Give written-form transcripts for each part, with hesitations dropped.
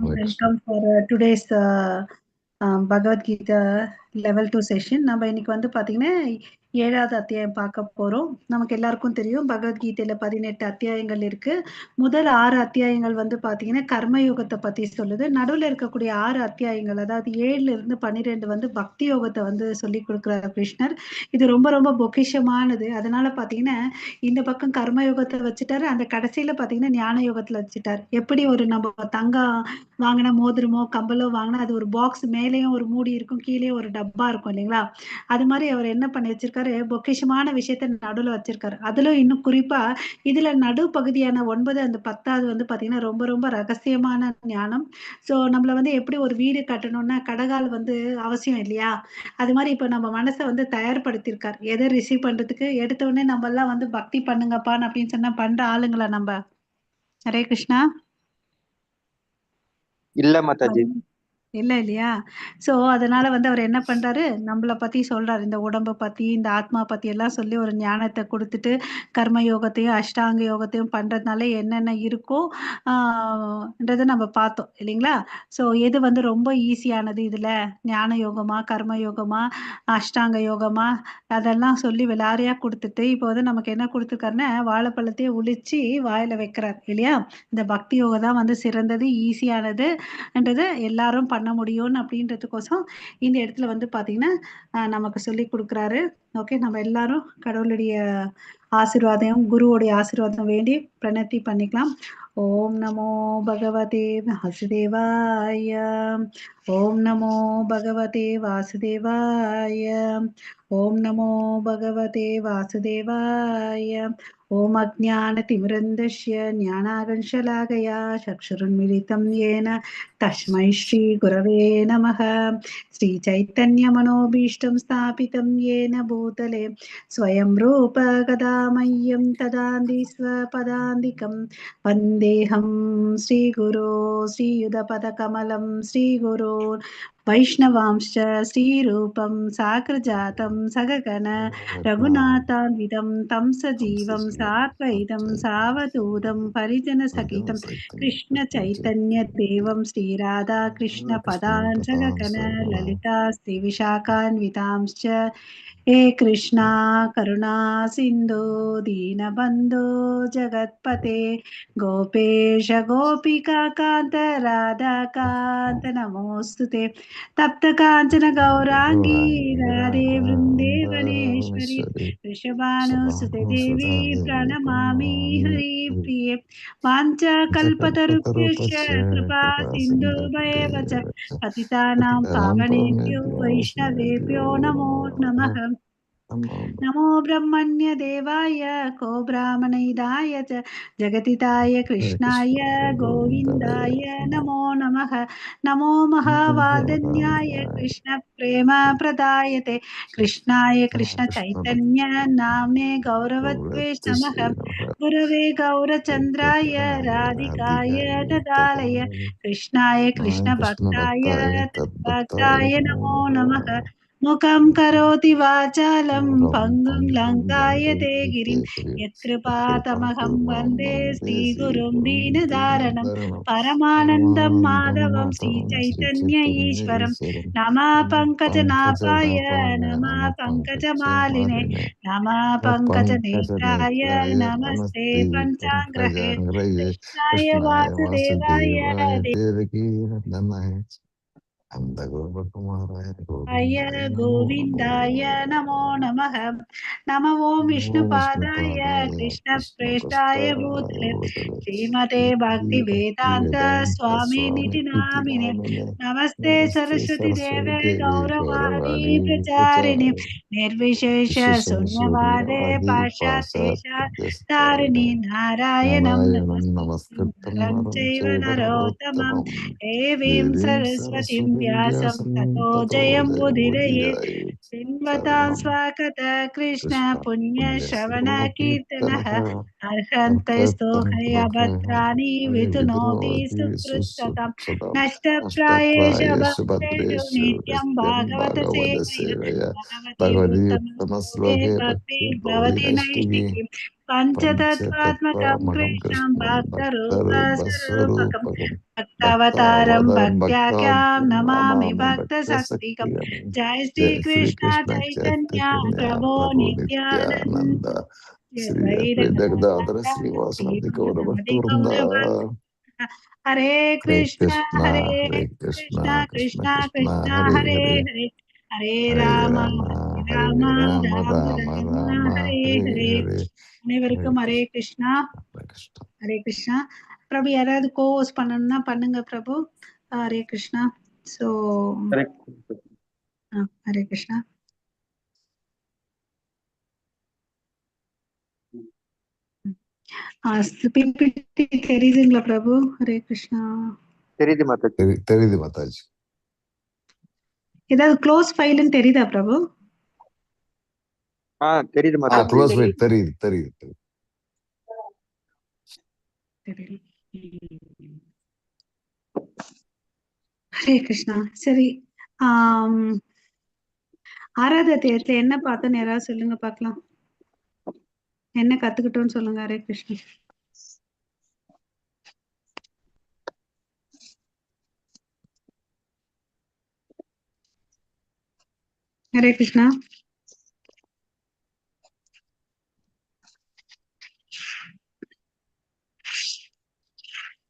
Hare Krishna. Welcome for today's Bhagavad Gita level 2 session. நம்ம இன்னைக்கு வந்து பாத்தீங்கன்னா 7வது அத்தியாயம் பார்க்க போறோம். நமக்கு எல்லாருக்கும் தெரியும் பகவத்கீதையில 18 அத்தியாயங்கள் இருக்கு. முதல் 6 அத்தியாயங்கள் வந்து பாத்தீங்கன்னா கர்மயோகத்தை பத்தி சொல்லுது. நடுவுல இருக்கக்கூடிய 6 அத்தியாயங்கள், அதாவது 7ல இருந்து 12 வந்து பக்தி யோகத்தை வந்து சொல்லி கொடுக்குறாரு கிருஷ்ணர். இது ரொம்ப ரொம்ப பொக்கிஷமானது. அதனால பாத்தீங்கன்னா இந்த பக்கம் கர்மயோகத்தை வச்சுட்டாரு, அந்த கடைசியில பாத்தீங்கன்னா ஞான யோகத்துல வச்சுட்டாரு. எப்படி ஒரு நம்ம தங்கம் வாங்கினா மோதிரமோ கம்பலோ வாங்கினா அது ஒரு பாக்ஸ் மேலேயும் ஒரு மூடி இருக்கும், கீழே ஒரு டப்பா இருக்கும் இல்லைங்களா? அது மாதிரி அவர் என்ன பண்ணி வச்சிருக்காரு, பொக்கிஷமான விஷயத்த நடுவுல வச்சிருக்காரு. அதுல இன்னும் குறிப்பா இதுல நடு பகுதியான 9 அந்த 10வது வந்து பாத்தீங்கன்னா ரொம்ப ரொம்ப ரகசியமான ஞானம். சோ நம்மள வந்து எப்படி ஒரு வீடு கட்டணும்னா கடகால் வந்து அவசியம் இல்லையா? அது மாதிரி இப்ப நம்ம மனசை வந்து தயார்படுத்தியிருக்கார் எதை ரிசீவ் பண்றதுக்கு. எடுத்த உடனே நம்ம எல்லாம் வந்து பக்தி பண்ணுங்கப்பான்னு அப்படின்னு சொன்னா பண்ற ஆளுங்களா நம்ம? ஹரே கிருஷ்ணா. இல்ல மாதாஜி. இல்ல இல்லையா? சோ அதனால வந்து அவர் என்ன பண்றாரு, நம்மள பத்தி சொல்றாரு. இந்த உடம்ப பத்தி இந்த ஆத்மா பத்தி எல்லாம் சொல்லி ஒரு ஞானத்தை கொடுத்துட்டு கர்ம யோகத்தையும் அஷ்டாங்க யோகத்தையும் பண்றதுனால என்னென்ன இருக்கோ ன்றதை நம்ம பார்த்தோம் இல்லைங்களா? சோ எது வந்து ரொம்ப ஈஸியானது இதுல, ஞான யோகமா கர்ம யோகமா அஷ்டாங்க யோகமா, அதெல்லாம் சொல்லி விளாரியா கொடுத்துட்டு இப்போ வந்து நமக்கு என்ன கொடுத்துருக்காருன்னா வாழைப்பழத்தையே உளிச்சு வாயில வைக்கிறார் இல்லையா? இந்த பக்தி யோகம் தான் வந்து சிறந்தது, ஈஸியானது என்றதை எல்லாரும் பண்ண முடியும்னு அப்படின்றதுக்கோசம் இந்த இடத்துல வந்து பாத்தீங்கன்னா நமக்கு சொல்லி கொடுக்குறாரு. ஓகே, நம்ம எல்லாரும் கடவுளுடைய ஆசீர்வாதம் குருவுடைய ஆசீர்வாதம் வேண்டி பிரணத்தி பண்ணிக்கலாம். ஓம் நமோ பகவதே வாசுதேவாய. ஓம் நமோ பகவதே வாசுதேவாய. ஓம் நமோ பகவதே வாசுதேவாய. ஓம் அஜ்ஞானதிமிரந்தஸ்ய ஞானாகர்ஷலாகயா சக்ஷுருன்மிலிதம் येन तस्मै श्री गुरवे नमः. श्री चैतन्य मनोभीष्टं स्थापितं येन भूतले स्वयं रूप कदा मह्यं तदान्ति स्वपदान्तिकं वन्देऽहं श्रीगुरो श्रीयुधपदकमलं श्रीगुरो वैष्णवांश्च श्रीरूपं साग्रजातं सगगण रघुनाथान्वितं तं सजीवं साद्वैतं सावधूतं परिजनसहितं कृष्ण चैतन्य देवं श्रीराधा कृष्ण पदान् सगगण ललिता श्री विशाखान्वितांश्च हे कृष्णा करुणा सिन्धु दीनबन्धो जगत्पते गोपेश गोपिका कान्त राधा कान्त नमोऽस्तुते। तप्त काञ्चन गौराङ्गी राधे वृन्देवनेश्वरी वृषभानुसुते देवी प्रणमामि हरिप्रिये। वाञ्छाकल्पतरुभ्यश्च कृपा सिन्धुभ्येव च पतितानां पावनेभ्यो वैष्णवेभ्यो नमो नमः। नमो ब्रह्मण्य देवाय को ब्राह्मणहिताय च जगतिताय कृष्णाय गोविन्दाय नमो नमः। नमो महावादन्याय कृष्ण प्रेम प्रदायते कृष्णाय कृष्ण चैतन्य नाम्ने गौरवद्वेष नमः। गुरवे गौरचन्द्राय राधिकाय ददालय कृष्णाय कृष्ण भक्ताय तद्भक्ताय नमो नमः। मुखं करोति वाचालं पङ्गुं लङ्कायते गिरिं यत्कृपातमहं वन्दे श्रीगुरुं दीनदारणं परमानन्दं माधवं श्रीचैतन्य ईश्वरं। नमः पङ्कजनाभाय नमः पङ्कजमालिने नमः पङ्कजनेत्राय नमस्ते पञ्चाङ्ग्रहे कृष्णाय वासुदेवाय गोविन्दाय नमो नमः। नमो ओं विष्णुपादाय कृष्णप्रेष्ठाय भूतले श्रीमते भक्तिवेदान्त स्वामिनिति नामिने नमस्ते सरस्वती देवे गौरवाणी प्रचारिणे निर्विशेष शून्यवादे पाश्चात्येशारिणि नारायणं नमस्कृतं चैव नरोत्तमं देवीं सरस्वतीं व्यासं ततो जयं मुदिरये। पिन्वतां स्वागत कृष्ण पुण्य श्रवण कीर्तनः अर्हन्तैस्तु हयभद्राणि वितुनोति सुकृत्सतम् नष्टप्रायेष भक्तेषु नित्यं भागवत सेवया भगवति उत्तमश्लोके भक्तिर्भवति नैष्टिकीम् பஞ்சதத்வாத்மகம் பஞ்சதத்வாமகம் கிருஷ்ணம் கிருஷ்ணம் பக்தரூபஸ்வரூபகம் பக்தரூபஸ்வரூபகம் பக்தவதாரம் பக்தாவதாரம் பக்த்யாக்யாம் பக்தாக்கியம் நமாமி நமாமி பக்த பக்த சக்திகம். சக்தியம். ஜெய் ஸ்ரீ ஜெய் ஸ்ரீ கிருஷ்ணா கிருஷ்ண சைதன்யா சைத்தன்ய பிரபோ பிரபு நித்யானந்த நித்யானந்த ஸ்ரீ அத்வைத அத்வைத கதாதர கதாதர ஸ்ரீவாசாதி ஸ்ரீவாசாதி கௌரபக்த விருந்தா. கௌரவ. ஹரே ஹரே கிருஷ்ணா கிருஷ்ணா ஹரே ஹரே கிருஷ்ணா கிருஷ்ணா கிருஷ்ண கிருஷ்ணா கிருஷ்ணா கிருஷ்ணா ஹரே ஹரே ஹரே ஹரே ஹரே ஹரே ராமா ராம ஹரே ஹரே ராமா ராம ராம ராம ராமா ராம ஹரே ஹரே ஹரே. ஹரே. ஹரே அனைவருக்கும் ஹரே கிருஷ்ணா கிருஷ்ணா. ஹரே கிருஷ்ணா. ஹரே கிருஷ்ணா. பிரபு யாராவது கோஸ் பண்ணணும்னா பண்ணுங்க பிரபு. ஹரே கிருஷ்ணா. ஸோ ஹரே கிருஷ்ணா. பிபிடி தெரியுதுங்களா பிரபு? ஹரே கிருஷ்ணா. தெரியுது மாதாஜி. தெரியுது மாதாஜி. ஏதாவது க்ளோஸ் ஃபைல்னு தெரியுதா பிரபு? தெரியுது மாதாஜி. க்ளோஸ் ஃபைல் தெரியுது தெரியுது. ஹரே கிருஷ்ணா. சரி, ஆறாவது அத்தியாயத்துல என்ன பார்த்தோன்னு யாராவது சொல்லுங்க பார்க்கலாம். என்ன கத்துக்கிட்டோம்னு சொல்லுங்க. ஹரே கிருஷ்ணா. ஹரே கிருஷ்ணா.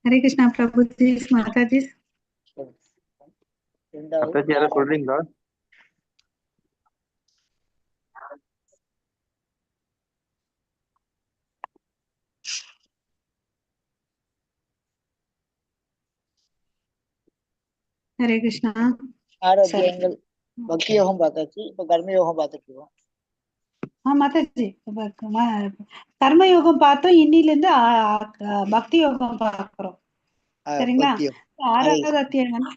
ஹரே கிருஷ்ணா பிரபுஜி மாதாஜி. மாதாஜி யாராவது சொல்றீங்களா? ஹரே கிருஷ்ணா. ஆரோக்கியங்கள் பக்தி யோகம் பார்த்தாச்சு, இப்ப கர்ம யோகம் பார்த்துட்டு இருக்கோம். மாதாஜி கர்ம யோகம் பார்த்தோம், இன்னில இருந்து பக்தி யோகம் பார்க்கிறோம். சரிங்களா? ஆறாவது அத்தியாயம் வந்து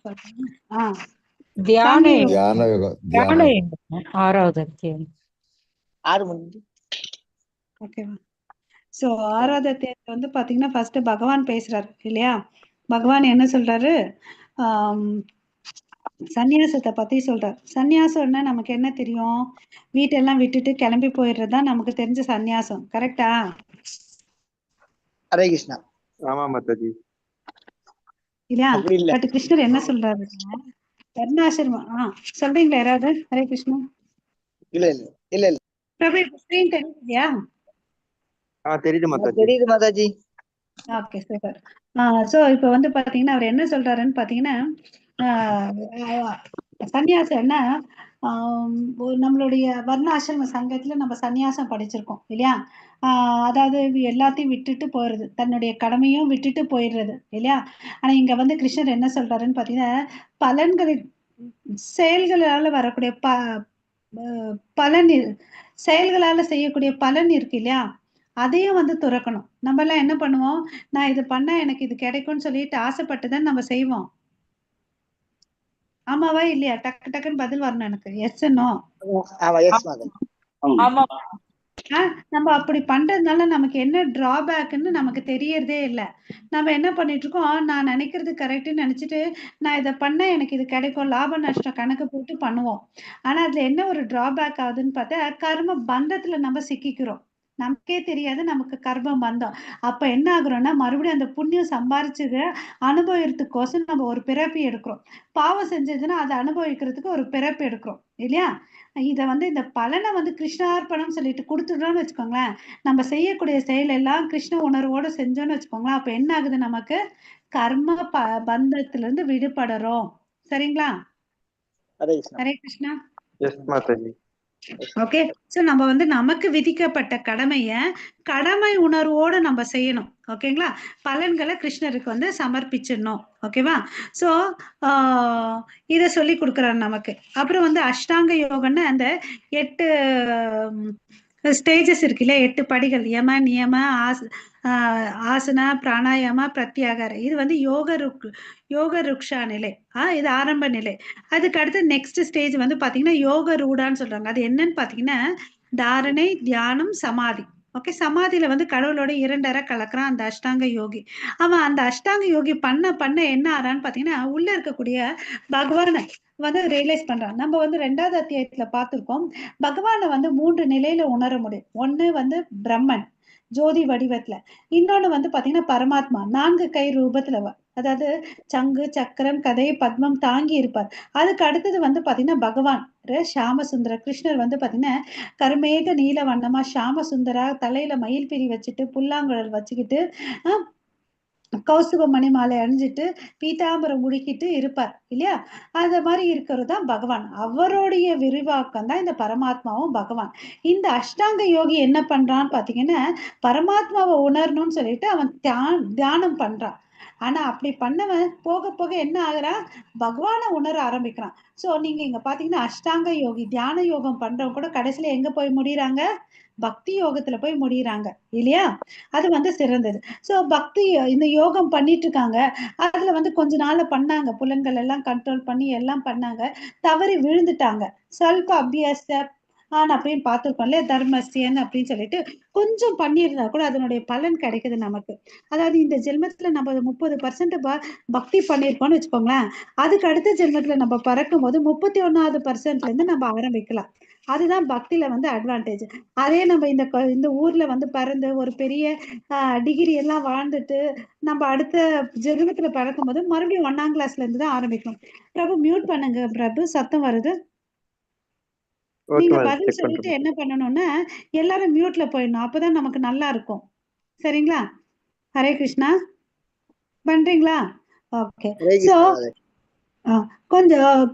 தியான யோகம். ஆறாவது அத்தியாயம் 6 முடிஞ்சு. ஓகேவா? சோ ஆறாவது அத்தியாயத்துல வந்து பாத்தீங்கன்னா ஃபர்ஸ்ட் பகவான் பேசுறாரு இல்லையா? பகவான் என்ன சொல்றாரு? சந்நியாசத்தை பத்தி சொல்றாரு. சந்நியாசம்னா நமக்கு என்ன தெரியும்? வீட்டெல்லாம் விட்டுட்டு கிளம்பி போயிடுறதுதான் நமக்கு தெரிஞ்ச சந்நியாசம். கரெக்டா? ஹரே கிருஷ்ணா. ஆமா மாதாஜி. இல்லையா? பட் கிருஷ்ணர் என்ன சொல்றாரு? வர்ணாசிரமம் சொல்றீங்களா யாராவது? ஹரே கிருஷ்ணா. இல்ல பிரபு ஸ்கிரீன் தெரியுதுயா? தெரியுது மாதாஜி. தெரியுது மாதாஜி. Okay super. சோ இப்ப வந்து பாத்தீங்கன்னா அவர் என்ன சொல்றாருன்னு பாத்தீங்கன்னா, சன்னியாசம் என்ன, நம்மளுடைய வர்ணாசிரம சங்கத்துல நம்ம சன்னியாசம் படிச்சிருக்கோம் இல்லையா? அதாவது எல்லாத்தையும் விட்டுட்டு போயிடுறது, தன்னுடைய கடமையும் விட்டுட்டு போயிடுறது இல்லையா? ஆனா இங்க வந்து கிருஷ்ணர் என்ன சொல்றாருன்னு பாத்தீங்கன்னா, பலன்களின் செயல்களால வரக்கூடிய பலன், செயல்களால செய்யக்கூடிய பலன் இருக்கு இல்லையா? அதையும் வந்து துறக்கணும். நம்ம எல்லாம் என்ன பண்ணுவோம்? நான் இது பண்ணா எனக்கு இது கிடைக்கும்னு சொல்லிட்டு ஆசைப்பட்டுதான் நம்ம செய்வோம். ஆமாவா இல்லையா? டக்கு டக்குன்னு பதில் வரணும் எனக்கு. Yes no? நம்ம அப்படி பண்றதுனால நமக்கு என்ன டிராபேக்ன்னு நமக்கு தெரியறதே இல்லை. நம்ம என்ன பண்ணிட்டு இருக்கோம்? நான் நினைக்கிறது கரெக்ட்னு நினைச்சிட்டு நான் இதை பண்ண எனக்கு இது கிடைக்கும், லாப நஷ்டம் கணக்கு போட்டு பண்ணுவோம். ஆனா அதுல என்ன ஒரு டிராபேக் ஆகுதுன்னு பார்த்தா, கர்ம பந்தத்துல நம்ம சிக்கிக்கிறோம். நமக்கே தெரியாது நமக்கு கர்ம பந்தம். அப்ப என்ன ஆகுறோம்னா மறுபடியும் அந்த புண்ணியம் சம்பாரிச்சது அனுபவிக்கிறதுக்கோசம் நம்ம ஒரு பிறப்பி எடுக்கிறோம். பாவம் செஞ்சதுன்னா அதை அனுபவிக்கிறதுக்கு ஒரு பிறப்பு எடுக்கிறோம் இல்லையா? இதை வந்து இந்த பலனை வந்து கிருஷ்ணார்ப்பணம் சொல்லிட்டு கொடுத்துடுறோம்னு வச்சுக்கோங்களேன். நம்ம செய்யக்கூடிய செயல் எல்லாம் கிருஷ்ண உணர்வோட செஞ்சோம்னு வச்சுக்கோங்களேன். அப்ப என்ன ஆகுது? நமக்கு கர்ம பந்தத்துல இருந்து விடுபடுறோம். சரிங்களா? ஹரே கிருஷ்ணா. ஓகே. சோ நம்ம வந்து நமக்கு விதிக்கப்பட்ட கடமைய கடமை உணர்வோடு நம்ம செய்யணும். ஓகேங்களா? பலன்களை கிருஷ்ணருக்கு வந்து சமர்ப்பிச்சிடணும். ஓகேவா? சோ இத சொல்லி கொடுக்குறாரு நமக்கு. அப்புறம் வந்து அஷ்டாங்க யோகம்னு அந்த 8 ஸ்டேஜஸ் இருக்கு இல்லையா? 8 படிகள். யம நியம ஆசனா பிராணாயாமா பிரத்யாகார. இது வந்து யோக ருக்ஷா நிலை. இது ஆரம்ப நிலை. அதுக்கு அடுத்து நெக்ஸ்ட் ஸ்டேஜ் வந்து பாத்தீங்கன்னா யோக ரூடான்னு சொல்றாங்க. அது என்னன்னு பாத்தீங்கன்னா தாரணை, தியானம், சமாதி. ஓகே. சமாதியில வந்து கடவுளோட 2 அறை கலக்குறான் அந்த அஷ்டாங்க யோகி. அவன் அந்த அஷ்டாங்க யோகி பண்ண என்ன ஆறான்னு பாத்தீங்கன்னா உள்ள இருக்கக்கூடிய பகவானை வந்து ரியலைஸ் பண்றான். நம்ம வந்து 2வது அத்தியாயத்துல பார்த்திருக்கோம். பகவானை வந்து 3 நிலையில உணர முடியும். ஒண்ணு வந்து பிரம்மன், ஜோதி வடிவத்துல. இன்னொன்னு வந்து பாத்தீங்கன்னா பரமாத்மா 4 கை ரூபத்துல அதாவது சங்கு சக்கரம் கதை பத்மம் தாங்கி இருப்பார். அதுக்கு அடுத்தது வந்து பாத்தீங்கன்னா பகவான் ஷாமசுந்தர கிருஷ்ணர் வந்து பாத்தீங்கன்னா கருமேக நீல வண்ணமா ஷாமசுந்தரா தலையில மயில் பிரி வச்சுட்டு புல்லாங்குழல் வச்சுக்கிட்டு கௌசுப மணி மாலை அணிஞ்சிட்டு பீதாம்பரம் முடிக்கிட்டு இருப்பார் இல்லையா? அந்த மாதிரி இருக்கிறது தான் பகவான். அவருடைய விரிவாக்கம் தான் இந்த பரமாத்மாவும் பகவான். இந்த அஷ்டாங்க யோகி என்ன பண்றான்னு பாத்தீங்கன்னா பரமாத்மாவை உணரணும்னு சொல்லிட்டு அவன் தியானம் பண்றான். ஆனா அப்படி பண்ணவன் போக போக என்ன ஆகுறான், பகவானை உணர ஆரம்பிக்கிறான். சோ நீங்க இங்க பாத்தீங்கன்னா அஷ்டாங்க யோகி தியான யோகம் பண்றவங்க கூட கடைசியில எங்க போய் முடியறாங்க, பக்தி யோகத்துல போய் முடியறாங்க இல்லையா? அது வந்து சிறந்தது. சோ பக்தி இந்த யோகம் பண்ணிட்டு இருக்காங்க. அதுல வந்து கொஞ்ச நாள்ல பண்ணாங்க, புலன்கள் எல்லாம் கண்ட்ரோல் பண்ணி எல்லாம் பண்ணாங்க, தவறி விழுந்துட்டாங்க. ஸ்வல்ப அபியாச அப்படின்னு பார்த்திருக்கோம் இல்லையா, தர்மஸ்யன் அப்படின்னு சொல்லிட்டு கொஞ்சம் பண்ணியிருந்தா கூட அதனுடைய பலன் கிடைக்குது நமக்கு. அதாவது இந்த ஜென்மத்துல நம்ம 30% பக்தி பண்ணியிருக்கோம்னு வச்சுக்கோங்களேன், அதுக்கு அடுத்த ஜென்மத்துல நம்ம பறக்கும் போது 31% இருந்து நம்ம ஆரம்பிக்கலாம். அதுதான் பக்தியில வந்து அட்வான்டேஜ். அதே நம்ம இந்த ஊர்ல வந்து பிறந்து ஒரு பெரிய டிகிரி எல்லாம் வாழ்ந்துட்டு நம்ம அடுத்த ஜென்மத்துல பிறக்கும் போது மறுபடியும் 1ஆம் கிளாஸ்ல இருந்து தான் ஆரம்பிக்கணும். பிரபு மியூட் பண்ணுங்க பிரபு, சத்தம் வருது. நீங்க பதில் சொல்லிட்டு என்ன பண்ணணும்னா எல்லாரும் மியூட்ல போயிடணும், அப்பதான் நமக்கு நல்லா இருக்கும். சரிங்களா? ஹரே கிருஷ்ணா பண்றீங்களா? ஓகே. சோ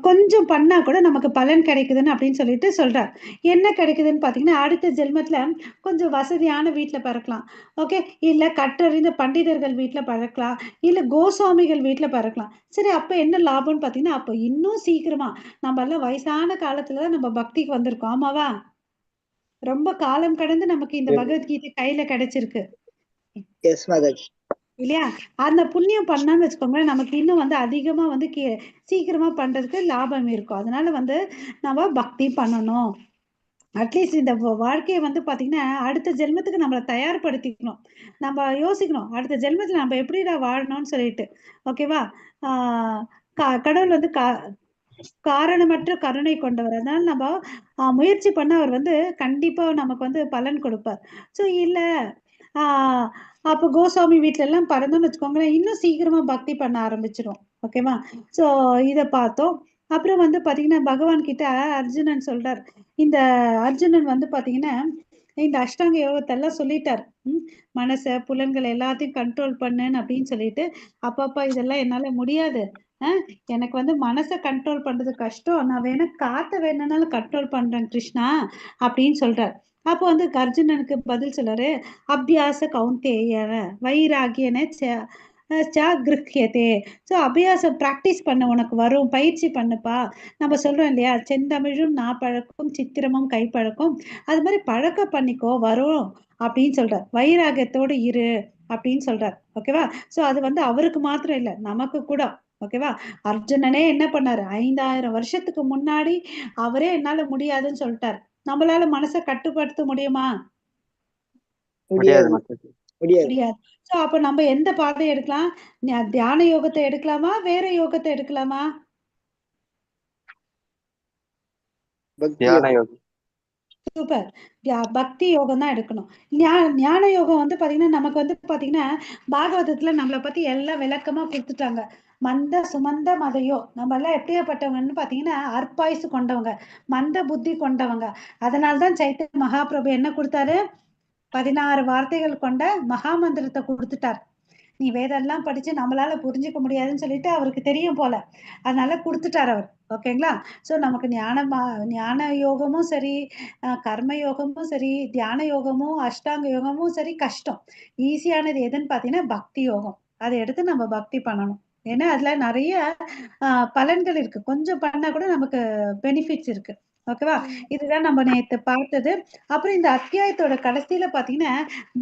கொஞ்சம் பண்ணா கூட நமக்கு பலன் கிடைக்குதுன்னு அப்படின்னு சொல்லிட்டு சொல்றார். என்ன கிடைக்குதுன்னு பாத்தீங்கன்னா அடுத்த ஜென்மத்துல கொஞ்சம் வசதியான வீட்டுல பிறக்கலாம். ஓகே, இல்ல கற்றறிந்த பண்டிதர்கள் வீட்டுல பிறக்கலாம், இல்ல கோசாமிகள் வீட்டுல பிறக்கலாம். சரி, அப்ப என்ன லாபம்னு பாத்தீங்கன்னா அப்ப இன்னும் சீக்கிரமா நம்ம எல்லாம் வயசான காலத்துலதான் நம்ம பக்திக்கு வந்திருக்கோம். ஆமாவா? ரொம்ப காலம் கடந்து நமக்கு இந்த பகவத்கீதை கையில கிடைச்சிருக்கு இல்லையா? அந்த புண்ணியம் பண்ணான்னு வச்சுக்கோங்களேன், நமக்கு இன்னும் வந்து அதிகமா வந்து சீக்கிரமா பண்றதுக்கு லாபம் இருக்கும். அதனால வந்து நம்ம பக்தி பண்ணணும். அட்லீஸ்ட் இந்த வாழ்க்கையை வந்து பாத்தீங்கன்னா அடுத்த ஜென்மத்துக்கு நம்மளை தயார்படுத்திக்கணும். நம்ம யோசிக்கணும் அடுத்த ஜென்மத்துல நம்ம எப்படிடா வாழணும்னு சொல்லிட்டு. ஓகேவா? கடவுள் வந்து காரணமற்ற கருணை கொண்டவர். அதனால நம்ம முயற்சி பண்ண அவர் வந்து கண்டிப்பா நமக்கு வந்து பலன் கொடுப்பார். சோ இல்ல அப்ப கோசாமி வீட்டுல எல்லாம் பறந்தோம்னு வச்சுக்கோங்களேன், இன்னும் சீக்கிரமா பக்தி பண்ண ஆரம்பிச்சிடும். ஓகேவா? சோ இத பார்த்தோம். அப்புறம் வந்து பாத்தீங்கன்னா பகவான் கிட்ட அர்ஜுனன் சொல்றார். இந்த அர்ஜுனன் வந்து பாத்தீங்கன்னா இந்த அஷ்டாங்க யோகத்தை எல்லாம் சொல்லிட்டார். மனச புலன்கள் எல்லாத்தையும் கண்ட்ரோல் பண்ணுன்னு அப்படின்னு சொல்லிட்டு, அப்பப்பா இதெல்லாம் என்னால முடியாது, எனக்கு வந்து மனசை கண்ட்ரோல் பண்றது கஷ்டம், நான் வேணா காத்த வேணும்னாலும் கண்ட்ரோல் பண்றேன் கிருஷ்ணா அப்படின்னு சொல்றார். அப்போ வந்து அர்ஜுனனுக்கு பதில் சொல்றாரு, அபியாச கௌந்தேய வைராகியன கிருஹ்யதே. ஸோ அபியாசம் பிராக்டிஸ் பண்ண உனக்கு வரும், பயிற்சி பண்ணுப்பா. நம்ம சொல்றோம் இல்லையா, செந்தமிழும் நாப்பழக்கம் சித்திரமும் கைப்பழக்கம், அது மாதிரி பழக்க பண்ணிக்கோ வரும் அப்படின்னு சொல்றார். வைராகியத்தோடு இரு அப்படின்னு சொல்றார். ஓகேவா? சோ அது வந்து அவருக்கு மாத்திரம் இல்ல, நமக்கு கூட. ஓகேவா? அர்ஜுனனே என்ன பண்ணாரு, 5000 வருஷத்துக்கு முன்னாடி அவரே என்னால முடியாதுன்னு சொல்லிட்டாரு. நம்மளால மனசை கட்டுப்படுத்த முடியுமா? முடியாது. சோ அப்ப நம்ம எந்த பாதை எடுக்கலாம்? தியான யோகத்தை எடுக்கலாமா, வேற யோகத்தை எடுக்கலாமா? சூப்பர். பக்தி யோகம் தான் எடுக்கணும். ஞான யோகம் வந்து பாத்தீங்கன்னா நமக்கு வந்து பாத்தீங்கன்னா பாகவதத்துல நம்மளை பத்தி எல்லாம் விளக்கமா கொடுத்துட்டாங்க. மந்த சுமந்த மதையோ, நம்ம எல்லாம் எப்படியாப்பட்டவங்கன்னு பாத்தீங்கன்னா அற்பாயுசு கொண்டவங்க, மந்த புத்தி கொண்டவங்க. அதனால்தான் சைத்தன்ய மகாபிரபு என்ன கொடுத்தாரு, 16 வார்த்தைகள் கொண்ட மகாமந்திரத்தை கொடுத்துட்டார். நீ வேதெல்லாம் படிச்சு நம்மளால புரிஞ்சுக்க முடியாதுன்னு சொல்லிட்டு அவருக்கு தெரியும் போல, அதனால கொடுத்துட்டார் அவர். ஓகேங்களா? சோ நமக்கு ஞான யோகமும் சரி, கர்ம யோகமும் சரி, தியான யோகமும் அஷ்டாங்க யோகமும் சரி கஷ்டம். ஈஸியானது எதுன்னு பாத்தீங்கன்னா பக்தி யோகம். அதை எடுத்து நம்ம பக்தி பண்ணணும். ஏன்னா அதுல நிறைய பலன்கள் இருக்கு, கொஞ்சம் பண்ணா கூட நமக்கு பெனிஃபிட்ஸ் இருக்கு. ஓகேவா? இதுதான் நம்ம நேத்து பார்த்தது. அப்புறம் இந்த அத்தியாயத்தோட கடைசியில பாத்தீங்கன்னா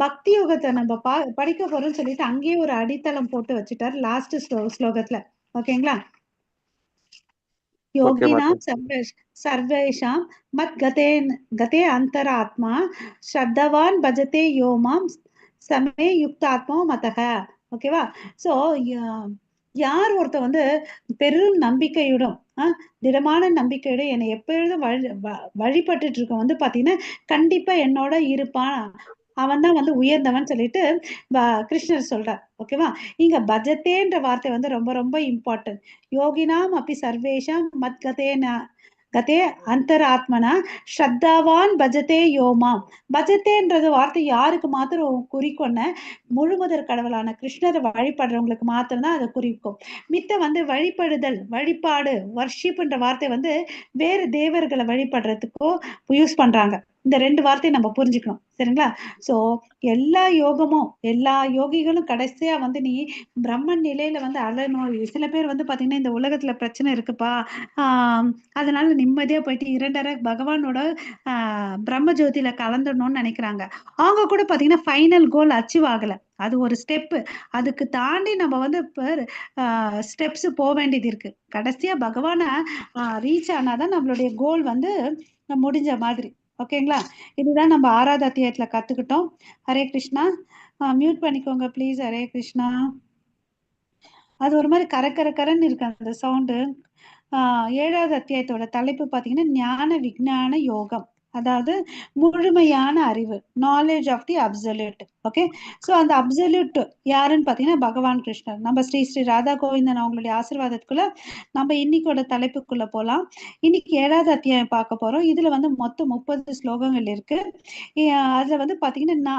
பக்தி யோகத்தை நம்ம படிக்க போறோம்னு சொல்லிட்டு அங்கேயே ஒரு அடித்தளம் போட்டு வச்சுட்டார் லாஸ்ட் ஸ்லோகத்துல. ஓகேங்களா? யோகினாம் சர்வேஷாம் மத் கதே அந்தராத்மா ஸ்ரத்தவான் பஜதே யோமாம் சமே யுக்தாத்மா மதக. ஓகேவா? சோ யார் ஒருத்த வந்து பெரும் நம்பிக்கையுடன் திடமான நம்பிக்கையோட என்னை எப்பொழுதும் வழிபட்டுட்டு இருக்க வந்து பாத்தீங்கன்னா கண்டிப்பா என்னோட இருப்பான் அவன் தான் வந்து உயர்ந்தவன் சொல்லிட்டு கிருஷ்ணர் சொல்றார். ஓகேவா? இங்க பஜத்தேன்ற வார்த்தை வந்து ரொம்ப ரொம்ப இம்பார்ட்டன்ட். யோகினாம் அப்படி சர்வேஷாம் மத் கதே அந்தராத்மனா ஸ்ரத்தாவான் பஜதே யோமாம். பஜத்தேன்றது வார்த்தை யாருக்கு மாத்திரம் குறிக்கொன்ன முழுமுதற் கடவுளான கிருஷ்ணரை வழிபடுறவங்களுக்கு மாத்திரம்தான் அதை குறிக்கும். மித்த வந்து வழிபடுதல், வழிபாடு, வர்ஷிப்ன்ற வார்த்தை வந்து வேறு தேவர்களை வழிபடுறதுக்கோ யூஸ் பண்றாங்க. இந்த 2 வார்த்தையை நம்ம புரிஞ்சுக்கணும். சரிங்களா? சோ எல்லா யோகமும் எல்லா யோகிகளும் கடைசியா வந்து நீ பிரம்மன் நிலையில வந்து அழணும். சில பேர் வந்து பாத்தீங்கன்னா இந்த உலகத்துல பிரச்சனை இருக்குப்பா, அதனால நிம்மதியா போயிட்டு இரண்டரை பகவானோட பிரம்ம ஜோதியில கலந்துடணும்னு நினைக்கிறாங்க. அவங்க கூட பாத்தீங்கன்னா ஃபைனல் கோல் அச்சீவ் ஆகல. அது ஒரு ஸ்டெப். அதுக்கு தாண்டி நம்ம வந்து ஸ்டெப்ஸ் போக வேண்டியது இருக்கு. கடைசியா பகவான ரீச் ஆனாதான் நம்மளுடைய கோல் வந்து முடிஞ்ச மாதிரி. ஓகேங்களா? இதுதான் நம்ம 6வது அத்தியாயத்துல கத்துக்கிட்டோம். ஹரே கிருஷ்ணா. மியூட் பண்ணிக்கோங்க ப்ளீஸ். ஹரே கிருஷ்ணா. அது ஒரு மாதிரி கரன்னு இருக்கு அந்த சவுண்டு. 7வது அத்தியாயத்தோட தலைப்பு பாத்தீங்கன்னா ஞான விஞ்ஞான யோகம், அதாவது முழுமையான அறிவு, knowledge of the absolute. Okay, so அந்த அப்சல்யூட் யாருன்னு பாத்தீங்கன்னா பகவான் கிருஷ்ணர். நம்ம ஸ்ரீ ஸ்ரீ ராதா கோவிந்தன் அவங்களுடைய ஆசீர்வாதத்துக்குள்ள நம்ம இன்னைக்கோட தலைப்புக்குள்ள போலாம். இன்னைக்கு 7வது அத்தியாயம் பார்க்க போறோம். இதுல வந்து மொத்தம் 30 ஸ்லோகங்கள் இருக்கு. அதுல வந்து பாத்தீங்கன்னா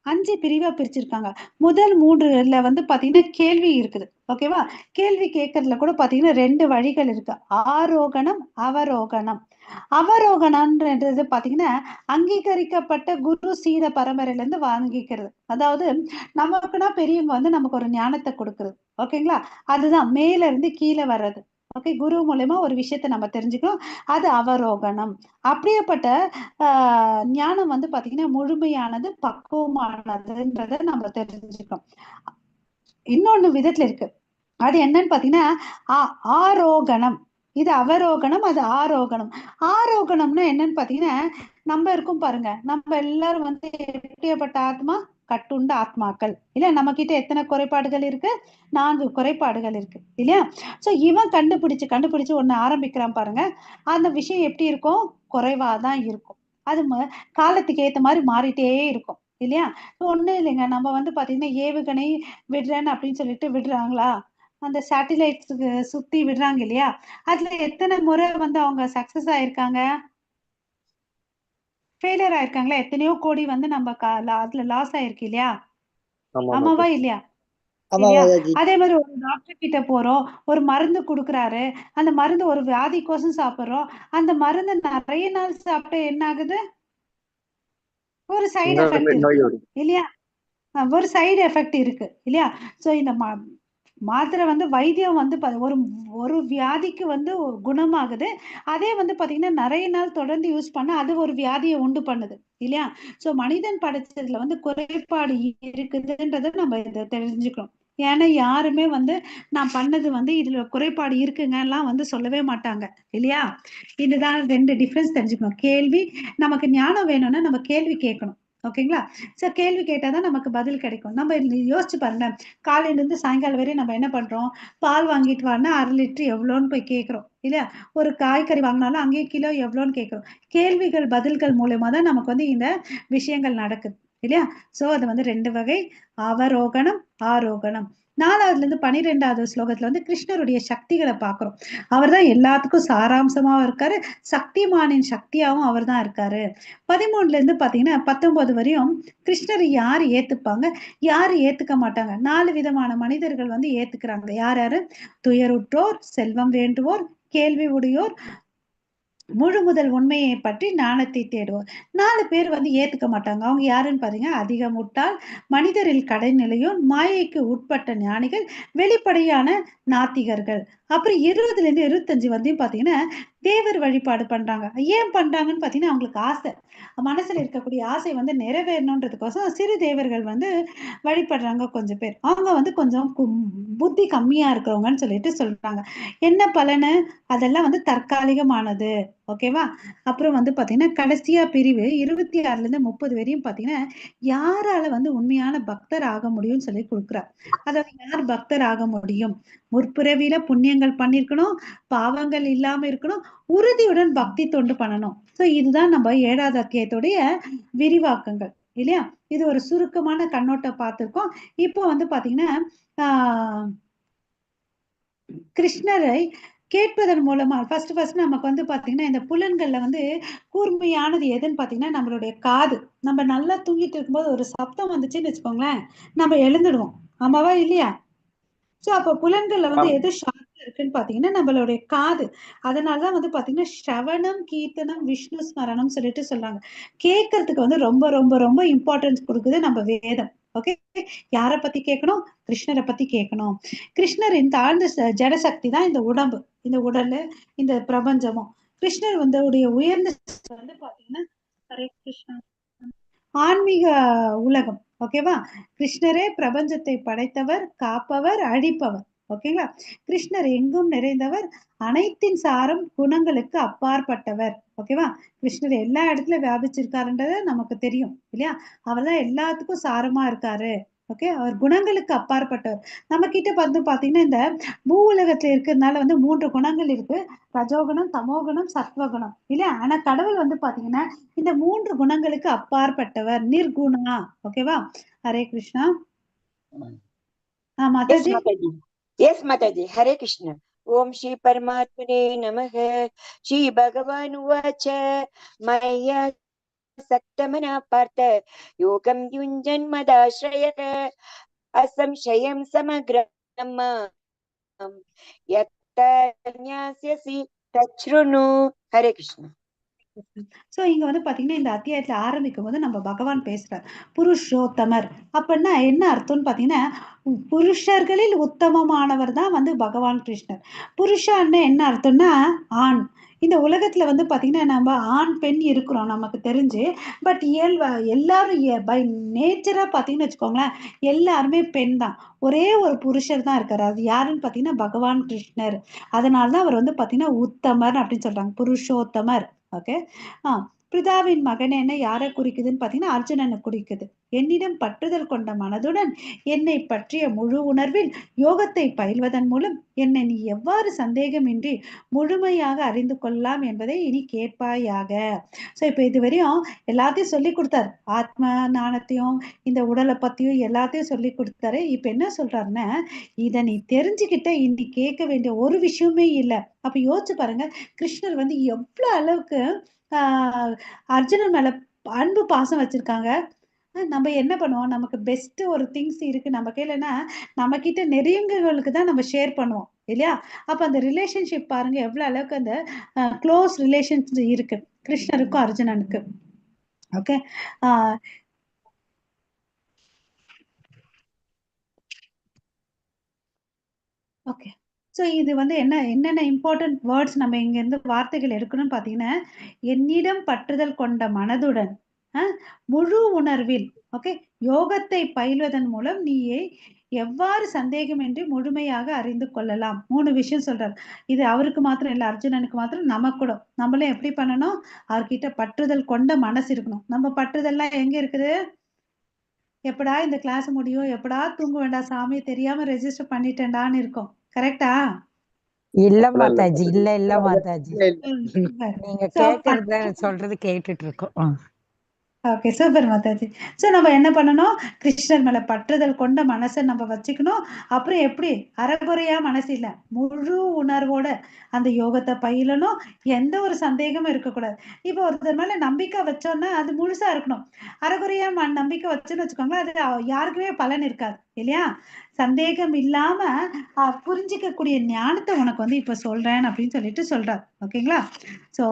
5 பிரிவா பிரிச்சிருக்காங்க. முதல் 3ல வந்து பாத்தீங்கன்னா கேள்வி இருக்குது. ஓகேவா? கேள்வி கேட்கறதுல கூட பாத்தீங்கன்னா 2 வழிகள் இருக்கு. ஆரோகணம், அவரோகணம். அவரோகணம்ன்றது பாத்தீங்கன்னா அங்கீகரிக்கப்பட்ட குரு சீட பரம்பரையில இருந்து வாங்கிக்கிறது. அதாவது நமக்குன்னா பெரியவங்க வந்து நமக்கு ஒரு ஞானத்தை கொடுக்கறது. ஓகேங்களா? அதுதான் மேல இருந்து கீழே வர்றது. ஓகே, குரு மூலமா ஒரு விஷயத்த நம்ம தெரிஞ்சுக்கணும். அது அவரோகணம். அப்படியேப்பட்ட ஞானம் வந்து பாத்தீங்கன்னா முழுமையானது, பக்குவமானதுன்றத நம்ம தெரிஞ்சுக்கணும். இன்னொன்னு விதத்துல இருக்கு. அது என்னன்னு பாத்தீங்கன்னா ஆரோகணம். இது அவரோகணம், அது ஆரோகணம். ஆரோகணம்னா என்னன்னு பாத்தீங்கன்னா நம்ம இருக்கும் பாருங்க, நம்ம எல்லாரும் வந்து எப்படியாப்பட்ட ஆத்மா? கட்டுண்ட ஆத்மாக்கள் இல்ல. நம்ம கிட்ட எத்தனை குறைபாடுகள் இருக்கு? 4 குறைபாடுகள் இருக்கு இல்லையா? சோ இவன் கண்டுபிடிச்சு ஒண்ணு ஆரம்பிக்கிறான் பாருங்க. அந்த விஷயம் எப்படி இருக்கும்? குறைவாதான் இருக்கும். அது காலத்துக்கு ஏத்த மாதிரி மாறிட்டே இருக்கும் இல்லையா? ஒண்ணு இல்லைங்க, நம்ம வந்து பாத்தீங்கன்னா ஏவுகணை விடுறேன்னு அப்படின்னு சொல்லிட்டு விடுறாங்களா? அந்த சேட்டிலைட்ஸுக்கு சுத்தி விடுறாங்க இல்லையா? அதுல எத்தனை முறை வந்து அவங்க சக்சஸ் ஆயிருக்காங்க? ஃபெயிலியர் ஆயிருக்காங்களா? எத்தனையோ கோடி வந்து நம்ம அதுல லாஸ் ஆயிருக்கு இல்லையா? ஆமாவா இல்லையா? இல்லையா? அதே மாதிரி ஒரு டாக்டர் கிட்ட போறோம், ஒரு மருந்து கொடுக்குறாரு. அந்த மருந்து ஒரு வியாதிக்கோசம் சாப்பிடுறோம். அந்த மருந்து நிறைய நாள் சாப்பிட்டா என்ன ஆகுது? ஒரு சைடு எஃபெக்ட் இருக்கு இல்லையா? ஒரு சைடு எஃபெக்ட் இருக்கு இல்லையா? சோ இந்த மாத்திரை வந்து வைத்தியம் வந்து ஒரு ஒரு வியாதிக்கு வந்து குணமாகுது. அதே வந்து பாத்தீங்கன்னா நிறைய நாள் தொடர்ந்து யூஸ் பண்ண அது ஒரு வியாதியை உண்டு பண்ணுது இல்லையா? சோ மனிதன் படைச்சதுல வந்து குறைபாடு இருக்குதுன்றத நம்ம இதை தெரிஞ்சுக்கணும். ஏன்னா யாருமே வந்து நான் பண்ணது வந்து இதுல குறைபாடு இருக்குங்க எல்லாம் வந்து சொல்லவே மாட்டாங்க இல்லையா? இதுதான் 2 டிஃபரன்ஸ் தெரிஞ்சுக்கணும். கேள்வி, நமக்கு ஞானம் வேணும்னா நம்ம கேள்வி கேட்கணும். ஓகேங்களா? சோ கேள்வி கேட்டாதான் நமக்கு பதில் கிடைக்கும். நம்ம யோசிச்சு பாருங்க, காலையில இருந்து சாயங்காலம் வரையும் நம்ம என்ன பண்றோம்? பால் வாங்கிட்டு வானா 1/2 லிட்டர் எவ்வளோன்னு போய் கேட்கிறோம் இல்லையா? ஒரு காய்கறி வாங்கினாலும் அங்கேயே கிலோ எவ்வளோன்னு கேட்கிறோம். கேள்விகள் பதில்கள் மூலமா தான் நமக்கு வந்து இந்த விஷயங்கள் நடக்குது இல்லையா? சோ அது வந்து 2 வகை, அவரோகணம், ஆரோகணம். 4வதுல இருந்து 12வது ஸ்லோகத்துல வந்து கிருஷ்ணருடைய சக்திகளை பாக்குறோம். அவர் தான் எல்லாத்துக்கும் சாராம்சமாவும் இருக்காரு, சக்திமானின் சக்தியாவும் அவர் தான் இருக்காரு. 13ல இருந்து பாத்தீங்கன்னா 19 வரையும் கிருஷ்ணரை யாரு ஏத்துப்பாங்க, யாரு ஏத்துக்க மாட்டாங்க. 4 விதமான மனிதர்கள் வந்து ஏத்துக்கிறாங்க. யாரு? துயருற்றோர், செல்வம் வேண்டுவோர், கேள்வி உடையோர், முழு முதல் உண்மையை பற்றி ஞானத்தை தேடுவோர். 4 பேர் வந்து ஏத்துக்க மாட்டாங்க. அவங்க யாருன்னு பாத்தீங்க, அதிக முட்டாள், மனிதரில் கடைநிலையோர், மாயைக்கு உட்பட்ட ஞானிகள், வெளிப்படையான நாத்திகர்கள். அப்புறம் 20ல இருந்து 25 வரையும் பாத்தீங்கன்னா தேவர் வழிபாடு பண்றாங்க. ஏன் பண்றாங்கன்னு பாத்தீங்கன்னா அவங்களுக்கு ஆசை, மனசுல இருக்கக்கூடிய ஆசை வந்து நிறைவேறணுன்றதுக்கோசம் சிறு தேவர்கள் வந்து வழிபடுறாங்க கொஞ்சம் பேர். அவங்க வந்து கொஞ்சம் புத்தி கம்மியா இருக்கிறவங்கன்னு சொல்லிட்டு சொல்றாங்க. என்ன பலனு? அதெல்லாம் வந்து தற்காலிகமானது. ஓகேவா? அப்புறம் வந்து பாத்தீங்கன்னா கடைசியா பிரிவு 26ல இருந்து 30 வரையும் பாத்தீங்கன்னா யாரால வந்து உண்மையான பக்தர் ஆக முடியும்னு சொல்லி கொடுக்குறார். அதாவது யார் பக்தர் ஆக முடியும்? முற்பிறவில புண்ணியங்கள் புண்ணியங்கள் பண்ணிருக்கணும், பாவங்கள் இல்லாம இருக்கணும், உறுதியுடன் பக்தி தொண்டு பண்ணணும். சோ இதுதான் நம்ம 7வது அத்தியாயத்துடைய விரிவாக்கங்கள் இல்லையா? இது ஒரு சுருக்கமான கண்ணோட்டம் பார்த்திருக்கோம். இப்போ வந்து பாத்தீங்கன்னா கிருஷ்ணரை கேட்பதன் மூலமா ஃபர்ஸ்ட் நமக்கு வந்து பாத்தீங்கன்னா இந்த புலன்கள்ல வந்து கூர்மையானது எதுன்னு பாத்தீங்கன்னா நம்மளுடைய காது. நம்ம நல்லா தூங்கிட்டு இருக்கும்போது ஒரு சப்தம் வந்துச்சுன்னு வச்சுக்கோங்களேன், நம்ம எழுந்துடுவோம். ஆமாவா இல்லையா? சோ அப்ப புலன்கள்ல வந்து எது ஷார்ப்பா இருக்குன்னு பாத்தீங்கன்னா நம்மளுடைய காது. அதனாலதான் வந்து பாத்தீங்கன்னா ஸ்ரவணம் கீர்த்தனம் விஷ்ணு ஸ்மரணம் சொல்லிட்டு சொல்றாங்க. கேட்கறதுக்கு வந்து ரொம்ப ரொம்ப ரொம்ப இம்பார்ட்டன்ஸ் கொடுக்குது நம்ம வேதம். ஓகே, யார பத்தி கேட்கணும்? கிருஷ்ணரை பத்தி கேட்கணும். கிருஷ்ணரின் தாழ்ந்த ஜடசக்தி தான் இந்த உடம்பு, இந்த உடல், இந்த பிரபஞ்சமும். கிருஷ்ணர் வந்து உயர்ந்த வந்து பாத்தீங்கன்னா ஹரே கிருஷ்ணா ஆன்மீக உலகம். ஓகேவா? கிருஷ்ணரே பிரபஞ்சத்தை படைத்தவர், காப்பவர், அழிப்பவர். ஓகேங்களா? கிருஷ்ணர் எங்கும் நிறைந்தவர், அனைத்தின் சாரம் குணங்களுக்கு அப்பாற்பட்டவர். ஓகேவா? கிருஷ்ணர் எல்லா இடத்துல வியாபிச்சிருக்காருன்றது நமக்கு தெரியும் இல்லையா? அவர் தான் எல்லாத்துக்கும் சாரமா இருக்காரு. ஓகே, அவர் குணங்களுக்கு அப்பாற்பட்டவர். நம்ம கிட்ட வந்து பாத்தீங்கன்னா இந்த பூ உலகத்துல இருக்கிறதுனால வந்து 3 குணங்கள் இருக்கு, ரஜோகுணம், தமோகுணம், சத்வகுணம் இல்லையா? ஆனா கடவுள் வந்து பாத்தீங்கன்னா இந்த 3 குணங்களுக்கு அப்பாற்பட்டவர், நிர்குணா. ஓகேவா? Hare Krishna. Mataji. Yes, Mataji. Hare Krishna. Om Shri Paramatmane Namaha. Shri Bhagavan Uvacha. Maya Saktamana Partha. Yogam Yunjan Madashrayaka. Asamshayam Samagram. Yatta Nyāsyasi Tachrunu. Hare Krishna. So இங்க வந்து பாத்தீங்கன்னா இந்த அத்தியாயத்துல ஆரம்பிக்கும் போது நம்ம பகவான் பேசுறார் புருஷோத்தமர். அப்படின்னா என்ன அர்த்தம்னு பாத்தீங்கன்னா புருஷர்களில் உத்தமமானவர் தான் வந்து பகவான் கிருஷ்ணர். புருஷன்னு என்ன அர்த்தம்னா ஆண். இந்த உலகத்துல வந்து பாத்தீங்கன்னா நம்ம ஆண் பெண் இருக்கிறோம் நமக்கு தெரிஞ்சு. பட் எல்லாரும் பை நேச்சரா பாத்தீங்கன்னு வச்சுக்கோங்களேன், எல்லாருமே பெண் தான். ஒரே ஒரு புருஷர் தான் இருக்காரு, அது யாருன்னு பாத்தீங்கன்னா பகவான் கிருஷ்ணர். அதனாலதான் அவர் வந்து பாத்தீங்கன்னா உத்தமர் அப்படின்னு சொல்றாங்க, புருஷோத்தமர். ஓகே. பிதாவின் மகன் என்ன யாரை குறிக்குதுன்னு பாத்தீங்கன்னா அர்ஜுனனை குறிக்குது. என்னிடம் பற்றுதல் கொண்ட மனதுடன் என்னை பற்றிய முழு உணர்வில் யோகத்தை பயில்வதன் மூலம் என்னை நீ எவ்வாறு சந்தேகமின்றி முழுமையாக அறிந்து கொள்ளலாம் என்பதை இனி கேட்பாயாக. சோ இப்ப இதுவரையும் எல்லாத்தையும் சொல்லி கொடுத்தாரு, ஆத்ம ஞானத்தையும் இந்த உடலை பத்தியும் எல்லாத்தையும் சொல்லி கொடுத்தாரு. இப்ப என்ன சொல்றாருன்னா இதை நீ தெரிஞ்சுக்கிட்ட இனி கேட்க வேண்டிய ஒரு விஷயமே இல்லை. அப்ப யோசிச்சு பாருங்க, கிருஷ்ணர் வந்து எவ்வளவு அளவுக்கு அர்ஜுனன் மேல அன்பு பாசம் வச்சிருக்காங்க. நம்ம என்ன பண்ணுவோம், நமக்கு பெஸ்ட் ஒரு திங்ஸ் இருக்கு நம்ம கையிலன்னா நம்ம கிட்ட நெருங்கியவர்களுக்கு தான் நம்ம ஷேர் பண்ணுவோம் இல்லையா? அப்ப அந்த ரிலேஷன்ஷிப் பாருங்க எவ்வளவு அளவுக்கு அந்த க்ளோஸ் ரிலேஷன்ஸ் இருக்கு கிருஷ்ணருக்கும் அர்ஜுனனுக்கு. ஓகே. ஓகே. ஸோ இது வந்து என்னென்ன இம்பார்ட்டன்ட் வேர்ட்ஸ் நம்ம இங்க இருந்து வார்த்தைகள் எடுக்கணும்னு பாத்தீங்கன்னா என்னிடம் பற்றுதல் கொண்ட மனதுடன் முழு உணர்வில். ஓகே, யோகத்தை பயில்வதன் மூலம் நீயே எவ்வாறு சந்தேகமின்றி முழுமையாக அறிந்து கொள்ளலாம். 3 விஷயம் சொல்றாரு. இது அவருக்கு மாத்திரம் இல்ல, அர்ஜுனனுக்கு மாத்திரம், நமக்கு கூட. நம்மளும் எப்படி பண்ணணும், அவர்கிட்ட பற்றுதல் கொண்ட மனசு இருக்கணும். நம்ம பற்றுதல்லாம் எங்க இருக்குது? எப்படா இந்த கிளாஸ் முடியும், எப்படா தூங்க வேண்டாம் சாமி, தெரியாம ரெஜிஸ்டர் பண்ணிட்டேன்டான்னு இருக்கும். கரெக்டா? இல்ல மாதாஜி, இல்ல மாதாஜி, நீங்க கேக்குறத சொல்றது கேட்டுட்டு இருக்கோம். Okay, super Mataji. சோ நம்ம என்ன பண்ணணும், கிருஷ்ணர் மேல பற்றுதல் கொண்ட மனசை நம்ம வச்சுக்கணும். அப்புறம் எப்படி, அறகுறையா மனசு இல்ல, முழு உணர்வோட அந்த யோகத்தை பயிலணும். எந்த ஒரு சந்தேகமும் இருக்கக்கூடாது. இப்போ ஒருத்தர் மேல நம்பிக்கை வச்சோம்னா அது முழுசா இருக்கணும். அறகுறையா நம்பிக்கை வச்சுன்னு வச்சுக்கோங்களேன், அது யாருக்குமே பலன் இருக்காது இல்லையா? சந்தேகம் இல்லாம புரிஞ்சிக்க கூடிய ஞானத்தை உனக்கு வந்து இப்ப சொல்றேன் அப்படின்னு சொல்லிட்டு சொல்றாரு. ஓகேங்களா? So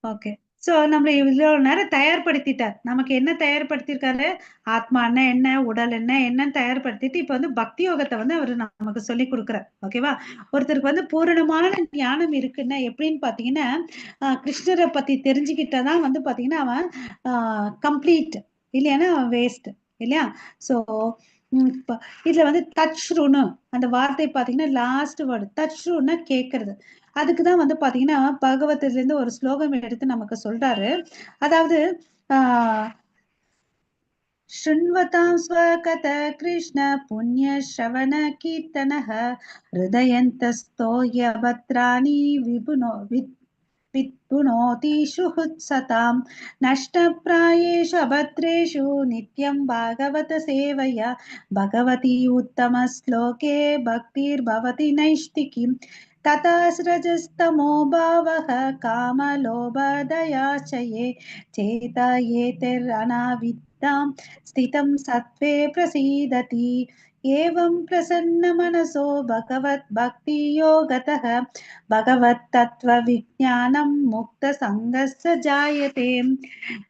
okay. சோ நம்மள இவ்வளவு நேரம் தயார்படுத்திட்டார். நமக்கு என்ன தயார்படுத்திருக்காரு, ஆத்மான்னா என்ன, உடல் என்னன்னு தயார்படுத்திட்டு இப்ப வந்து பக்தி யோகத்தை வந்து அவரு நமக்கு சொல்லி கொடுக்குறார். ஓகேவா? ஒருத்தருக்கு வந்து பூரணமான ஞானம் இருக்குன்னா எப்படின்னு பாத்தீங்கன்னா கிருஷ்ணரை பத்தி தெரிஞ்சுக்கிட்டதான் வந்து பாத்தீங்கன்னா அவன் கம்ப்ளீட், இல்லையானா வேஸ்ட் இல்லையா? சோ இதுல வந்து தச்ருணு அந்த வார்த்தை பாத்தீங்கன்னா லாஸ்ட் வேர்டு. தச்ருன்னா கேட்கறது. அதுக்குதான் வந்து பாத்தீங்கன்னா பகவத்ல இருந்து ஒரு ஸ்லோகம் எடுத்து நமக்கு சொல்றாரு. அதாவது शृण्वतां स्वकथ कृष्ण पुण्यश्रवण कीर्तनः हृदयन्तस्थो यभद्राणि विपुनोति सुहृत्सतां नष्टप्रायेषु अभद्रेषु नित्यं भागवत सेवया भगवती उत्तमश्लोके भक्तिर्भवति नैष्टिकीं तथा सृजस्तमो भावः कामलोभदयाचये चेतयेतिरनाविद्यां स्थितं सत्त्वे प्रसीदति एवं प्रसन्नमनसो भगवद्भक्तियोगतः भगवत्तत्त्वविज्ञानं मुक्तसङ्गस्य जायते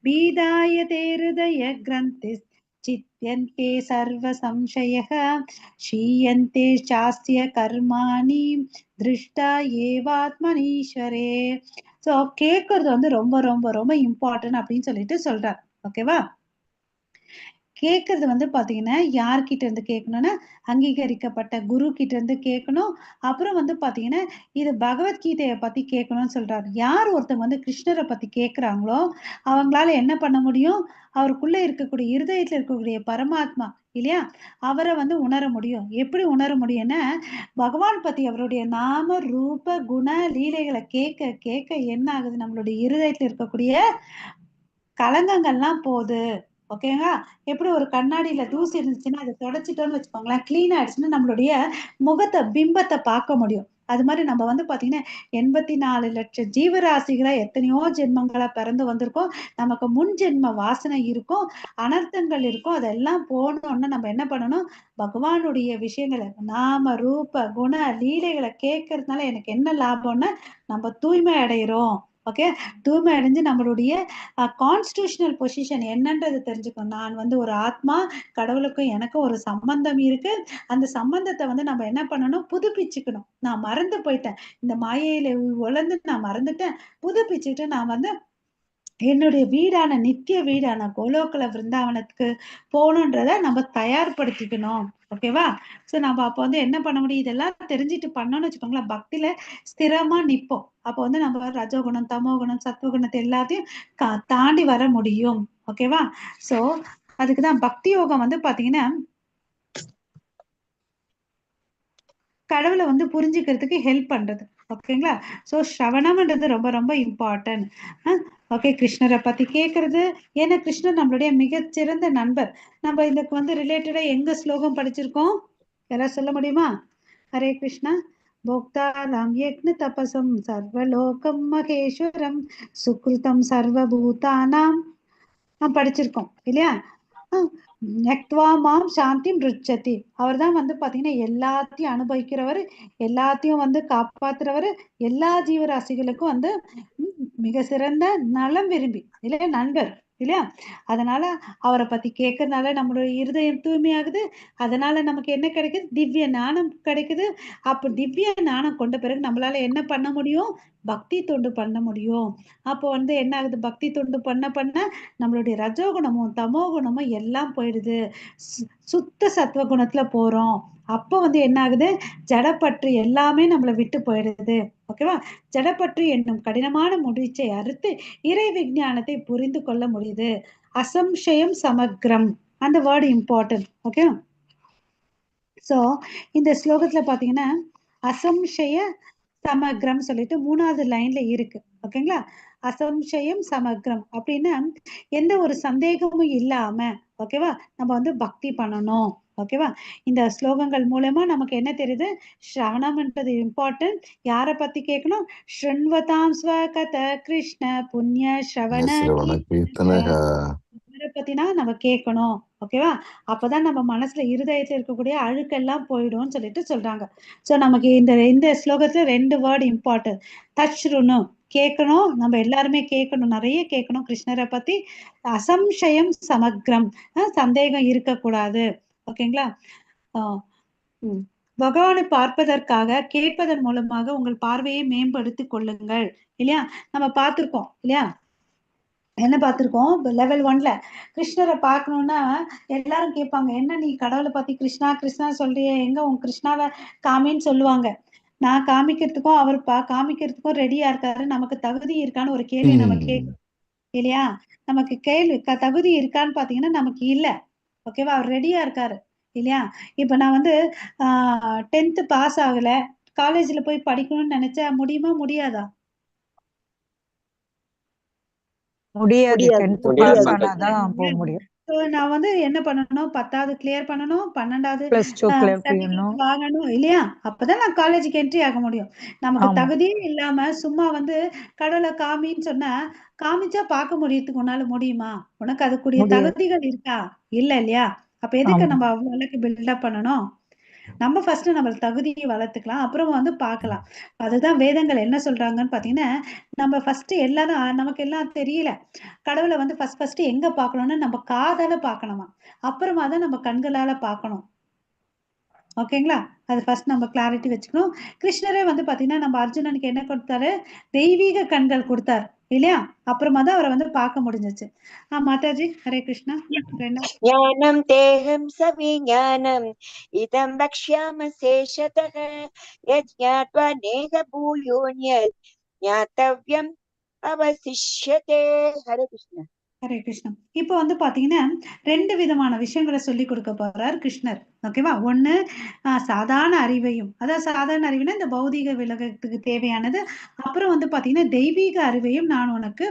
बीधायते हृदयग्रन्थिश्चित्यन्ते सर्वसंशयः क्षीयन्ते चास्य कर्माणि दृष्टा एवात्मनीश्वरे. ஸோ கேட்கறது வந்து ரொம்ப ரொம்ப ரொம்ப இம்பார்ட்டன்ட் அப்படின்னு சொல்லிட்டு சொல்றார். ஓகேவா? கேட்கறது வந்து பாத்தீங்கன்னா யார்கிட்ட இருந்து கேட்கணும்னா அங்கீகரிக்கப்பட்ட குரு கிட்ட இருந்து கேட்கணும். அப்புறம் வந்து பாத்தீங்கன்னா இது பகவத்கீதையை பத்தி கேட்கணும்னு சொல்றாரு. யார் ஒருத்தவங்க வந்து கிருஷ்ணரை பத்தி கேட்கிறாங்களோ அவங்களால என்ன பண்ண முடியும்? அவருக்குள்ள இருக்கக்கூடிய இருதயத்துல இருக்கக்கூடிய பரமாத்மா இல்லையா, அவரை வந்து உணர முடியும். எப்படி உணர முடியும்னா பகவான் பத்தி அவருடைய நாம ரூப குண லீலைகளை கேட்க கேட்க என்ன ஆகுது, நம்மளுடைய இருதயத்துல இருக்கக்கூடிய கலங்கங்கள்லாம் போகுது. ஓகேங்களா? எப்படி ஒரு கண்ணாடியில தூசி இருந்துச்சுன்னா அதை தொடச்சிட்டோம்னு வச்சுக்கோங்களேன், கிளீன் ஆயிடுச்சுன்னா நம்மளுடைய முகத்தை பிம்பத்தை பார்க்க முடியும். அது மாதிரி நம்ம வந்து பாத்தீங்கன்னா 84 லட்சம் ஜீவராசிகளை எத்தனையோ ஜென்மங்களா பிறந்து வந்திருக்கோம். நமக்கு முன் ஜென்ம வாசனை இருக்கும், அனர்த்தங்கள் இருக்கும். அதெல்லாம் போனோம்னா நம்ம என்ன பண்ணணும்? பகவானுடைய விஷயங்களை நாம ரூப குண லீலைகளை கேட்கறதுனால எனக்கு என்ன லாபம்னா நம்ம தூய்மை அடைகிறோம். ஓகே, தூய்மை அடைஞ்சு நம்மளுடைய கான்ஸ்டிடியூஷனல் பொசிஷன் என்னன்றது தெரிஞ்சுக்கணும். நான் வந்து ஒரு ஆத்மா, கடவுளுக்கும் எனக்கும் ஒரு சம்பந்தம் இருக்கு. அந்த சம்பந்தத்தை வந்து நம்ம என்ன பண்ணணும்? புதுப்பிச்சுக்கணும். நான் மறந்து போயிட்டேன், இந்த மாயையில உழந்து நான் மறந்துட்டேன். புதுப்பிச்சுட்டு நான் வந்து என்னுடைய வீடான நித்திய வீடான கோலோகல விருந்தாவனத்துக்கு போகணுன்றத நம்ம தயார்படுத்திக்கணும். ஓகேவா? சோ நம்ம அப்ப வந்து என்ன பண்ண முடியும்? இதெல்லாம் தெரிஞ்சுட்டு பண்ணோம்னு வச்சுக்கோங்களேன், பக்தியில ஸ்திரமா நிப்போம். அப்ப வந்து நம்ம ரஜோகுணம் தமோகுணம் சத்துவகுணத்தை எல்லாத்தையும் தாண்டி வர முடியும். ஓகேவா? சோ அதுக்குதான் பக்தி யோகம் வந்து பாத்தீங்கன்னா கடவுளை வந்து புரிஞ்சுக்கிறதுக்கு ஹெல்ப் பண்றது. ஓகேங்களா? சோ ஸ்ரவணம்ன்றது ரொம்ப ரொம்ப இம்பார்ட்டன்ட். ஓகே, கிருஷ்ணரை பத்தி கேட்கறது. ஏன்னா கிருஷ்ணர் நம்மளுடைய மிகச்சிறந்த நண்பர். நம்ம இதுக்கு வந்து ரிலேட்டடா எங்க ஸ்லோகம் படிச்சிருக்கோம்? யாராவது சொல்ல முடியுமா? ஹரே கிருஷ்ணா. போக்தாராம் யக்ஞ தபசம் சர்வலோகம் மகேஸ்வரம் சுக்ருதம் சர்வபூதானாம் படிச்சிருக்கோம் இல்லையா? நக்த்வா மாம் சாந்தி ருச்சதி. அவர் தான் வந்து பாத்தீங்கன்னா எல்லாத்தையும் அனுபவிக்கிறவர், எல்லாத்தையும் வந்து காப்பாத்துறவர், எல்லா ஜீவராசிகளுக்கும் வந்து மிக சிறந்த நலம் விரும்பி இல்லையா நண்பர் இல்லையா? அதனால அவரை பத்தி கேட்கறதுனால நம்மளுடைய இருதயம் தூய்மையாகுது. அதனால நமக்கு என்ன கிடைக்குது? திவ்ய ஞானம் கிடைக்குது. அப்ப திவ்ய ஞானம் கொண்ட பிறகு நம்மளால என்ன பண்ண முடியும்? பக்தி தொண்டு பண்ண முடியும். அப்போ வந்து என்ன ஆகுது? பக்தி தொண்டு பண்ண பண்ண நம்மளுடைய ரஜோகுணமும் தமோகுணமும் எல்லாம் போயிடுது. சுத்த சத்துவகுணத்துல போறோம். அப்போ வந்து என்ன ஆகுது? ஜடப்பற்று எல்லாமே நம்மளை விட்டு போயிடுது. ஓகேவா? ஜடப்பற்று என்னும் கடினமான முடிச்சை அறுத்து இறை விஞ்ஞானத்தை புரிந்து கொள்ள முடியுது. அசம்சயம் சமக்ரம், அந்த வேர்டு இம்பார்ட்டன்ட். ஓகே, சோ இந்த ஸ்லோகத்துல பாத்தீங்கன்னா அசம்சய சமக்ரம் சொல்லிட்டு 3வது லைன்ல இருக்கு. ஓகேங்களா? அசம்சயம் சமக்ரம் அப்படின்னா எந்த ஒரு சந்தேகமும் இல்லாம ஓகேவா நம்ம வந்து பக்தி பண்ணணும். ஓகேவா? இந்த ஸ்லோகங்கள் மூலமா நமக்கு என்ன தெரியுது? ஸ்ரவணம்ன்றது இம்பார்ட்டன்ட். யாரை பத்தி கேட்கணும்? ஸ்ருண்வதாம் ஸ்வகத கிருஷ்ண புண்ணிய ஸ்ரவண பத்தினா நம்ம கேட்கணும். ஓகேவா? அப்பதான் நம்ம மனசுல இருதயத்துல இருக்கக்கூடிய அழுக்கெல்லாம் போயிடும்னு சொல்லிட்டு சொல்றாங்க. சோ நமக்கு இந்த ஸ்லோகத்துல 2 வேர்டு இம்பார்ட்டன்ட். தச்ருணு கேட்கணும், நம்ம எல்லாருமே கேட்கணும், நிறைய கேட்கணும் கிருஷ்ணரை பத்தி. அசம்சயம் சமக்ரம், சந்தேகம் இருக்கக்கூடாது. ஓகேங்களா? பகவானை பார்ப்பதற்காக கேட்பதன் மூலமாக உங்கள் பார்வையை மேம்படுத்திக் கொள்ளுங்கள் இல்லையா? நம்ம பார்த்திருக்கோம் இல்லையா? என்ன பார்த்திருக்கோம்? லெவல் 1ல கிருஷ்ணரை பார்க்கணும்னா எல்லாரும் கேட்பாங்க, என்ன நீ கடவுளை பத்தி கிருஷ்ணா கிருஷ்ணா சொல்றியே, எங்க உன் கிருஷ்ணாவை காமின்னு சொல்லுவாங்க. நான் காமிக்கிறதுக்கும் அவர் காமிக்கிறதுக்கும் ரெடியா இருக்காரு, நமக்கு தகுதி இருக்கான்னு ஒரு கேள்வி நம்ம கேட்கணும். இல்லையா? நமக்கு தகுதி இருக்கான்னு பாத்தீங்கன்னா நமக்கு இல்ல. ஓகேவா? அவர் ரெடியா இருக்காரு இல்லையா? இப்ப நான் வந்து 10th பாஸ் ஆகல, காலேஜ்ல போய் படிக்கணும்னு நினைச்சா முடியுமா முடியாதா? முடியாது. முடியாது 10th முடியாது பாஸ் மாதாஜி. ஆனாதான் போக முடியும். நான் வந்து என்ன பண்ணணும், 10வது கிளியர் பண்ணணும், 12வது +2 கிளியர் சர்டிபிகேட் பண்ணணும். வாங்கணும் இல்லையா? அப்பதான் நான் காலேஜுக்கு என்ட்ரி ஆக முடியும். நமக்கு ஆமா. தகுதியே இல்லாம சும்மா வந்து கடவுளை காமின்னு சொன்னா காமிச்சா பார்க்க முடியறதுக்கு உன்னால முடியுமா? உனக்கு அதுக்குரிய முடியாது. தகுதிகள் இருக்கா? இல்ல இல்லையா? அப்ப எதுக்கு ஆமா. நம்ம அவ்வளவு அளவுக்கு பில்டப் பண்ணணும்? நம்ம ஃபர்ஸ்ட் நம்ம தகுதியை வளர்த்துக்கலாம், அப்புறம் வந்து பார்க்கலாம். அதுதான் வேதங்கள் என்ன சொல்றாங்கன்னு பாத்தீங்கன்னா, நம்ம ஃபர்ஸ்ட் எல்லாரும் நமக்கு எல்லாம் தெரியல. கடவுளை வந்து ஃபர்ஸ்ட் எங்க பார்க்கணும்னா நம்ம காதால பார்க்கணுமா, அப்புறமா தான் நம்ம கண்களால பார்க்கணும். ஓகேங்களா? அது ஃபர்ஸ்ட் நம்ம கிளாரிட்டி வச்சுக்கணும். கிருஷ்ணரே வந்து பாத்தீங்கன்னா நம்ம அர்ஜுனனுக்கு என்ன கொடுத்தாரு, தெய்வீக கண்கள் கொடுத்தாரு இல்லையா? அப்புறமா தான் அவரை வந்து பார்க்க முடிஞ்சிச்சு. மாதாஜி ஹரே கிருஷ்ணா. ज्ञानं तेहं सविज्ञानम् इदं वक्ष्यामि शेषतः यज्ञात्वा नेह भूयोऽन्यत् ज्ञातव्यम् அவசிஷ்யதே. ஹரே கிருஷ்ணா. ஹரே கிருஷ்ணா. இப்போ வந்து பாத்தீங்கன்னா 2 விதமான விஷயங்களை சொல்லி கொடுக்க போறார் கிருஷ்ணர். ஓகேவா? ஒண்ணு சாதாரண அறிவையும், அதாவது சாதாரண அறிவுனா இந்த பௌதீக விலகத்துக்கு தேவையானது. அப்புறம் வந்து பாத்தீங்கன்னா தெய்வீக அறிவையும் நான் உனக்கு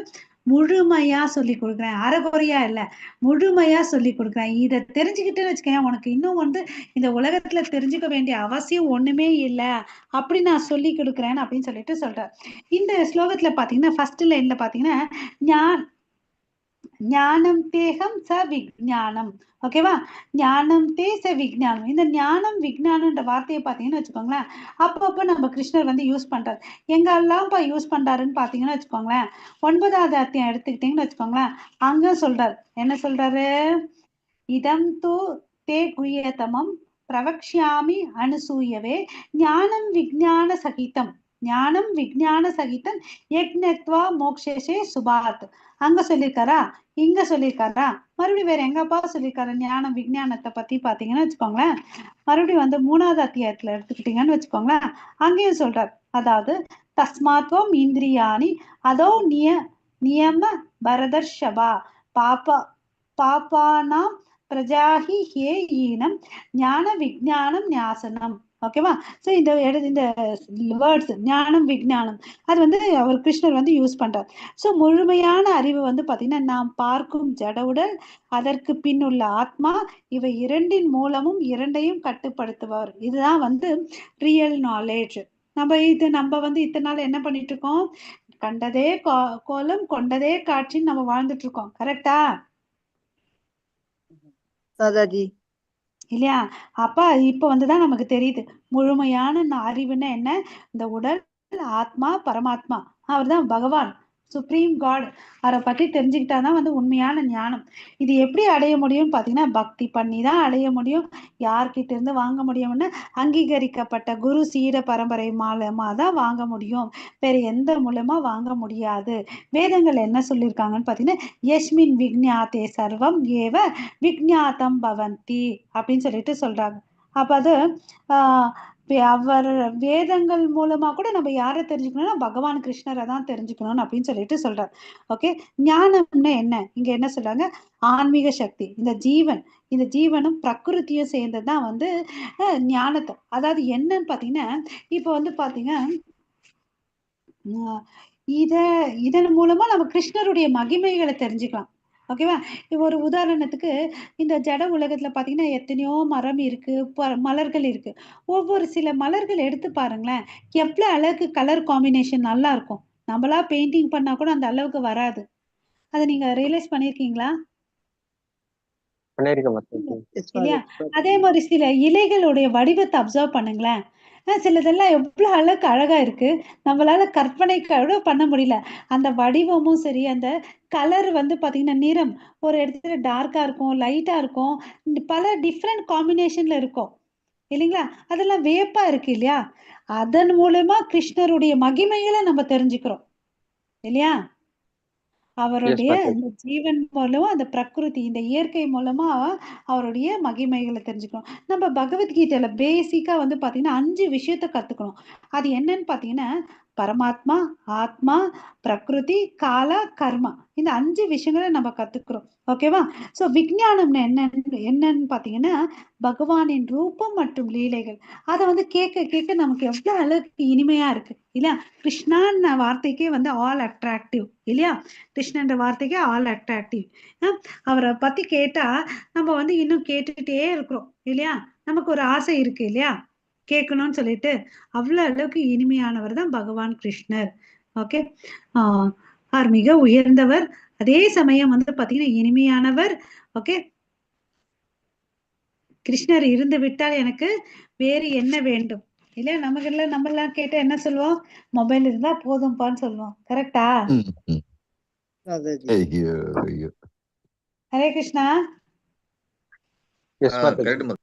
முழுமையா சொல்லி கொடுக்குறேன், அரைகுறையா இல்ல, முழுமையா சொல்லி கொடுக்குறேன். இதை தெரிஞ்சுக்கிட்டேன்னு வச்சுக்கேன், உனக்கு இன்னும் வந்து இந்த உலகத்துல தெரிஞ்சுக்க வேண்டிய அவசியம் ஒண்ணுமே இல்ல, அப்படி நான் சொல்லி கொடுக்குறேன் அப்படின்னு சொல்லிட்டு சொல்றார். இந்த ஸ்லோகத்துல பாத்தீங்கன்னா ஃபர்ஸ்ட் லைன்ல பாத்தீங்கன்னா ஞானம் தேகம் ச விஜானம். ஓகேவா? ஞானம் தே ச விஜானம். இந்த ஞானம் விஜானம்ன்ற வார்த்தையை பாத்தீங்கன்னு வச்சுக்கோங்களேன், அப்பப்ப நம்ம கிருஷ்ணர் வந்து யூஸ் பண்றாரு. எங்கெல்லாம் யூஸ் பண்றாருன்னு பாத்தீங்கன்னு வச்சுக்கோங்களேன், 9வது அத்தியாயம் எடுத்துக்கிட்டீங்கன்னு வச்சுக்கோங்களேன், அங்க சொல்றாரு. என்ன சொல்றாரு? இதம் தூ தே குயதமம் பிரவக்ஷ்யாமி அனுசூயவே ஞானம் விஜான சகிதம், ஞானம் விஜான சகிதம் யக்ஞத்வா மோக்ஷேஷே சுபாத். அங்க சொல்லியிருக்காரா, இங்க சொல்லியிருக்காரா, மறுபடியும் வேற எங்கப்பா சொல்லியிருக்காரு ஞானம் விஜயானத்தை பத்தி பாத்தீங்கன்னு வச்சுக்கோங்களேன், மறுபடியும் வந்து 3வது அத்தியாயத்துல எடுத்துக்கிட்டீங்கன்னு வச்சுக்கோங்களேன், அங்கேயும் சொல்றார். அதாவது தஸ்மாத்வம் இந்திரியாணி அதோ நியம பரதர்ஷபா பாபா பாபானாம் பிரஜாஹி ஹே ஈனம் ஞான விஜானம் ஞாசனம். ஓகேவா? சோ இந்த வேர்ட்ஸ் ஞானம் விஜானம் அது வந்து அவர் கிருஷ்ணர் வந்து யூஸ் பண்றார். சோ முழுமையான அறிவு வந்து பாத்தீங்கன்னா நாம் பார்க்கும் ஜட உடல், அதற்கு பின்னுள்ள ஆத்மா, இவை இரண்டின் மூலமும் இரண்டையும் கட்டுப்படுத்துவார். இதுதான் வந்து ரியல் நாலேஜ். நம்ம வந்து இத்தனை நாள் என்ன பண்ணிட்டு இருக்கோம், கண்டதே கோலம் கொண்டதே காட்சின்னு நம்ம வாழ்ந்துட்டு இருக்கோம். கரெக்டா தாதாஜி? இல்லையா? அப்ப இப்ப வந்துதான் நமக்கு தெரியுது முழுமையான அறிவுன்னா என்ன. இந்த உடல், ஆத்மா, பரமாத்மா, அவர்தான் பகவான், சுப்ரீம் காட். அவரை பற்றி தெரிஞ்சுக்கிட்டாதான் வந்து உண்மையான ஞானம். இது எப்படி அடைய முடியும் பாத்தீங்கன்னா பக்தி பண்ணி தான் அடைய முடியும். யார்கிட்ட இருந்து வாங்க முடியும்னு அங்கீகரிக்கப்பட்ட குரு சீட பரம்பரை மூலமா தான் வாங்க முடியும், வேற எந்த மூலமா வாங்க முடியாது. வேதங்கள் என்ன சொல்லியிருக்காங்கன்னு பாத்தீங்கன்னா யஸ்மின் விக்ஞாதே சர்வம் ஏவ விக்ஞாதம் பவந்தி அப்படின்னு சொல்லிட்டு சொல்றாங்க. அப்ப அது அவர் வேதங்கள் மூலமா கூட நம்ம யாரை தெரிஞ்சுக்கணும்னா பகவான் கிருஷ்ணரை தான் தெரிஞ்சுக்கணும் அப்படின்னு சொல்லிட்டு சொல்றாரு. ஓகே, ஞானம்னா என்ன, இங்க என்ன சொல்றாங்க, ஆன்மீக சக்தி. இந்த ஜீவனும் பிரகிருத்தியும் சேர்ந்ததுதான் வந்து ஞானத்தை. அதாவது என்னன்னு பாத்தீங்கன்னா இப்ப வந்து பாத்தீங்கன்னா இதன் மூலமா நம்ம கிருஷ்ணருடைய மகிமைகளை தெரிஞ்சுக்கலாம். ஓகேவா? ஒரு உதாரணத்துக்கு இந்த ஜட உலகத்துல பாத்தீங்கன்னா எத்தனையோ மரம் இருக்கு, மலர்கள் இருக்கு. ஒவ்வொரு சில மலர்கள் எடுத்து பாருங்களேன், எவ்வளவு அழகு கலர் காம்பினேஷன் நல்லா இருக்கும். நம்மளா பெயிண்டிங் பண்ணா கூட அந்த அளவுக்கு வராது. அதை நீங்க ரியலைஸ் பண்ணிருக்கீங்களா? இல்லையா? அதே மாதிரி சில இலைகளுடைய வடிவத்தை அப்சர்வ் பண்ணுங்களேன், சிலதெல்லாம் எவ்வளவு அழகா இருக்கு, நம்மளால கற்பனை கூட பண்ண முடியல. அந்த வடிவமும் சரி, அந்த கலர் வந்து பாத்தீங்கன்னா நிறம் ஒரு இடத்துல டார்க்கா இருக்கும், லைட்டா இருக்கும், பல டிஃப்ரெண்ட் காம்பினேஷன்ல இருக்கும் இல்லைங்களா? அதெல்லாம் வியப்பா இருக்கு இல்லையா? அதன் மூலமா கிருஷ்ணருடைய மகிமைகளை நம்ம தெரிஞ்சுக்கிறோம் இல்லையா? அவருடைய இந்த ஜீவன் மூலமா அந்த பிரகிருதி, இந்த இயற்கை மூலமா அவருடைய மகிமைகளை தெரிஞ்சுக்கணும். நம்ம பகவத்கீதையில பேசிக்கா வந்து பாத்தீங்கன்னா 5 விஷயத்த கத்துக்கணும். அது என்னன்னு பாத்தீங்கன்னா பரமாத்மா, ஆத்மா, பிரகிருதி, கால, கர்மா, இந்த 5 விஷயங்களை நம்ம கத்துக்கிறோம். ஓகேவா? சோ விஞ்ஞானம்னு என்னன்னு பாத்தீங்கன்னா பகவானின் ரூபம் மற்றும் லீலைகள். அதை வந்து கேட்க கேட்க நமக்கு எவ்வளவு அளவுக்கு இனிமையா இருக்கு இல்லையா? கிருஷ்ணான்ற வார்த்தைக்கே வந்து ஆல் அட்ராக்டிவ் இல்லையா? கிருஷ்ணன்ற வார்த்தைக்கே ஆல் அட்ராக்டிவ். அவரை பத்தி கேட்டா நம்ம வந்து இன்னும் கேட்டுக்கிட்டே இருக்கிறோம் இல்லையா? நமக்கு ஒரு ஆசை இருக்கு இல்லையா கேட்கணும்னு சொல்லிட்டு. அவ்வளவு அளவுக்கு இனிமையானவர் தான் பகவான் கிருஷ்ணர். ஓகே. அவர் மிக உயர்ந்தவர், அதே சமயம் வந்து பாத்தீங்கன்னா இனிமையானவர். ஓகே. கிருஷ்ணர் இருந்து விட்டால் எனக்கு வேறு என்ன வேண்டும் இல்லையா? நம்ம எல்லாம் கேட்டா என்ன சொல்லுவோம்? மொபைல் இருந்தா போதும்பான்னு சொல்லுவோம். கரெக்டா? மாதாஜி. ஐயோ ஐயோ. Hare Krishna. Yes Mataji.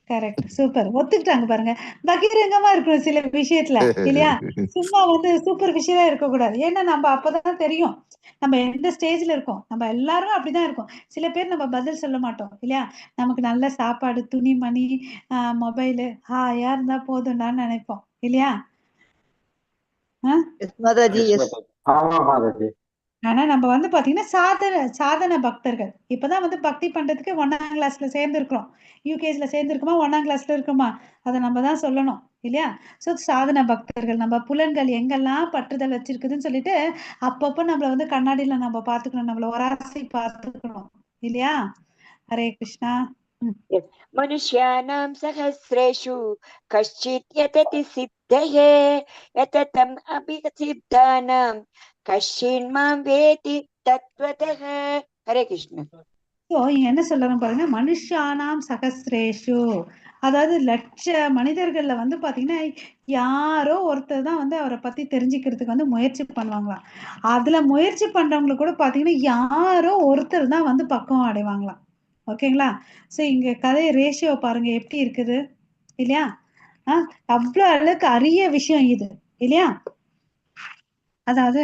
Correct, super. ஒத்துக்கிட்டாங்க பாருங்க. பகிரங்கமா இருக்கணும் சில விஷயத்துல இல்லையா? சும்மா வந்து சூப்பர் விஷயம் இருக்கக்கூடாது. ஏன்னா நம்ம அப்பதான் தெரியும் நம்ம எந்த ஸ்டேஜ்ல இருக்கோம். நம்ம எல்லாரும் அப்படிதான் இருக்கோம். சில பேர் நம்ம பதில் சொல்ல மாட்டோம் இல்லையா? நமக்கு நல்ல சாப்பாடு, துணிமணி, மொபைலு ஹாயா இருந்தா போதும்டான்னு நினைப்போம் இல்லையா? எஸ் மாதாஜி. எஸ். ஆமா மாதாஜி. ஆனா நம்ம வந்து பாத்தீங்கன்னா சாதன பக்தர்கள். இப்பதான் வந்து பக்தி பண்றதுக்கு 1ஆம் கிளாஸ்ல சேர்ந்திருக்கிறோம். யூகேஜில சேர்ந்திருக்குமா, 1ஆம் கிளாஸ்ல இருக்குமா, அதை நம்ம தான் சொல்லணும் இல்லையா? சோ சாதன பக்தர்கள். நம்ம புலன்கள் எங்கெல்லாம் பற்றுதல் வச்சிருக்குதுன்னு சொல்லிட்டு அப்பப்ப நம்மள வந்து கண்ணாடியில நம்ம பாத்துக்கணும், நம்மள ஒராசி பாத்துக்கணும் இல்லையா? ஹரே கிருஷ்ணா. मनुष्याणां सहस्रेषु कश्चित् यतति सिद्धये यततम् अपि सिद्धानां कश्चिन्मां वेति तत्त्वतः. हरे कृष्ण. ஸோ இங்க என்ன சொல்றோம் பாருங்க, மனுஷானாம் சகஸ்ரேஷு, அதாவது லட்ச மனிதர்கள்ல வந்து பாத்தீங்கன்னா யாரோ ஒருத்தர் தான் வந்து அவரை பத்தி தெரிஞ்சுக்கிறதுக்கு வந்து முயற்சி பண்ணுவாங்களாம். அதுல முயற்சி பண்றவங்களுக்கு கூட பாத்தீங்கன்னா யாரோ ஒருத்தர் தான் வந்து பக்குவம் அடைவாங்களாம். ஓகேங்களா? சோ இங்க கதை ரேஷியோ பாருங்க எப்படி இருக்குது இல்லையா? அவ்வளவு அளவுக்கு அரிய விஷயம் இது இல்லையா? அதாவது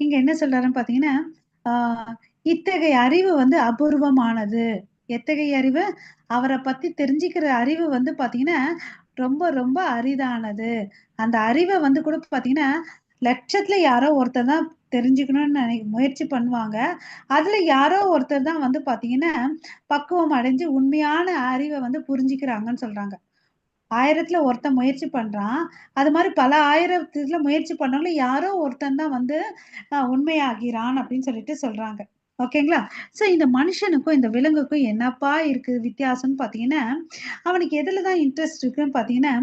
இங்க என்ன சொல்றாருன்னு பாத்தீங்கன்னா இத்தகைய அறிவு வந்து அபூர்வமானது. எத்தகைய அறிவு? அவரை பத்தி தெரிஞ்சுக்கிற அறிவு வந்து பாத்தீங்கன்னா ரொம்ப ரொம்ப அரிதானது. அந்த அறிவை வந்து கூட பாத்தீங்கன்னா லட்சத்துல யாரோ ஒருத்தர் தான் தெரிஞ்சுக்கணும்னு முயற்சி பண்ணுவாங்க. அதுல யாரோ ஒருத்தர் தான் வந்து பாத்தீங்கன்னா பக்குவம் அடைஞ்சு உண்மையான அறிவை வந்து புரிஞ்சுக்கிறாங்கன்னு சொல்றாங்க. 1000த்துல ஒருத்தன் முயற்சி பண்றான். அது மாதிரி பல 1000த்துல முயற்சி பண்ணவங்கள யாரோ ஒருத்தன் தான் வந்து உண்மையாகிறான் அப்படின்னு சொல்லிட்டு சொல்றாங்க. ஓகேங்களா? சோ இந்த மனுஷனுக்கும் இந்த விலங்குக்கும் என்னப்பா இருக்கு வித்தியாசம்னு பாத்தீங்கன்னா அவனுக்கு எதுலதான் இன்ட்ரெஸ்ட் இருக்குன்னு பாத்தீங்கன்னா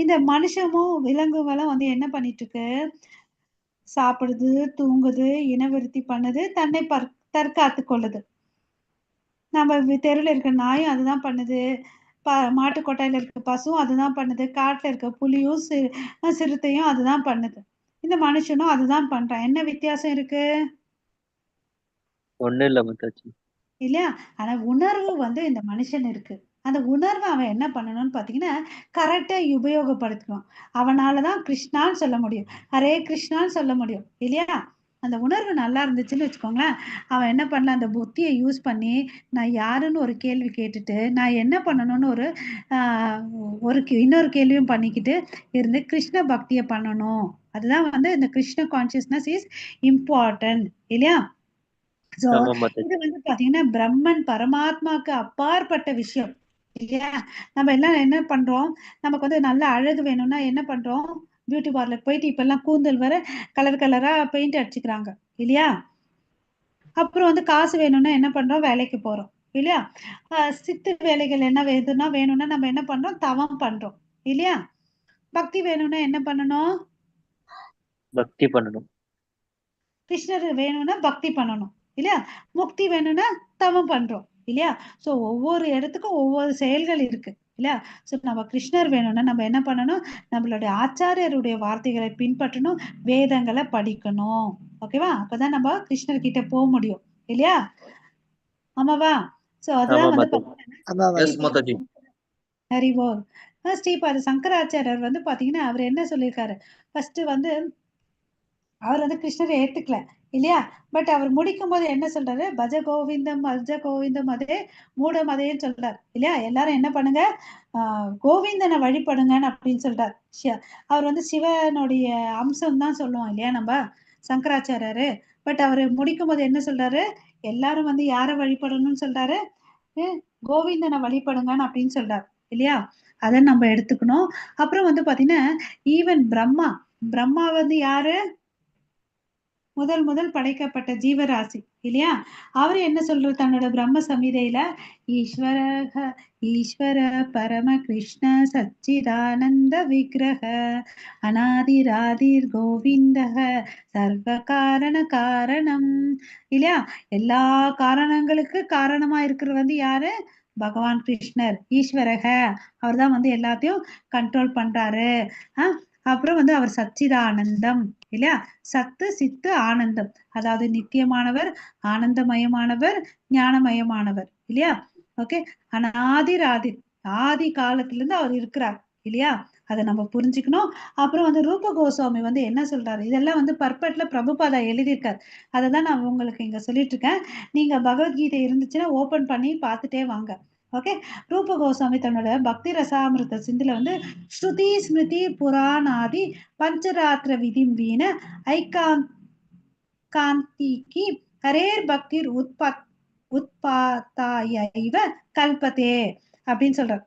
இந்த மனுஷமும் விலங்குகளும் வந்து என்ன பண்ணிட்டு இருக்கு? சாப்பிடுது, தூங்குது, இனவிருத்தி பண்ணுது, தன்னை தற்காத்து கொள்ளுது. நம்ம தெருவில் இருக்க நாயும் அதுதான் பண்ணுது, மாட்டு கொட்டாயில இருக்க பசுவும் அதுதான் பண்ணுது, காட்டுல இருக்க புலியும் சிறுத்தையும் அதுதான் பண்ணுது, இந்த மனுஷனும் அதுதான் பண்றான். என்ன வித்தியாசம் இருக்கு? ஒண்ணு இல்ல மாதாஜி இல்லையா? ஆனா உணர்வு வந்து இந்த மனுஷன் இருக்கு. அந்த உணர்வை அவன் என்ன பண்ணணும்னு பாத்தீங்கன்னா கரெக்டா உபயோகப்படுத்தணும். அவனாலதான் கிருஷ்ணான்னு சொல்ல முடியும், ஹரே கிருஷ்ணான்னு சொல்ல முடியும் இல்லையா? அந்த உணர்வு நல்லா இருந்துச்சுன்னு வச்சுக்கோங்களேன், அவன் என்ன பண்ணலாம், அந்த புத்தியை யூஸ் பண்ணி நான் யாருன்னு ஒரு கேள்வி கேட்டுட்டு நான் என்ன பண்ணணும்னு இன்னொரு கேள்வியும் பண்ணிக்கிட்டு இருந்து கிருஷ்ண பக்தியை பண்ணணும். அதுதான் வந்து இந்த கிருஷ்ண கான்சியஸ்னஸ் இஸ் இம்பார்ட்டன்ட் இல்லையா? சோ இது வந்து பாத்தீங்கன்னா பிரம்மன் பரமாத்மாக்கு அப்பாற்பட்ட விஷயம் இல்லையா? நம்ம எல்லாம் என்ன பண்றோம், நமக்கு வந்து நல்ல அழகு வேணும்னா என்ன பண்றோம், பியூட்டி பார்லர் போயிட்டு இப்ப எல்லாம் கூந்தல் வர கலர் கலரா பெயிண்ட் அடிச்சுக்கிறாங்க இல்லையா? அப்புறம் வந்து காசு வேணும்னா என்ன பண்றோம், வேலைக்கு போறோம் இல்லையா? சித்து வேலைகள் என்ன வேணும்னா நம்ம என்ன பண்றோம், தவம் பண்றோம் இல்லையா? பக்தி வேணும்னா என்ன பண்ணணும், பக்தி பண்ணணும். கிருஷ்ணர் வேணும்னா பக்தி பண்ணணும் இல்லையா? முக்தி வேணும்னா தவம் பண்றோம் இல்லையா? சோ ஒவ்வொரு இடத்துக்கும் ஒவ்வொரு செயல்கள் இருக்கு இல்லையா? சோ நம்ம கிருஷ்ணர் வேணும்னா நம்ம என்ன பண்ணணும், நம்மளுடைய ஆச்சாரியருடைய வார்த்தைகளை பின்பற்றணும், வேதங்களை படிக்கணும். ஓகேவா? அப்பதான் நம்ம கிருஷ்ணர் கிட்ட போக முடியும் இல்லையா? ஆமாவா? சோ அதெல்லாம் வந்து ஹரிபோ ஸ்ரீபாத சங்கராச்சாரியர் வந்து பாத்தீங்கன்னா அவர் என்ன சொல்லியிருக்காரு, ஃபர்ஸ்ட் வந்து அவர் வந்து கிருஷ்ணரை ஏத்துக்கல இல்லையா? பட் அவர் முடிக்கும் போது என்ன சொல்றாரு? பஜ கோவிந்தம் அஜ கோவிந்தம் அதே மூடம் அதேன்னு சொல்றாரு இல்லையா? எல்லாரும் என்ன பண்ணுங்க, கோவிந்தனை வழிபடுங்கன்னு அப்படின்னு சொல்றாரு. அவர் வந்து சிவனுடைய அம்சம் தான் சொல்லுவோம் இல்லையா நம்ம சங்கராச்சாரியாரு. பட் அவர் முடிக்கும் போது என்ன சொல்றாரு? எல்லாரும் வந்து யாரை வழிபடணும்னு சொல்றாரு? கோவிந்தனை வழிபடுங்கன்னு அப்படின்னு சொல்றாரு இல்லையா? அதை நம்ம எடுத்துக்கணும். அப்புறம் வந்து பாத்தீங்கன்னா ஈவன் பிரம்மா வந்து யாரு? முதல் படைக்கப்பட்ட ஜீவராசி இல்லையா? அவரு என்ன சொல்றாரு தன்னோட பிரம்ம சம்ஹிதையில? ஈஸ்வர பரம கிருஷ்ண சச்சிதானந்த விக்கிரக அநாதிராதிர் கோவிந்தக சர்வ காரண காரணம் இல்லையா? எல்லா காரணங்களுக்கு காரணமா இருக்கிறது வந்து யாரு? பகவான் கிருஷ்ணர், ஈஸ்வரக. அவர் தான் வந்து எல்லாத்தையும் கண்ட்ரோல் பண்றாரு. அப்புறம் வந்து அவர் சச்சிதானந்தம் இல்லையா? சத்து சித்து ஆனந்தம், அதாவது நித்தியமானவர், ஆனந்தமயமானவர், ஞானமயமானவர் இல்லையா? ஓகே. அனாதிராதி, ஆதி காலத்துல இருந்து அவர் இருக்கிறார் இல்லையா? அதை நம்ம புரிஞ்சுக்கணும். அப்புறம் வந்து ரூப கோஸ்வாமி வந்து என்ன சொல்றாரு? இதெல்லாம் வந்து பர்பட்ல பிரபுபாதா எழுதியிருக்காரு. அதை தான் நான் உங்களுக்கு இங்க சொல்லிட்டு இருக்கேன். நீங்க பகவத்கீதை இருந்துச்சுன்னா ஓபன் பண்ணி பார்த்துட்டே வாங்க. ஓகே. ரூப கோஸ்வாமி தன்னோட பக்தி ரசாமிருத சிந்துல வந்து ஸ்ருதி ஸ்மிருதி புராணாதி பஞ்சராத்திர விதிம் வீண ஐகாந்திகி ஹரேர் பக்திர் உத்பாத்தாயைவ கல்பதே அப்படின்னு சொல்றார்.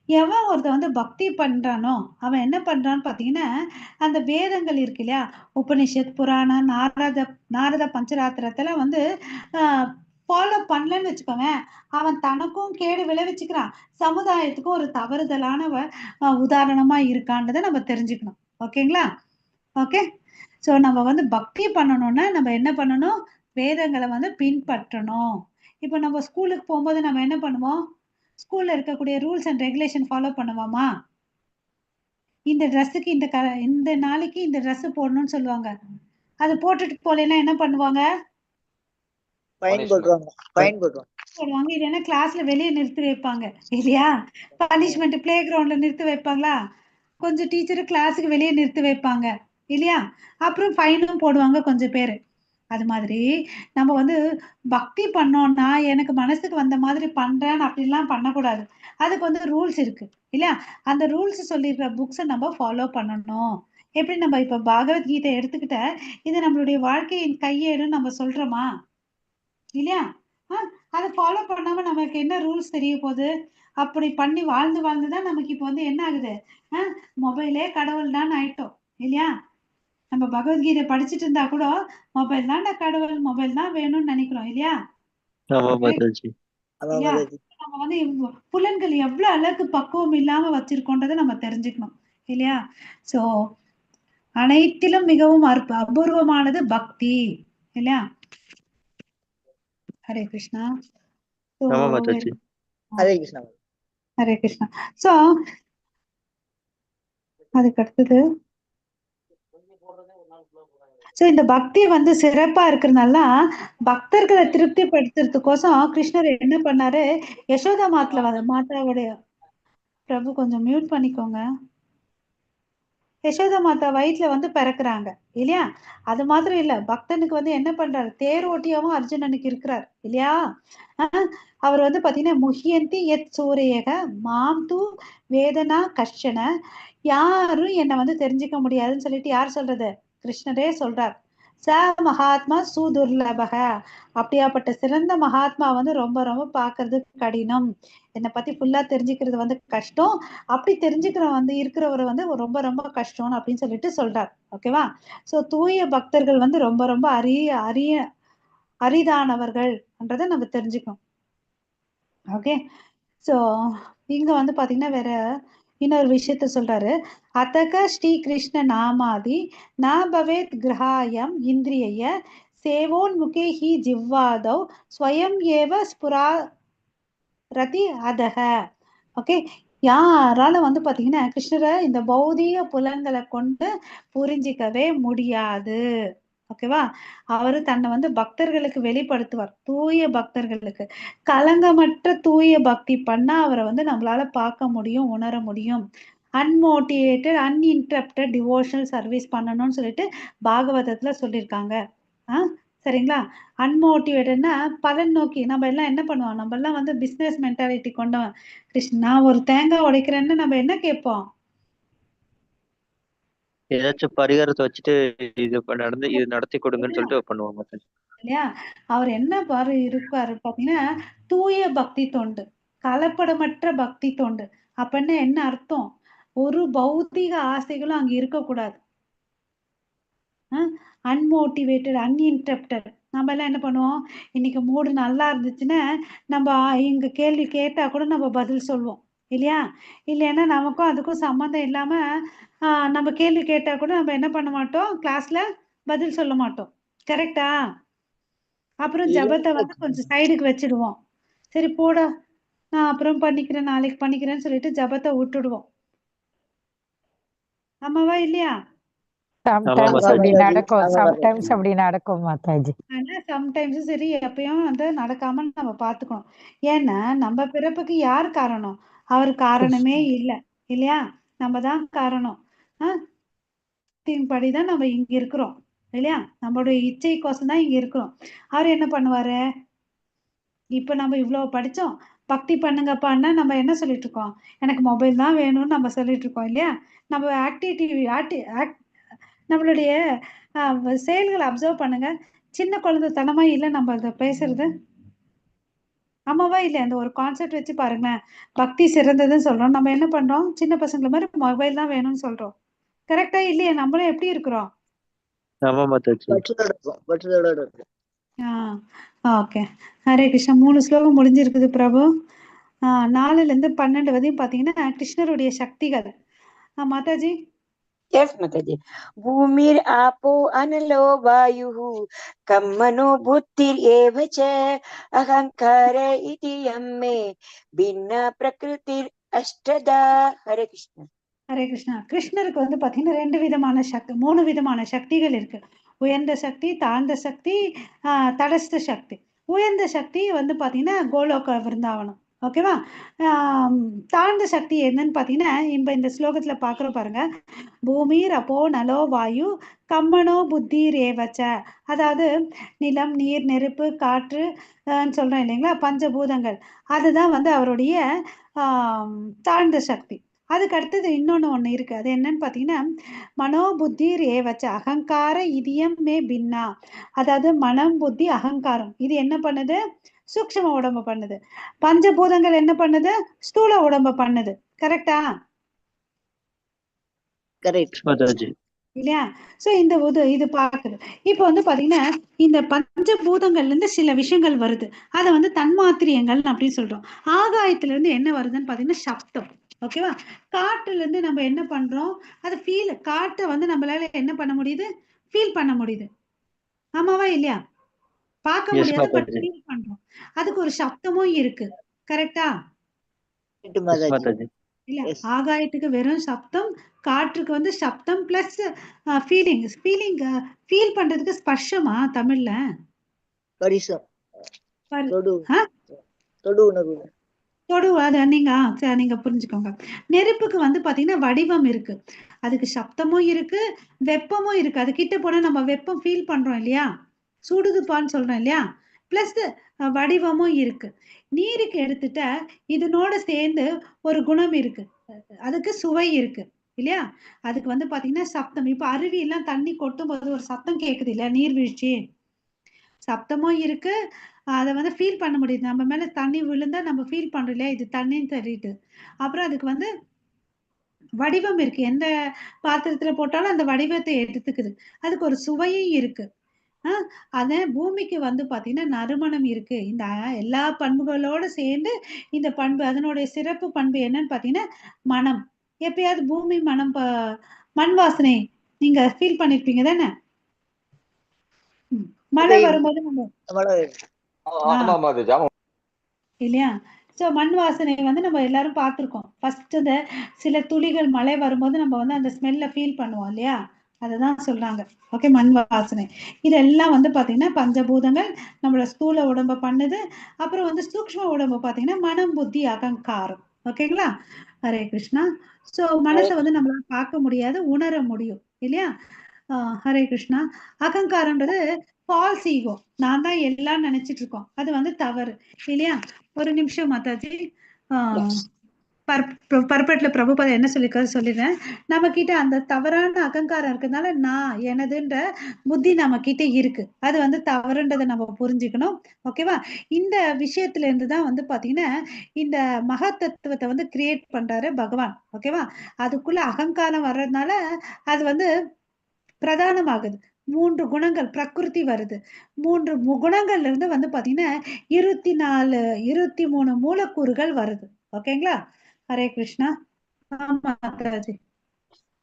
எவன் ஒருத்தன் வந்து பக்தி பண்றானோ அவன் என்ன பண்றான்னு பாத்தீங்கன்னா, அந்த வேதங்கள் இருக்கு இல்லையா? உபனிஷத், புராணம், நாரத பஞ்சராத்திரத்துல வந்து ஃபாலோ பண்ணலன்னு வச்சுக்கோங்க, அவன் தனக்கும் கேடு விளைவிச்சுக்கிறான், சமுதாயத்துக்கும் ஒரு தவறுதலான உதாரணமா இருக்கான்றதை நம்ம தெரிஞ்சுக்கணும். ஓகேங்களா? ஓகே. ஸோ நம்ம வந்து பக்தி பண்ணணும்னா நம்ம என்ன பண்ணணும்? வேதங்களை வந்து பின்பற்றணும். இப்போ நம்ம ஸ்கூலுக்கு போகும்போது நம்ம என்ன பண்ணுவோம்? ஸ்கூல்ல இருக்கக்கூடிய ரூல்ஸ் அண்ட் ரெகுலேஷன் ஃபாலோ பண்ணுவோமா? இந்த ட்ரெஸ்ஸுக்கு இந்த நாளைக்கு இந்த ட்ரெஸ் போடணும்னு சொல்லுவாங்க. அது போட்டுட்டு போலேன்னா என்ன பண்ணுவாங்க? ஃபைன் போடுவாங்க. இல்லைன்னா கிளாஸ்ல வெளியே நிறுத்தி வைப்பாங்க இல்லையா? பனிஷ்மெண்ட் பிளே கிரவுண்ட்ல நிறுத்தி வைப்பாங்களா? கொஞ்சம் டீச்சர் கிளாஸுக்கு வெளியே நிறுத்தி வைப்பாங்க இல்லையா? அப்புறம் ஃபைனும் போடுவாங்க கொஞ்சம் பேரு. அது மாதிரி நம்ம வந்து பக்தி பண்ணோம்னா எனக்கு மனசுக்கு வந்த மாதிரி பண்றேன்னு அப்படிலாம் பண்ணக்கூடாது. அதுக்கு வந்து ரூல்ஸ் இருக்கு இல்லையா? அந்த ரூல்ஸ் சொல்லியிருக்கிற புக்ஸை நம்ம ஃபாலோ பண்ணணும். எப்படி நம்ம இப்ப பகவத்கீதை எடுத்துக்கிட்ட இது நம்மளுடைய வாழ்க்கையின் கையேடுன்னு நம்ம சொல்றோமா இல்லையா? அதை ஃபாலோ பண்ணாம நமக்கு என்ன ரூல்ஸ் தெரிய போகுது? அப்படி பண்ணி வாழ்ந்துதான் நமக்கு இப்போ வந்து என்ன ஆகுது? மொபைலே கடவுள் தான் ஆயிட்டோம் இல்லையா? நம்ம பகவத்கீதை படிச்சுட்டு இருந்தா கூட மொபைல் தான் கடவுள், மொபைல் தான் வேணும்னு நினைக்கிறோம் இல்லையா? நம்ம வந்து புலன்கள் எவ்வளவு அளவுக்கு பக்குவம் இல்லாம வச்சிருக்கோன்றதை நம்ம தெரிஞ்சுக்கணும் இல்லையா? சோ அனைத்திலும் மிகவும் அபூர்வமானது பக்தி இல்லையா? ஹரே கிருஷ்ணா. ஹரே கிருஷ்ணா. ஹரே கிருஷ்ணா. சோ அதுக்கு அடுத்தது இந்த பக்தி வந்து சிறப்பா இருக்கிறதுனால பக்தர்களை திருப்திப்படுத்துறதுக்கோசம் கிருஷ்ணர் என்ன பண்ணாரு? யசோதா மாதாவுடைய பிரபு கொஞ்சம் மியூட் பண்ணிக்கோங்க. யசோதா மாதா வயிற்றுல வந்து பிறக்குறாங்க இல்லையா? அது மாத்திரம் இல்ல, பக்தனுக்கு வந்து என்ன பண்றாரு? தேர் ஓட்டியாவும் அர்ஜுனனுக்கு இருக்கிறார் இல்லையா? அவர் வந்து பாத்தீங்கன்னா முஹியந்தி எத் சூரியக மாம் தூ வேதனா கஷ்டன, யாரும் என்னை வந்து தெரிஞ்சுக்க முடியாதுன்னு சொல்லிட்டு யார் சொல்றது? கிருஷ்ணரே சொல்றார். ச மகாத்மா சுதுர்லபக, அப்படியாப்பட்ட சிறந்த மகாத்மா வந்து ரொம்ப ரொம்ப பாக்குறது கடினம். என்னை பத்தி ஃபுல்லா தெரிஞ்சுக்கிறது வந்து கஷ்டம். அப்படி தெரிஞ்சுக்கிற வந்து இருக்கிறவர் வந்து ரொம்ப ரொம்ப கஷ்டம் அப்படின்னு சொல்லிட்டு சொல்றார். ஓகேவா? சோ தூய பக்தர்கள் வந்து ரொம்ப ரொம்ப அரிதானவர்கள்ன்றதை நம்ம தெரிஞ்சுக்கணும். ஓகே. சோ இங்க வந்து பாத்தீங்கன்னா வேற இன்னொரு விஷயத்த சொல்றாரு. அத்தக ஸ்ரீ கிருஷ்ண நாமாதி ந பவேத் கிரகாயம் இந்திரிய சேவோன்முகே ஹி ஜிவ்வாதௌ ஸ்வயம் ஏவ ஸ்புரா ரதி அதக. ஓகே. யாரால வந்து பாத்தீங்கன்னா கிருஷ்ணரை இந்த பௌதீக புலன்களை கொண்டு புரிஞ்சிக்கவே முடியாது. ஓகேவா? அவரு தன்னை வந்து பக்தர்களுக்கு வெளிப்படுத்துவார். தூய பக்தர்களுக்கு களங்கமற்ற தூய பக்தி பண்ணா அவரை வந்து நம்மளால பார்க்க முடியும், உணர முடியும். அன்மோட்டிவேட்டட் அன்இன்டரப்டட் டிவோஷனல் சர்வீஸ் பண்ணணும்னு சொல்லிட்டு பாகவதத்துல சொல்லியிருக்காங்க. சரிங்களா? அன்மோட்டிவேட்டட்னா பலன் நோக்கி நம்ம எல்லாம் என்ன பண்ணுவோம், நம்ம எல்லாம் வந்து பிசினஸ் மென்டாலிட்டி கொண்டவன். கிருஷ்ணா ஒரு தேங்காய் உடைக்கிறேன்னு நம்ம என்ன கேட்போம்? ஏதாச்சும் பரிகாரத்தை வச்சுட்டு இது நடந்து இது நடத்தி கொடுங்கன்னு சொல்லிட்டு பண்ணுவோம் மாதாஜி. இல்லையா? அவர் என்ன பாரு இருப்பாரு பாத்தீங்கன்னா, தூய பக்தி தொண்டு, கலப்படமற்ற பக்தி தொண்டு. அப்படின்னு என்ன அர்த்தம்? ஒரு பௌத்திக ஆசைகளும் அங்க இருக்கக்கூடாது. அன்மோட்டிவேட்டட் அன்இன்டரப்டட். நம்ம எல்லாம் என்ன பண்ணுவோம், இன்னைக்கு மூடு நல்லா இருந்துச்சுன்னா நம்ம இங்க கேள்வி கேட்டா கூட நம்ம பதில் சொல்லுவோம் இல்லையா? இல்லைன்னா நமக்கும் அதுக்கும் சம்மந்தம் இல்லாம நம்ம கேள்வி கேட்டா கூட நம்ம என்ன பண்ண மாட்டோம், கிளாஸ்ல பதில் சொல்ல மாட்டோம். கரெக்டா? அப்புறம் ஜபத்தை வந்து கொஞ்சம் சைடுக்கு வச்சிடுவோம். சரி போடா நான் அப்புறம் பண்ணிக்கிறேன் நாளைக்கு பண்ணிக்கிறேன்னு சொல்லிட்டு ஜபத்தை விட்டுடுவோம். ஆமாவா இல்லையா? சம்டைம்ஸ் அப்படி நடக்கும், சம்டைம்ஸ் அப்படி நடக்கும் மாதாஜி. ஆனா சம்டைம்ஸ் சரி எப்பயும் வந்து நடக்காம நம்ம பாத்துக்கணும். ஏன்னா நம்ம பிறப்புக்கு யார் காரணம்? அவர் காரணமே இல்லை இல்லையா? நம்ம தான் காரணம். படிதான் நம்ம இங்க இருக்கிறோம் இல்லையா? நம்மளுடைய இச்சைக்கோசம் தான் இங்க இருக்கிறோம். அவர் என்ன பண்ணுவாரு? இப்ப நம்ம இவ்வளவு படிச்சோம், பக்தி பண்ணுங்கப்பான்னா நம்ம என்ன சொல்லிட்டு இருக்கோம்? எனக்கு மொபைல் தான் வேணும்னு நம்ம சொல்லிட்டு இருக்கோம் இல்லையா? நம்ம நம்மளுடைய செயல்களை அப்சர்வ் பண்ணுங்க. சின்ன குழந்தைத்தனமா இல்லை நம்ம அதை பேசுறது. ஆமாவா இல்லையா? அந்த ஒரு கான்செப்ட் வச்சு பாருங்களேன். பக்தி சிறந்ததுன்னு சொல்றோம், நம்ம என்ன பண்றோம்? சின்ன பசங்களை மாதிரி மொபைல் தான் வேணும்னு சொல்றோம். கரெக்டா இல்லையா? நம்மளும் எப்படி இருக்கிறோம்? ஆமா மாதாஜி. ஓகே. ஹரே கிருஷ்ணா. 3 ஸ்லோகம் முடிஞ்சிருக்குது பிரபு. 4ல இருந்து 12 வரையும் பாத்தீங்கன்னா கிருஷ்ணருடைய சக்திகள். மாதாஜி. எஸ் மாதாஜி. பூமிர் ஆபோ அனலோ வாயு கம் மனோ புத்திர் ஏவச்ச அகங்கார இதி யம்மே பின்னா பிரகிருதிர் அஷ்டதா. ஹரே கிருஷ்ணா. ஹரே கிருஷ்ணா. கிருஷ்ணருக்கு வந்து பாத்தீங்கன்னா 2 விதமான சக்தி 3 விதமான சக்திகள் இருக்கு. உயர்ந்த சக்தி, தாழ்ந்த சக்தி, தடஸ்த சக்தி. உயர்ந்த சக்தி வந்து பாத்தீங்கன்னா கோலோக விருந்தாவனம். ஓகேவா? தாழ்ந்த சக்தி என்னன்னு பாத்தீங்கன்னா இந்த ஸ்லோகத்துல பாக்குறோம் பாருங்க. பூமிர் அப்போ நலோ வாயு கம்மனோ புத்தி ரேவச்ச. அதாவது நிலம், நீர், நெருப்பு, காற்று சொல்றோம் இல்லைங்களா? பஞ்சபூதங்கள். அதுதான் வந்து அவருடைய தாழ்ந்த சக்தி. அதுக்கு அடுத்தது ஒண்ணு இருக்கு. அது என்னன்னு பாத்தீங்கன்னா மனோபுத்தி ரேவச்ச அகங்கார இதயம் மே பின்னா. அதாவது மனம், புத்தி, அகங்காரம் இது என்ன பண்ணுது? சூக்ஷ்ம உடம்பு பண்ணுது. பஞ்சபூதங்கள் என்ன பண்ணுது? ஸ்தூல உடம்பு பண்ணுது. கரெக்டா? இல்லையா? சோ இந்த இது பாக்குது. இப்ப வந்து பாத்தீங்கன்னா இந்த பஞ்சபூதங்கள்ல இருந்து சில விஷயங்கள் வருது. அத வந்து தன்மாத்திரியங்கள் அப்படின்னு சொல்றோம். ஆகாயத்துல இருந்து என்ன வருதுன்னு பாத்தீங்கன்னா சப்தம். ஓகேவா? காற்றுல இருந்து நம்ம என்ன பண்றோம்? அது காற்றை வந்து நம்மளால என்ன பண்ண முடியுது? ஃபீல் பண்ண முடியுது. ஆமாவா இல்லையா? பார்க்க முடியாது, பட் ஃபீல் பண்றோம். அதுக்கு ஒரு சப்தமும் இருக்கு. கரெக்டா? இல்ல, ஆகாயத்துக்கு வெறும் சப்தம், காற்றுக்கு வந்து சப்தம் பிளஸ் ஃபீலிங் ஃபீல் பண்றதுக்கு ஸ்பர்ஷமா தமிழ்ல? தொடு. அது நீங்க புரிஞ்சுக்கோங்க. நெருப்புக்கு வந்து பாத்தீங்கன்னா வடிவம் இருக்கு. அதுக்கு சப்தமும் இருக்கு, வெப்பமும் இருக்கு. அது கிட்ட போனா நம்ம வெப்பம் ஃபீல் பண்றோம் இல்லையா? சுடுதுப்பான்னு சொல்றோம் இல்லையா? பிளஸ் வடிவமும் இருக்கு. நீருக்கு எடுத்துட்ட இதனோட சேர்ந்து ஒரு குணம் இருக்கு. அதுக்கு சுவை இருக்கு இல்லையா? அதுக்கு வந்து பாத்தீங்கன்னா சப்தம். இப்ப அருவி எல்லாம் தண்ணி கொட்டும் போது ஒரு சத்தம் கேக்குது இல்லையா? நீர்வீழ்ச்சி சப்தமும் இருக்கு. அதை வந்து ஃபீல் பண்ண முடியுது. நம்ம மேல தண்ணி விழுந்தா நம்ம ஃபீல் பண்றோம் இல்லையா? இது தண்ணின்னு தெரியுது. அப்புறம் அதுக்கு வந்து வடிவம் இருக்கு. எந்த பாத்திரத்துல போட்டாலும் அந்த வடிவத்தை எடுத்துக்குது. அதுக்கு ஒரு சுவையும் இருக்கு. அத பூமிக்கு வந்து பாத்தீங்கன்னா நறுமணம் இருக்கு. இந்த எல்லா பண்புகளோட சேர்ந்து இந்த பண்பு அதனுடைய சிறப்பு பண்பு என்னன்னு பாத்தீங்கன்னா மனம். எப்பயாவது பூமி மனம் மண் வாசனை நீங்க ஃபீல் பண்ணிருப்பீங்க தானே? மழை வரும்போது இல்லையா? சோ மண் வாசனை வந்து நம்ம எல்லாரும் பார்த்திருக்கோம். ஃபர்ஸ்ட் இந்த சில துளிகள் மழை வரும்போது நம்ம வந்து அந்த ஸ்மெல்ல ஃபீல் பண்ணுவோம் இல்லையா? அததான் சொல்றாங்க. ஓகே, மண் வாசனை. இதெல்லாம் வந்து பாத்தீங்கன்னா பஞ்சபூதங்கள் நம்மளோட ஸ்தூல உடம்ப பண்ணுது. அப்புறம் வந்து சூக்ஷ்ம உடம்பு பாத்தீங்கன்னா மனம், புத்தி, அகங்காரம். ஓகேங்களா? ஹரே கிருஷ்ணா. சோ மனசை வந்து நம்மளால பார்க்க முடியாது, உணர முடியும் இல்லையா? ஹரே கிருஷ்ணா. அகங்காரம்ன்றது ஃபால்ஸ் ஈகோ. நான் தான் எல்லாம் நினைச்சிட்டு இருக்கோம், அது வந்து தவறு இல்லையா? ஒரு நிமிஷம் மாதாஜி. பர்பட்ல பிரபுபாத என்ன சொல்லிருக்காரு சொல்லிடுறேன். நம்ம கிட்ட அந்த தவறான அகங்காரம் இருக்கிறதுனால நான் எனதுன்ற புத்தி நம்ம கிட்ட இருக்கு, அது வந்து தவறுன்றதை நம்ம புரிஞ்சுக்கணும். ஓகேவா? இந்த விஷயத்துல இருந்துதான் வந்து பாத்தீங்கன்னா இந்த மகா தத்துவத்தை வந்து கிரியேட் பண்றாரு பகவான். ஓகேவா? அதுக்குள்ள அகங்காரம் வர்றதுனால அது வந்து பிரதானமாகுது. 3 குணங்கள் பிரகிருதி வருது. 3 குணங்கள்ல இருந்து வந்து பாத்தீங்கன்னா 24 23 மூலக்கூறுகள் வருது. ஓகேங்களா? ஹரே கிருஷ்ணா. மாதாஜி.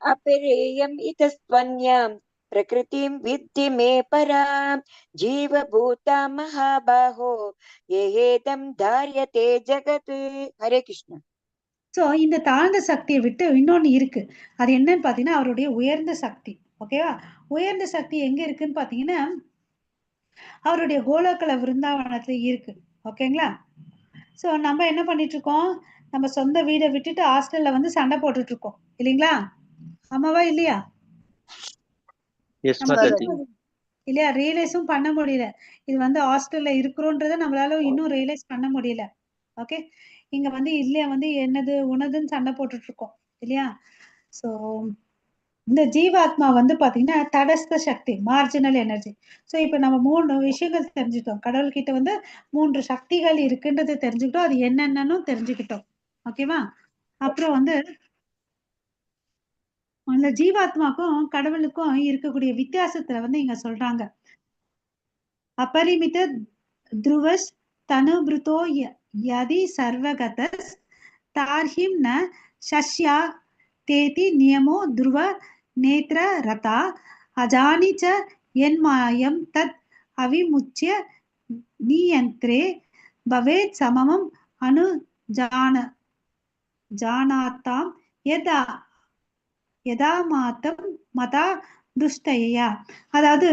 अपरेयम् इतस्त्वन्याम् प्रकृतिं विद्धि मे पराम् जीवभूता महाबाहो येहेदं धार्यते जगत्. हरे कृष्ण. சோ இந்த தாழ்ந்த சக்தியை விட்டு இன்னொன்னு இருக்கு. அது என்னன்னு பாத்தீங்கன்னா அவருடைய உயர்ந்த சக்தி. ஓகேவா? உயர்ந்த சக்தி எங்க இருக்குன்னு பாத்தீங்கன்னா அவருடைய கோலோகல விருந்தாவனத்துல இருக்கு. ஓகேங்களா? சோ நம்ம என்ன பண்ணிட்டு இருக்கோம், நம்ம சொந்த வீடை விட்டுட்டு ஹாஸ்டல்ல வந்து சண்டை போட்டுட்டு இருக்கோம் இல்லைங்களா? ஆமாவா இல்லையா? எஸ் நம்ம மாதாஜி. இல்லையா? ரியலைஸும் பண்ண முடியல, இது வந்து ஹாஸ்டல்ல இருக்கிறோன்றத நம்மளால இன்னும் ரியலைஸ் பண்ண முடியல. ஓகே, இங்க வந்து இல்லையா வந்து என்னது உனதுன்னு சண்டை போட்டுட்டு இருக்கோம் இல்லையா? சோ இந்த ஜீவாத்மா வந்து பாத்தீங்கன்னா தடஸ்த சக்தி, மார்ஜினல் எனர்ஜி. சோ இப்ப நம்ம 3 விஷயங்கள் தெரிஞ்சுட்டோம். கடவுள் கிட்ட வந்து 3 சக்திகள் இருக்குன்றது தெரிஞ்சுக்கிட்டோம், அது என்னென்னு தெரிஞ்சுக்கிட்டோம். ஓகேவா? அப்புறம் வந்து அந்த ஜீவாத்மாக்கும் கடவுளுக்கும் இருக்கக்கூடிய வித்தியாசத்துல வந்து இங்க சொல்றாங்க. अपरिमित ध्रुवस् तनुभृतो यदि सर्वगतस् तार्हिं न शस्या तेति नियमो ध्रुव नेत्र रता अजानि च यन्मायं तत् अविमुच्य नियन्त्रे भवेत् सममम् जानातां यदा यदा மாத்தம் மதா துஷ்டயா. அதாவது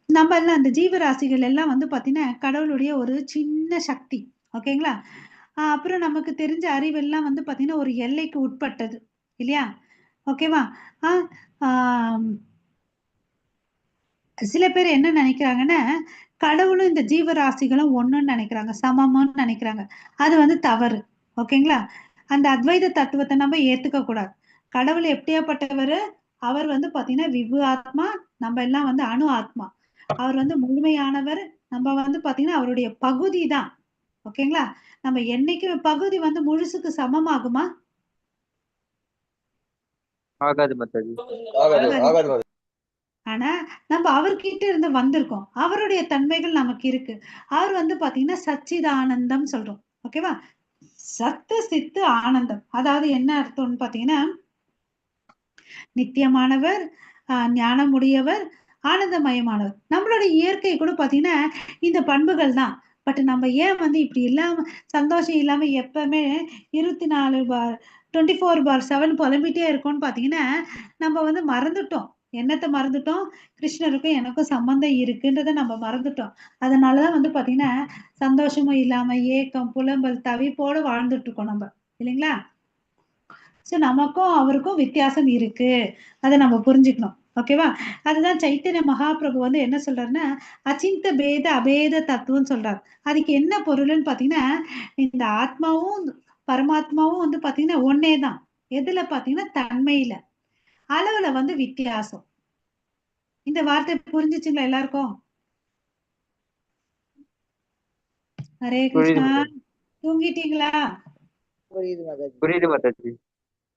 நம்ம எல்லாம் அந்த ஜீவராசிகள் எல்லாம் வந்து பாத்தீங்கன்னா கடவுளுடைய ஒரு சின்ன சக்தி. ஓகேங்களா? அப்புறம் நமக்கு தெரிஞ்ச அறிவெல்லாம் வந்து பாத்தீங்கன்னா ஒரு எல்லைக்கு உட்பட்டது இல்லையா? ஓகேவா? சில பேர் என்ன நினைக்கிறாங்கன்னா கடவுளும் இந்த ஜீவராசிகளும் ஒண்ணுன்னு நினைக்கிறாங்க, சமம்னு நினைக்கிறாங்க. அது வந்து தவறு. ஓகேங்களா? அந்த அத்வைத தத்துவத்தை நம்ம ஏத்துக்க கூடாது. கடவுள் எப்படியாப்பட்டவர்? அவர் வந்து பாத்தீங்கன்னா விபு ஆத்மா, நம்ம எல்லாம் வந்து அணு ஆத்மா. அவர் வந்து முழுமையானவர், நம்ம வந்து பாத்தீங்கன்னா அவருடைய பகுதி தான். ஓகேங்களா? நம்ம என்னைக்குமே பகுதி வந்து முழுசுக்கு சமமாகுமா? ஆகாது மாதாஜி. ஆனா நம்ம அவர்கிட்ட இருந்து வந்திருக்கோம், அவருடைய தன்மைகள் நமக்கு இருக்கு. அவர் வந்து பாத்தீங்கன்னா சச்சிதானந்தம் சொல்றோம். ஓகேவா? சத்து சித்து ஆனந்தம். அதாவது என்ன அர்த்தம்னு பாத்தீங்கன்னா நித்தியமானவர், ஞானமுடையவர், ஆனந்தமயமானவர். நம்மளுடைய இயற்கை கூட பாத்தீங்கன்னா இந்த பண்புகள் தான். பட் நம்ம ஏன் வந்து இப்படி இல்லாம சந்தோஷம் இல்லாம எப்பவுமே 24/7 புலம்பிட்டே இருக்கோம்னு பாத்தீங்கன்னா நம்ம வந்து மறந்துட்டோம். என்னத்தை மறந்துட்டோம்? கிருஷ்ணருக்கும் எனக்கும் சம்பந்தம் இருக்குன்றத நம்ம மறந்துட்டோம். அதனாலதான் வந்து பாத்தீங்கன்னா சந்தோஷமும் இல்லாம ஏக்கம் புலம்பல் தவிப்போட வாழ்ந்துட்டு இருக்கோம் நம்ம இல்லைங்களா? சோ நமக்கும் அவருக்கும் வித்தியாசம் இருக்கு, அதை நம்ம புரிஞ்சுக்கணும். ஓகேவா? அதுதான் சைத்தன்ய மகாபிரபு வந்து என்ன சொல்றாருன்னா அச்சிந்த பேத அபேத தத்துவம் சொல்றாரு. அதுக்கு என்ன பொருள்னு பாத்தீங்கன்னா இந்த ஆத்மாவும் பரமாத்மாவும் வந்து பாத்தீங்கன்னா ஒன்னேதான். எதுல பாத்தீங்கன்னா தன்மையில, அளவுல வந்து வித்தியாசம். இந்த வார்த்தை புரிஞ்சுச்சுங்களா எல்லாருக்கும்? ஹரே கிருஷ்ணா. தூங்கிட்டீங்களா? புரியுது மாதாஜி.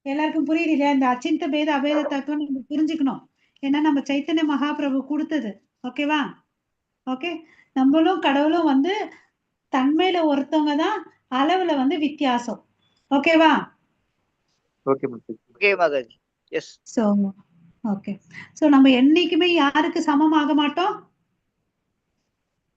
எல்லாருக்கும் புரியுது இல்லையா? இந்த அச்சிந்த பேத அபேத தத்துவம் நம்ம புரிஞ்சுக்கணும். ஏன்னா நம்ம சைத்தன்ய மகாபிரபு கொடுத்தது. ஓகேவா? ஓகே, நம்மளும் கடவுளும் வந்து தன்மையில ஒருத்தவங்க தான், அளவுல வந்து வித்தியாசம். ஓகேவா? Okay Mataji. Okay Mataji. Yes. So okay, so நம்ம என்னைக்குமே யாருக்கு சமமாக மாட்டோம்?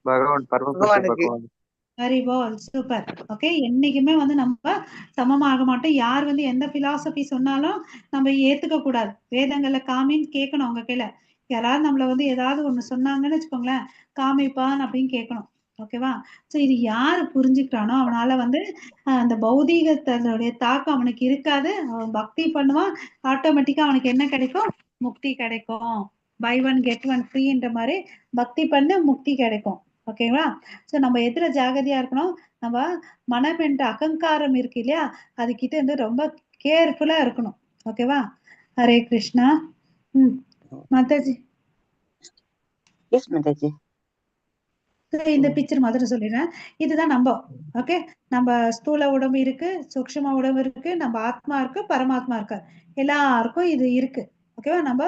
பகவான் பரமபுருஷ பகவானுக்கு. பகவான். Very well, super. ஓகே, என்னைக்குமே வந்து நம்ம சமமாக மாட்டோம். யார் வந்து எந்த பிலாசபி சொன்னாலும் நம்ம ஏத்துக்க கூடாது. வேதங்கள்ல காமின்னு கேட்கணும் அவங்க கையில. யாராவது நம்மள வந்து ஏதாவது ஒண்ணு சொன்னாங்கன்னு வச்சுக்கோங்களேன், காமிப்பான் அப்படின்னு கேட்கணும். ஓகேவா? சோ இது யாரு புரிஞ்சுக்கிறானோ அவனால வந்து அந்த பௌதீகத்தோடைய தாக்கம் அவனுக்கு இருக்காது. அவன் பக்தி பண்ணுவான், ஆட்டோமேட்டிக்கா அவனுக்கு என்ன கிடைக்கும்? முக்தி கிடைக்கும். பை ஒன் கெட் ஒன் ஃப்ரீன்ற மாதிரி பக்தி பண்ண முக்தி கிடைக்கும். ஓகேவா? சோ நம்ம எதுல ஜாகிரதையா இருக்கணும்? நம்ம மனம் என்ற அகங்காரம் இருக்கு இல்லையா, அது கிட்ட இருந்து ரொம்ப கேர்ஃபுல்லா இருக்கணும். ஓகேவா? ஹரே கிருஷ்ணா. மாதாஜி. எஸ் மாதாஜி. இந்த பிக்சர் மாதிரி சொல்லிடுறேன். இதுதான் நம்ம. ஓகே, நம்ம ஸ்தூல உடம்பு இருக்கு, சூக்ஷ்ம உடம்பு இருக்கு, நம்ம ஆத்மா இருக்கு, பரமாத்மா இருக்கு, எல்லாருக்கும் இது இருக்கு. ஓகேவா? நம்ம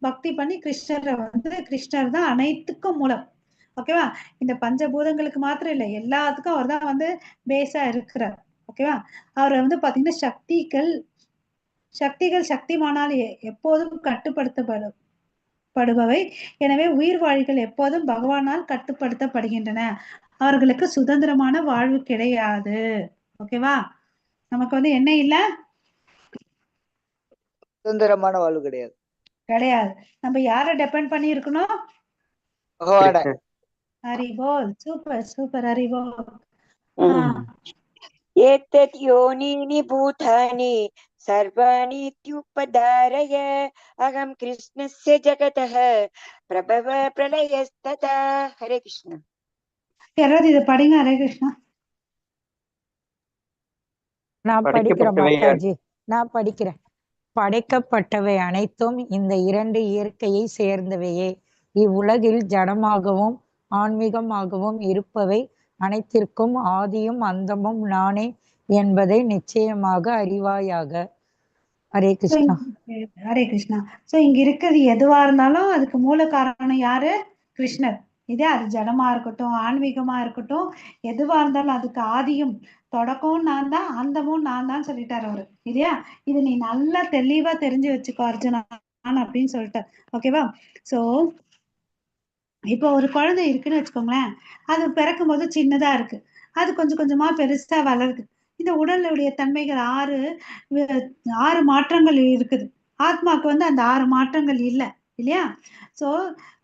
பக்தி பண்ணி கிருஷ்ணரை வந்து கிருஷ்ணர் தான் அனைத்துக்கும் மூலம். ஓகேவா? இந்த பஞ்சபூதங்களுக்கு மாத்திரம் இல்லை, எல்லாத்துக்கும் அவர் தான் வந்து பேஸா இருக்கிறார். ஓகேவா? அவர் வந்து பாத்தீங்கன்னா சக்திகள் சக்திமானால் எப்போதும் கட்டுப்படுத்தப்படுபவை. எனவே உயிர் வாழ்கள் எப்போதும் பகவானால் கட்டுப்படுத்தப்படுகின்றன. அவர்களுக்கு சுதந்திரமான வாழ்வு கிடையாது. ஓகேவா? நமக்கு வந்து என்ன இல்ல? சுதந்திரமான வாழ்வு கிடையாது. நம்ம யார டிபெண்ட் பண்ணி இருக்கணும்? பகவான. ஹரிபோல். Super super. ஹரிபோல். एतत् योनीनि भूतानि सर्वाणि इत्युपधारय अहं कृष्णस्य जगतः प्रभव प्रलयस्तथा. हरे कृष्ण. யாராவது இதை படிங்க. ஹரே கிருஷ்ணா. நான் படிக்கிறேன் மாதாஜி, நான் படிக்கிறேன். படைக்கப்பட்டவை அனைத்தும் இந்த இரண்டு இயற்கையை சேர்ந்தவையே. இவ்வுலகில் ஜடமாகவும் ஆன்மீகமாகவும் இருப்பவை அனைத்திற்கும் ஆதியும் அந்தமும் நானே என்பதை நிச்சயமாக அறிவாயாக. ஹரே கிருஷ்ணா. ஹரே கிருஷ்ணா. சோ இங்க இருக்கிறது எதுவா இருந்தாலும் அதுக்கு மூல காரணம் யாரு? கிருஷ்ணர். இதே அது ஜடமா இருக்கட்டும், ஆன்மீகமா இருக்கட்டும், எதுவா இருந்தாலும் அதுக்கு ஆதியும் தொடக்கமும் நான் தான், அந்தமும் நான் தான் சொல்லிட்டாரு அவரு. இல்லையா? இது நீ நல்லா தெளிவா தெரிஞ்சு வச்சுக்கோ அர்ஜுனா அப்படின்னு சொல்லிட்டார். ஓகேவா? சோ இப்போ ஒரு குழந்தை இருக்குன்னு வச்சுக்கோங்களேன். அது பிறக்கும் போது சின்னதா இருக்கு, அது கொஞ்சம் கொஞ்சமா பெருசா வளருது. இந்த உடலுடைய தன்மைகள் ஆறு மாற்றங்கள் இருக்குது. ஆத்மாக்கு வந்து அந்த 6 மாற்றங்கள் இல்லை இல்லையா? சோ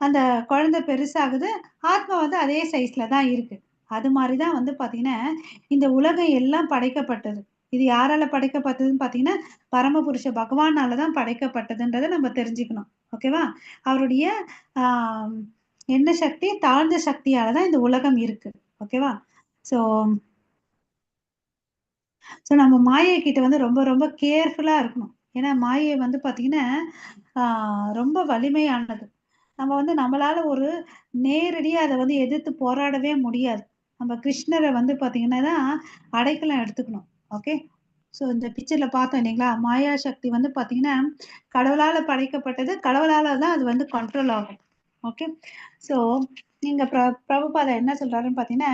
அந்த குழந்தை பெருசாகுது, ஆத்மா வந்து அதே சைஸ்ல தான் இருக்கு. அது மாதிரிதான் வந்து பாத்தீங்கன்னா இந்த உலகம் எல்லாம் படைக்கப்பட்டது. இது யாரால படைக்கப்பட்டதுன்னு பாத்தீங்கன்னா பரமபுருஷ பகவானாலதான் படைக்கப்பட்டதுன்றதை நம்ம தெரிஞ்சுக்கணும். ஓகேவா? அவருடைய ஆஹ் என்ன சக்தி? தாழ்ந்த சக்தியாலதான் இந்த உலகம் இருக்கு. ஓகேவா? சோ நம்ம மாயை கிட்ட வந்து ரொம்ப ரொம்ப கேர்ஃபுல்லா இருக்கணும். ஏன்னா மாயை வந்து பாத்தீங்கன்னா ரொம்ப வலிமையானது. நம்ம வந்து நம்மளால ஒரு நேரடியா அதை வந்து எதிர்த்து போராடவே முடியாது. நம்ம கிருஷ்ணரை வந்து பாத்தீங்கன்னா தான் அடைக்கலம் எடுத்துக்கணும். ஓகே, ஸோ இந்த பிக்சர்ல பார்த்தோம் இல்லைங்களா, மாயா சக்தி வந்து பாத்தீங்கன்னா கடவுளால படைக்கப்பட்டது, கடவுளால தான் அது வந்து கண்ட்ரோல் ஆகும். ஓகே, ஸோ நீங்க பிரபுபாதா என்ன சொல்றாருன்னு பாத்தீங்கன்னா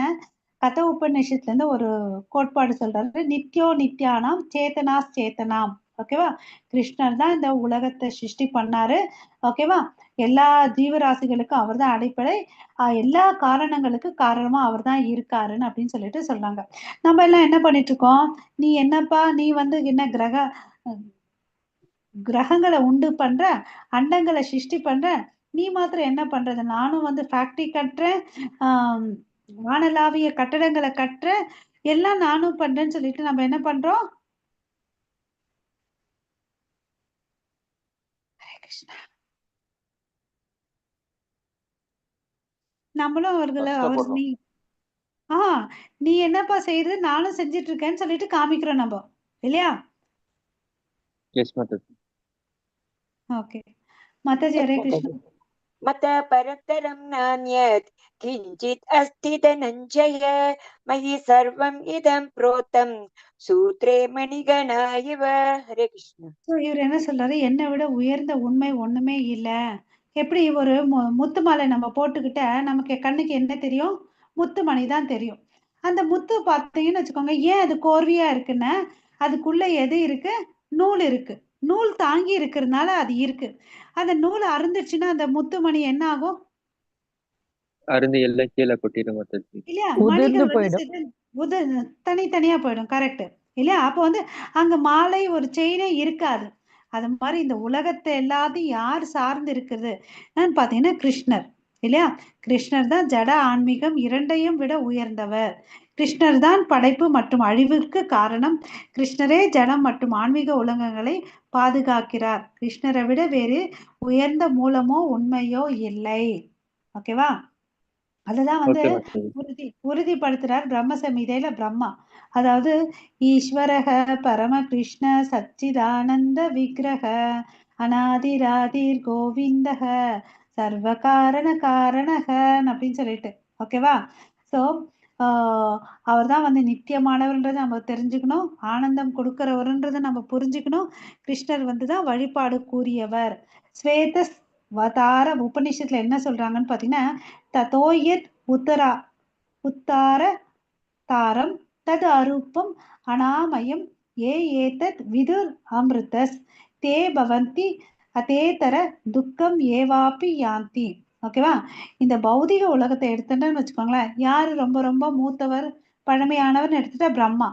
கத உபநிஷத்துல இருந்து ஒரு கோட்பாடு சொல்றாரு, நித்யோ நித்யானாம் சேத்தனா சேத்தனாம். ஓகேவா? கிருஷ்ணர் தான் இந்த உலகத்தை சிருஷ்டி பண்ணாரு. ஓகேவா? எல்லா ஜீவராசிகளுக்கும் அவர் தான் அடிப்படை, எல்லா காரணங்களுக்கு காரணமா அவர் தான் இருக்காருன்னு அப்படின்னு சொல்லிட்டு சொல்றாங்க. நம்ம எல்லாம் என்ன பண்ணிட்டு இருக்கோம்? நீ என்னப்பா, நீ வந்து என்ன கிரகங்களை உண்டு பண்ற, அண்டங்களை சிருஷ்டி பண்ற, நீ மாத்திரம் என்ன பண்றது? நானும் வந்து ஃபேக்டரி கட்டுறேன், வானலாவிய கட்டடங்களை கட்டுறேன், எல்லாம் நானும் பண்றேன்னு சொல்லிட்டு நம்ம என்ன பண்றோம்? ஹரே கிருஷ்ணா. நம்மளும் அவர்களை நீ என்னப்பா செய்யறது, நானும் செஞ்சிட்டு இருக்கேன்னு சொல்லிட்டு காமிக்கிறோம் நம்ம, இல்லையா? ஓகே மாதாஜி. ஹரே கிருஷ்ணா. मत परतरं नान्यत् किञ्चित् अस्ति धनञ्जय मयि सर्वम् इदं प्रोतं सूत्रे मणिगणा इव. हरे कृष्ण. இவர் என்ன சொல்றாரு? என்னை விட உயர்ந்த உண்மை ஒண்ணுமே இல்ல. எப்படி ஒரு முத்து மாலை நம்ம போட்டுக்கிட்ட நமக்கு கண்ணுக்கு என்ன தெரியும்? முத்து மணி தான் தெரியும். அந்த முத்து பார்த்தீங்கன்னு வச்சுக்கோங்க, ஏன் அது கோர்வையா இருக்குன்னா அதுக்குள்ள எது இருக்கு? நூல் இருக்கு. நூல் தாங்கி இருக்கிறதுனால அது இருக்கு. அந்த நூல் அருந்துச்சுன்னா அந்த முத்து மணி என்ன ஆகும்? அருந்து எல்லாம் கீழே கொட்டிடும் இல்லையா? மணிகள் வந்து தனித்தனியா போயிடும். கரெக்ட் இல்லையா? அப்ப வந்து அங்க மாலை ஒரு செயினே இருக்காது. அது மாதிரி இந்த உலகத்தை எல்லாத்தையும் யார் சார்ந்து இருக்குது பாத்தீங்கன்னா கிருஷ்ணர். இல்லையா? கிருஷ்ணர் தான் ஜட ஆன்மீகம் இரண்டையும் விட உயர்ந்தவர். கிருஷ்ணர் தான் படைப்பு மற்றும் அழிவுக்கு காரணம். கிருஷ்ணரே ஜடம் மற்றும் ஆன்மீக உலகங்களை பாதுகாக்கிறார். கிருஷ்ணரை விட வேறு உயர்ந்த மூலமோ உண்மையோ இல்லை. ஓகேவா? அதுதான் வந்து ஓகே மாதாஜி. உறுதிப்படுத்துறார் பிரம்ம சம்ஹிதையில பிரம்மா. அதாவது ஈஸ்வரக பரம கிருஷ்ண சச்சிதானந்த விக்கிரக அநாதிராதிர் கோவிந்தக சர்வ காரண காரணகன் அப்படின்னு சொல்லிட்டு. ஓகேவா? ஸோ அவர் தான் வந்து நித்தியமானவர்ன்றதை நம்ம தெரிஞ்சுக்கணும். ஆனந்தம் கொடுக்கிறவர்ன்றதை நம்ம புரிஞ்சுக்கணும். கிருஷ்ணர் வந்து தான் வழிபாடு கூறியவர். ஸ்வேத வதார உபநிஷத்துல என்ன சொல்றாங்கன்னு பாத்தீங்கன்னா, ததோயத் உத்தார தாரம் தது அரூபம் அனாமயம் ஏதத் விதுர் அமிர்தஸ் தே பவந்தி அதேதர துக்கம் ஏவாப்பி யாந்தி. ஓகேவா? இந்த பௌதிக உலகத்தை எடுத்துட்டோன்னு வச்சுக்கோங்களேன், யாரு ரொம்ப ரொம்ப மூத்தவர் பழமையானவர்னு எடுத்துட்டா பிரம்மா.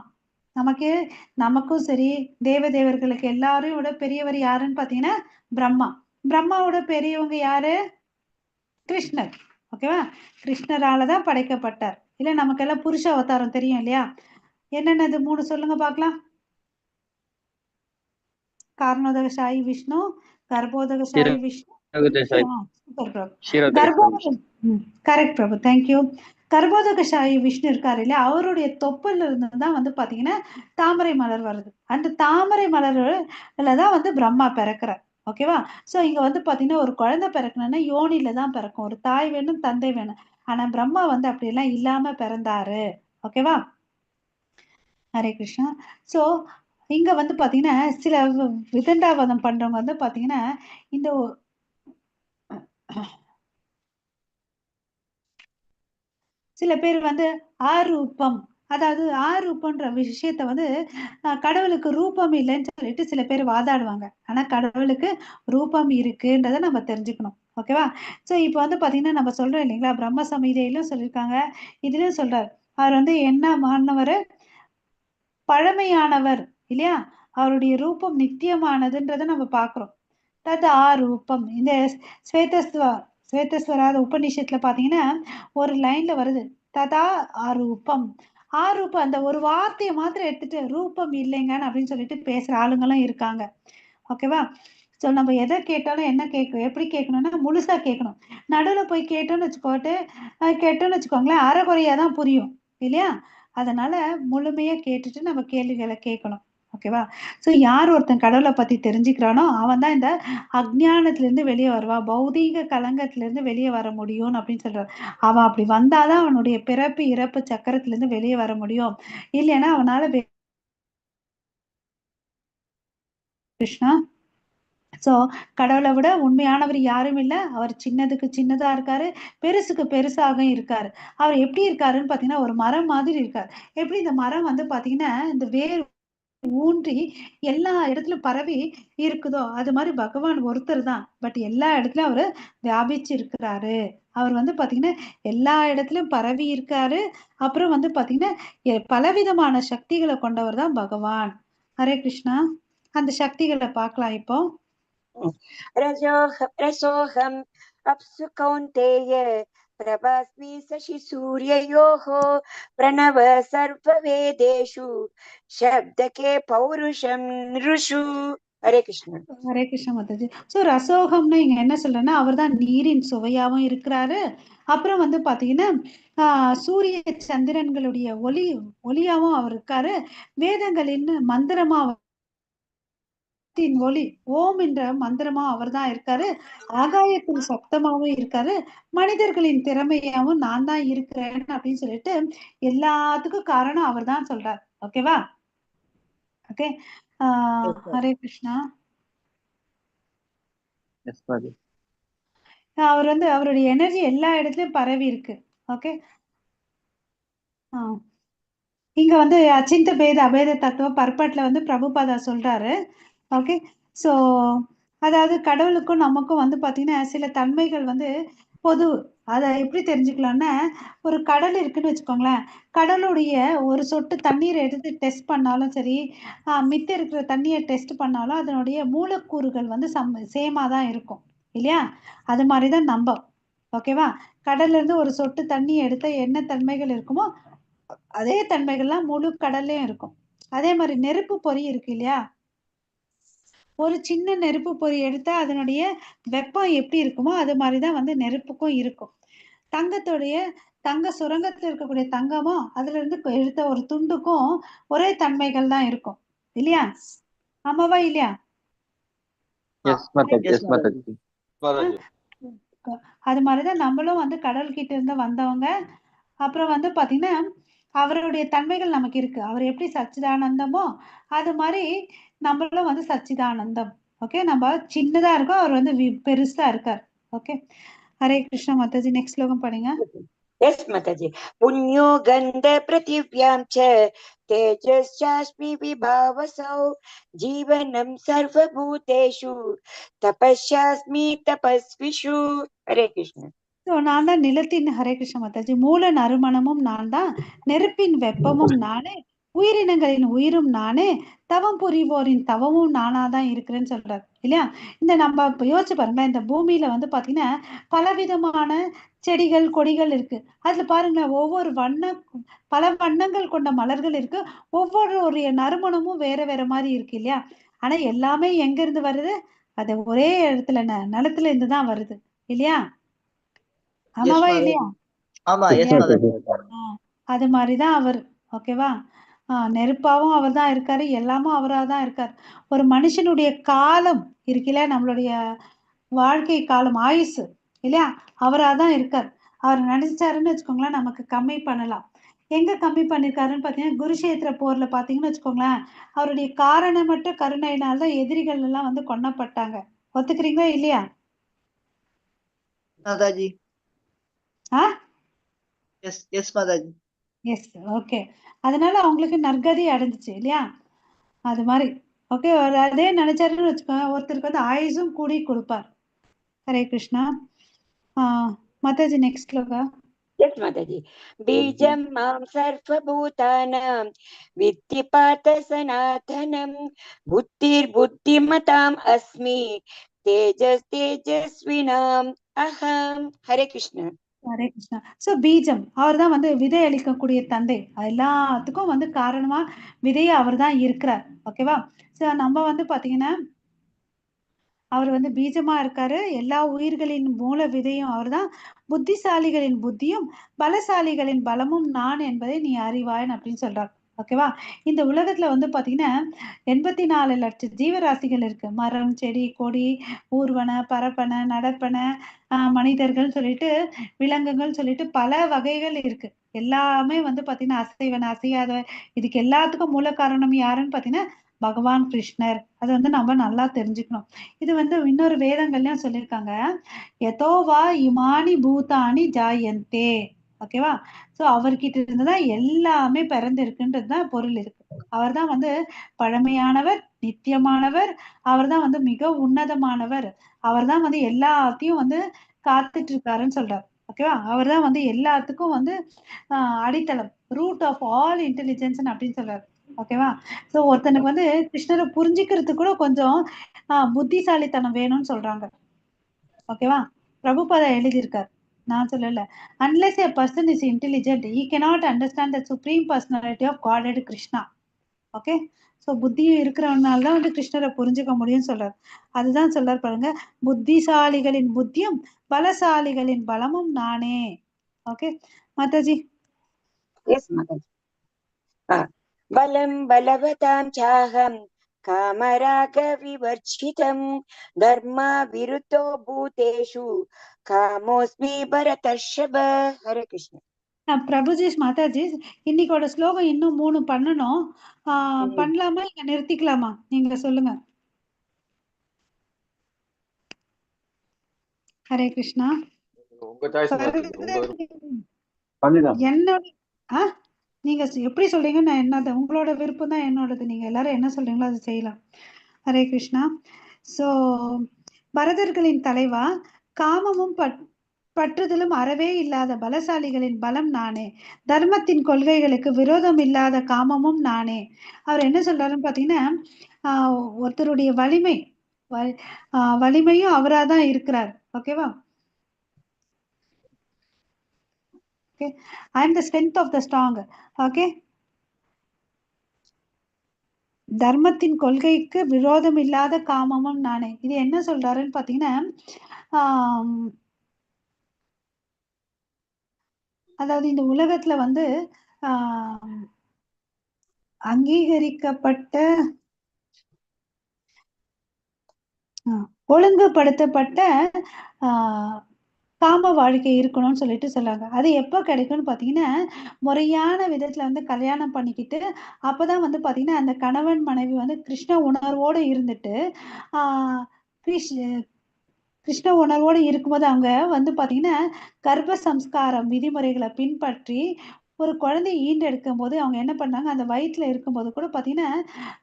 நமக்கும் சரி தேவதேவர்களுக்கு எல்லாரையும் விட பெரியவர் யாருன்னு பாத்தீங்கன்னா பிரம்மா. பிரம்மாவோட பெரியவங்க யாரு? கிருஷ்ணர். ஓகேவா? கிருஷ்ணராலதான் படைக்கப்பட்டார். இல்ல நமக்கெல்லாம் புருஷ அவதாரம் தெரியும் இல்லையா? என்னென்னது 3 சொல்லுங்க பார்க்கலாம். காரணோதகசாயி விஷ்ணு, கர்ப்போதகசாயி விஷ்ணு. சூப்பர் பிரபு. கரெக்ட் பிரபு, தேங்க்யூ. கர்ப்போதகசாயி விஷ்ணு இருக்காரு இல்லையா, அவருடைய தொப்புல இருந்து தான் வந்து பாத்தீங்கன்னா தாமரை மலர் வருது. அந்த தாமரை மலர்ல தான் வந்து பிரம்மா பிறக்கிறார். ஓகேவா? சோ இங்க வந்து பாத்தீங்கன்னா ஒரு குழந்தை பிறக்கணும்னா யோனில தான் பிறக்கும். ஒரு தாய் வேணும், தந்தை வேணும். ஆனா பிரம்மா வந்து அப்படி எல்லாம் இல்லாம பிறந்தாரு. ஓகேவா? ஹரே கிருஷ்ணா. சோ இங்க வந்து பாத்தீங்கன்னா சில விதண்டாவாதம் பண்றவங்க வந்து பாத்தீங்கன்னா இந்த சில பேர் வந்து ஆரூபம், அதாவது ஆரூபன்ற விஷயத்த வந்து கடவுளுக்கு ரூபம் இல்லைன்னு சொல்லிட்டு சில பேர் வாதாடுவாங்க. ஆனா கடவுளுக்கு ரூபம் இருக்குன்றத நம்ம தெரிஞ்சுக்கணும். ஓகேவா? சோ இப்ப வந்து பாத்தீங்கன்னா நம்ம சொல்றோம் இல்லைங்களா, பிரம்ம சமீதையிலும் சொல்லியிருக்காங்க, இதுலயும் சொல்றாரு. அவர் வந்து என்ன மாணவர்? பழமையானவர் இல்லையா? அவருடைய ரூபம் நித்தியமானதுன்றதை நம்ம பாக்குறோம். தது ஆரூபம். இந்த ஸ்வேதஸ்வராத உபநிஷத்துல பாத்தீங்கன்னா ஒரு லைன்ல வருது, ததா ஆரூபம். ஆரூபம் அந்த ஒரு வார்த்தையை மாத்திரம் எடுத்துட்டு ரூபம் இல்லைங்கன்னு அப்படின்னு சொல்லிட்டு பேசுற ஆளுங்களும் இருக்காங்க. ஓகேவா? ஸோ நம்ம எதை கேட்டாலும் என்ன எப்படி கேட்கணும்னா முழுசா கேட்கணும். நடுவில் போய் கேட்டோம்னு வச்சுக்கோங்களேன், அரைகுறையா தான் புரியும் இல்லையா? அதனால முழுமையா கேட்டுட்டு நம்ம கேள்விகளை கேட்கணும். ஓகேவா? ஸோ யார் ஒருத்தன் கடவுளை பத்தி தெரிஞ்சுக்கிறானோ அவன் தான் இந்த அஜ்ஞானத்துல இருந்து வெளியே வருவா, பௌதீக கலங்கத்துல இருந்து வெளியே வர முடியும்னு அப்படின்னு சொல்றாரு. அவன் அப்படி வந்தாதான் அவனுடைய பிறப்பு இறப்பு சக்கரத்துல இருந்து வெளியே வர முடியும். இல்லைன்னா அவனால கிருஷ்ணா. சோ கடவுளை விட உண்மையானவர் யாரும் இல்லை. அவர் சின்னதுக்கு சின்னதா இருக்காரு, பெருசுக்கு பெருசாக இருக்காரு. அவர் எப்படி இருக்காருன்னு பாத்தீங்கன்னா ஒரு மரம் மாதிரி இருக்காரு. எப்படி இந்த மரம் வந்து பாத்தீங்கன்னா இந்த வேர் ஊன்றி எல்லா இடத்துலயும் பரவி இருக்குதோ அது மாதிரி பகவான் ஒருத்தர் தான். பட் எல்லா இடத்துலயும் அவரு வியாபிச்சு இருக்கிறாரு. அவர் வந்து பாத்தீங்கன்னா எல்லா இடத்துலயும் பரவி இருக்காரு. அப்புறம் வந்து பாத்தீங்கன்னா பலவிதமான சக்திகளை கொண்டவர் தான் பகவான். ஹரே கிருஷ்ணா. அந்த சக்திகளை பார்க்கலாம் இப்போ. रसोऽहम् अप्सु कौन्तेय प्रभास्मि शशि सूर्ययोः प्रणव सर्ववेदेषु शब्दके पौरुषं नृषु. ஹரே கிருஷ்ணா. ஹரே கிருஷ்ண மாதாஜி. சோ ரசோகம்னு இங்க என்ன சொல்றேன்னா அவர் தான் நீரின் சுவையாவும் இருக்கிறாரு. அப்புறம் வந்து பாத்தீங்கன்னா சூரிய சந்திரன்களுடைய ஒளியாவும் அவர் இருக்காரு. வேதங்களின் மந்திரமா ஒளி ஓம் என்ற மந்திரமா அவர் தான் இருக்காரு. ஆகாயத்தின் சப்தமாவும் இருக்காரு. மனிதர்களின் திறமையாவும் நான் தான் இருக்கிறேன் அப்படின்னு சொல்லிட்டு எல்லாத்துக்கும் காரணம் அவர் தான் சொல்றார். ஓகேவா? ஓகே. ஹரே கிருஷ்ணா. அவர் வந்து அவருடைய எனர்ஜி எல்லா இடத்துலயும் பரவி இருக்கு. ஓகே. இங்க வந்து அச்சிந்த பேத அபேத தத்துவம் பர்பட்ல வந்து பிரபுபாதா சொல்றாரு. ஓகே. சோ அதாவது கடவுளுக்கும் நமக்கும் வந்து பாத்தீங்கன்னா சில தன்மைகள் வந்து பொது. அதை எப்படி தெரிஞ்சுக்கலாம்னா ஒரு கடல் இருக்குன்னு வச்சுக்கோங்களேன், கடலுடைய ஒரு சொட்டு தண்ணீரை எடுத்து டெஸ்ட் பண்ணாலும் சரி, மித்த இருக்கிற தண்ணியை டெஸ்ட் பண்ணாலும் அதனுடைய மூலக்கூறுகள் வந்து சேமா தான் இருக்கும் இல்லையா? அது மாதிரிதான் நம்ம. ஓகேவா? கடல்ல இருந்து ஒரு சொட்டு தண்ணி எடுத்த என்ன தன்மைகள் இருக்குமோ அதே தன்மைகள்லாம் முழு கடல்லையும் இருக்கும். அதே மாதிரி நெருப்பு பொறி இருக்கு இல்லையா? ஒரு சின்ன நெருப்பு பொறி எடுத்தா அதனுடைய வெப்பம் எப்படி இருக்குமோ அது மாதிரிதான் வந்து நெருப்புக்கும் இருக்கும். தங்கத்துடைய தங்க சுரங்கத்தில் இருக்கக்கூடிய தங்கமும் அதுல இருந்து எடுத்த ஒரு துண்டுக்கும் ஒரே தன்மைகள் தான் இருக்கும் இல்லையா? ஆமாவா இல்லையா? Yes Mataji, Yes, yes Mataji. Mataji. அது மாதிரிதான் நம்மளும் வந்து கடல் கிட்ட இருந்து வந்தவங்க. அப்புறம் வந்து பாத்தீங்கன்னா அவருடைய தன்மைகள் நமக்கு இருக்கு. அவர் எப்படி சச்சிதானந்தமோ அது மாதிரி நம்மளும் வந்து சச்சிதானந்தம். ஓகே, நம்ம சின்னதா இருக்கோம், அவர் வந்து பெருசா இருக்கார். ஓகே, ஹரே கிருஷ்ணா மாதாஜி. நெக்ஸ்ட் ஸ்லோகம் படிங்க. Yes, Mataji. Punyo gandha prathivyam cha tejaschasmi vibhavasau jivanam sarva bhuteshu tapashyasmi tapasvishu. Hare Krishna. So நான் தான் நிலத்தின் ஹரே கிருஷ்ண மாதாஜி மூல நறுமணமும் நான் தான், நெருப்பின் வெப்பமும் நானே, உயிரினங்களின் உயிரும் நானே, தவம் புரிவோரின் தவமும் நானா தான் இருக்கிறேன்னு சொல்றாரு இல்லையா? இந்த நம்ம இப்ப யோசிச்சு பாருங்களேன், இந்த பூமியில வந்து பாத்தீங்கன்னா பலவிதமான செடிகள் கொடிகள் இருக்கு. அதுல பாருங்க ஒவ்வொரு பல வண்ணங்கள் கொண்ட மலர்கள் இருக்கு. ஒவ்வொரு நறுமணமும் வேற வேற மாதிரி இருக்கு இல்லையா? ஆனா எல்லாமே எங்க இருந்து வருது? அது ஒரே இடத்துல நிலத்துல இருந்து தான் வருது இல்லையா? Yes, ஆமாவா Mataji. இல்லையா? ஆமா, yes, இல்லையா? Mataji. அது மாதிரிதான் அவர். ஓகேவா? நெருப்பாவும் அவர் தான் இருக்காரு, எல்லாமும் அவரா தான் இருக்கார். ஒரு மனுஷனுடைய காலம் இருக்குல்ல, நம்மளுடைய வாழ்க்கை காலம் ஆயுசு இல்லையா, அவரா தான் இருக்கார். அவர் நினைச்சாருன்னு வச்சுக்கோங்களேன் நமக்கு கம்மி பண்ணலாம். எங்க கம்மி பண்ணிருக்காருன்னு பாத்தீங்கன்னா குருஷேத்திர போர்ல பாத்தீங்கன்னு வச்சுக்கோங்களேன், அவருடைய காரணமற்ற கருணையினால்தான் எதிரிகள் எல்லாம் வந்து கொல்லப்பட்டாங்க. ஒத்துக்கிறீங்களா இல்லையா? Mataji. Ah Yes, yes, Mataji. Yes, okay. அதனால அவங்களுக்கு நற்கதி அடைஞ்சிச்சு இல்லையா? அது மாதிரி. ஓகே, அதே நினைச்சாருன்னு வச்சுக்கோங்க, ஒருத்தருக்கு வந்து ஆயுசும் கூடி கொடுப்பார். Hare Krishna. Mataji next shloka. Yes, Mataji. Bijam mam sarva bhutanam vitti pata sanathanam buddhir buddhimatam asmi tejas tejasvinam aham. Hare Krishna. Hare Krishna. So பீஜம் அவர் தான் வந்து விதை அளிக்கக்கூடிய தந்தை. எல்லாத்துக்கும் வந்து காரணமா விதையா அவர் தான் இருக்கிறார். ஓகேவா? சோ நம்ம வந்து பாத்தீங்கன்னா அவர் வந்து பீஜமா இருக்காரு. எல்லா உயிர்களின் மூல விதையும் அவர்தான். புத்திசாலிகளின் புத்தியும் பலசாலிகளின் பலமும் நான் என்பதை நீ அறிவாயன் அப்படின்னு சொல்றார். ஓகேவா? இந்த உலகத்துல வந்து பாத்தீங்கன்னா 84 லட்சம் ஜீவராசிகள் இருக்கு. மரம், செடி, கொடி, ஊர்வன, பரப்பன, நடப்பன, மனிதர்கள் சொல்லிட்டு, விலங்குகள் சொல்லிட்டு பல வகைகள் இருக்கு. எல்லாமே வந்து பாத்தீங்கன்னா அசைவன, அசையாத, இதுக்கு எல்லாத்துக்கும் மூல காரணம் யாருன்னு பாத்தீங்கன்னா பகவான் கிருஷ்ணர். அது வந்து நம்ம நல்லா தெரிஞ்சுக்கணும். இது வந்து இன்னொரு வேதங்கள்லயும் சொல்லியிருக்காங்க, யதோவா இமானி பூதானி ஜாயந்தே. ஓகேவா? சோ அவர்கிட்ட இருந்துதான் எல்லாமே பிறந்திருக்குன்றதுதான் பொருள் இருக்கு. அவர் தான் வந்து பழமையானவர், நித்தியமானவர், அவர் தான் வந்து மிக உன்னதமானவர், அவர் தான் வந்து எல்லாத்தையும் வந்து காத்துட்டு இருக்காருன்னு சொல்றாரு. ஓகேவா? அவர் தான் வந்து எல்லாத்துக்கும் வந்து அடித்தளம், ரூட் ஆஃப் ஆல் இன்டெலிஜென்ஸ் அப்படின்னு சொல்றாரு. ஓகேவா? சோ ஒருத்தனுக்கு வந்து கிருஷ்ணரை புரிஞ்சுக்கிறதுக்கு கூட கொஞ்சம் புத்திசாலித்தனம் வேணும்னு சொல்றாங்க. ஓகேவா? பிரபுபாதா எழுதியிருக்கார், நான் சொல்லல. unless a person is intelligent he cannot understand the supreme personality of godhead krishna. Okay, so புத்தி இருக்கிறவனால தான் வந்து கிருஷ்ணரை புரிஞ்சுக்க முடியும்னு சொல்றாரு. அதுதான் சொல்றாரு பாருங்க, புத்திசாலிகளின் புத்தியும் பலசாலிகளின் பலமும் நானே. Okay Mataji. Yes, Mataji. Balam balavatam chaham kamaraga vivarchitam dharma viruto bhuteshu kamosmi bharatashaba. Hare Krishna. Prabhuji Mataji, இன்னைக்கோட ஸ்லோகம் இன்னும் 3 பண்ணணும். பண்ணலாமா இங்க நிறுத்திக்கலாமா? நீங்க சொல்லுங்க. ஹரே கிருஷ்ணா. என்னோட நீங்க எப்படி சொல்றீங்க, நான் என்னது உங்களோட விருப்பம் தான் என்னோடது. நீங்க எல்லாரும் என்ன சொல்றீங்களோ அது செய்யலாம். ஹரே கிருஷ்ணா. சோ பரதர்களின் தலைவா, காமமும் பற்றுதலும் அறவே இல்லாத பலசாலிகளின் பலம் நானே, தர்மத்தின் கொள்கைகளுக்கு விரோதம் இல்லாத காமமும் நானே. அவர் என்ன சொல்றாருன்னு பாத்தீங்கன்னா, ஒருத்தருடைய வலிமையும் அவராதான் இருக்கிறார். ஓகேவா? Okay, I am the strength of the strong. Okay, தர்மத்தின் கொள்கைக்கு விரோதம் இல்லாத காமமும் நானே. இது என்ன சொல்றாருன்னு பாத்தீங்கன்னா, அதாவது இந்த உலகத்துல வந்து அங்கீகரிக்கப்பட்ட ஒழுங்குபடுத்தப்பட்ட காம வாழ்க்கை இருக்கணும்னு சொல்லிட்டு சொல்றாங்க. அது எப்போ கிடைக்கும்னு பாத்தீங்கன்னா, முறையான விதத்துல வந்து கல்யாணம் பண்ணிக்கிட்டு, அப்பதான் வந்து பாத்தீங்கன்னா அந்த கணவன் மனைவி வந்து கிருஷ்ண உணர்வோடு இருந்துட்டு கிருஷ்ண உணர்வோடு இருக்கும்போது அவங்க வந்து பாத்தீங்கன்னா கர்ப்ப சம்ஸ்காரம் விதிமுறைகளை பின்பற்றி ஒரு குழந்தை ஈண்டெடுக்கும் போது அவங்க என்ன பண்ணாங்க, அந்த வயிற்றுல இருக்கும்போது கூட பாத்தீங்கன்னா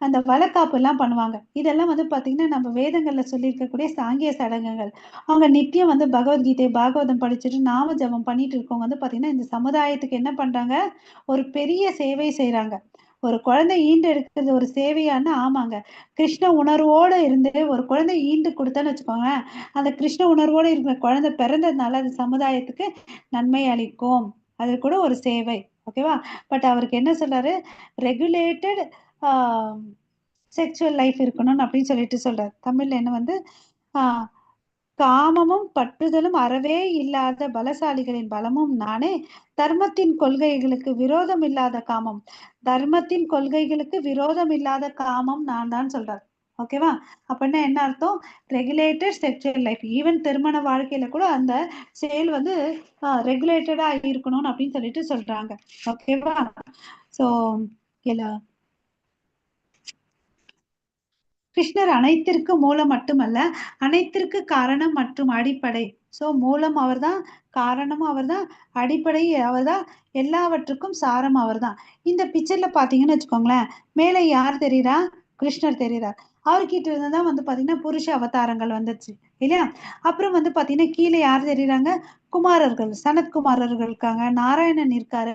அந்த வளக்காப்பு எல்லாம் பண்ணுவாங்க. இதெல்லாம் வந்து பாத்தீங்கன்னா நம்ம வேதங்கள்ல சொல்லியிருக்கக்கூடிய சாங்கிய சடங்குகள். அவங்க நித்தியம் வந்து பகவத்கீதை பாகவதம் படிச்சுட்டு நாம ஜபம் பண்ணிட்டு இருக்கவங்க வந்து பாத்தீங்கன்னா இந்த சமுதாயத்துக்கு என்ன பண்றாங்க, ஒரு பெரிய சேவை செய்யறாங்க. ஒரு குழந்தை ஈண்டு எடுக்கிறது ஒரு சேவையான்னு, ஆமாங்க. கிருஷ்ண உணர்வோடு இருந்து ஒரு குழந்தை ஈண்டு கொடுத்தேன்னு வச்சுக்கோங்க, அந்த கிருஷ்ண உணர்வோடு இருக்கிற குழந்தை பிறந்ததுனால அது சமுதாயத்துக்கு நன்மை அளிக்கும். அது கூட ஒரு சேவை. ஓகேவா? பட் அவருக்கு என்ன சொல்றாரு, ரெகுலேட்டட் செக்ஷுவல் லைஃப் இருக்கணும் அப்படின்னு சொல்லிட்டு சொல்றாரு. தமிழ்ல என்ன வந்து காமமும் பற்றுதலும் அறவே இல்லாத பலசாலிகளின் பலமும் நானே, தர்மத்தின் கொள்கைகளுக்கு விரோதம் இல்லாத காமம், தர்மத்தின் கொள்கைகளுக்கு விரோதம் இல்லாத காமம் நான் தான் சொல்றாரு. ஓகேவா? அப்படின்னா என்ன அர்த்தம், ரெகுலேட்டட் செக்ஷுவல் லைஃப். ஈவன் திருமண வாழ்க்கையில கூட அந்த செயல் வந்து ரெகுலேட்டடா இருக்கணும் அப்படின்னு சொல்லிட்டு சொல்றாங்க. ஓகேவா? சோ கிருஷ்ணர் அனைத்திற்கும் மூலம் மட்டுமல்ல, அனைத்திற்கு காரணம் மற்றும் அடிப்படை. சோ மூலம் அவர்தான், காரணமும் அவர்தான், அடிப்படை அவர்தான், எல்லாவற்றுக்கும் சாரம் அவர்தான். இந்த பிக்சர்ல பாத்தீங்கன்னு வச்சுக்கோங்களேன், மேல யார் தெரியுறா, கிருஷ்ணர் தெரியுறார். அவர்கிட்ட இருந்துதான் வந்து பாத்தீங்கன்னா புருஷ அவதாரங்கள் வந்துச்சு இல்லையா. அப்புறம் வந்து பாத்தீங்கன்னா கீழே யார் தெரியுறாங்க, குமாரர்கள், சனத்குமாரர்கள் இருக்காங்க, நாராயணன் இருக்காரு,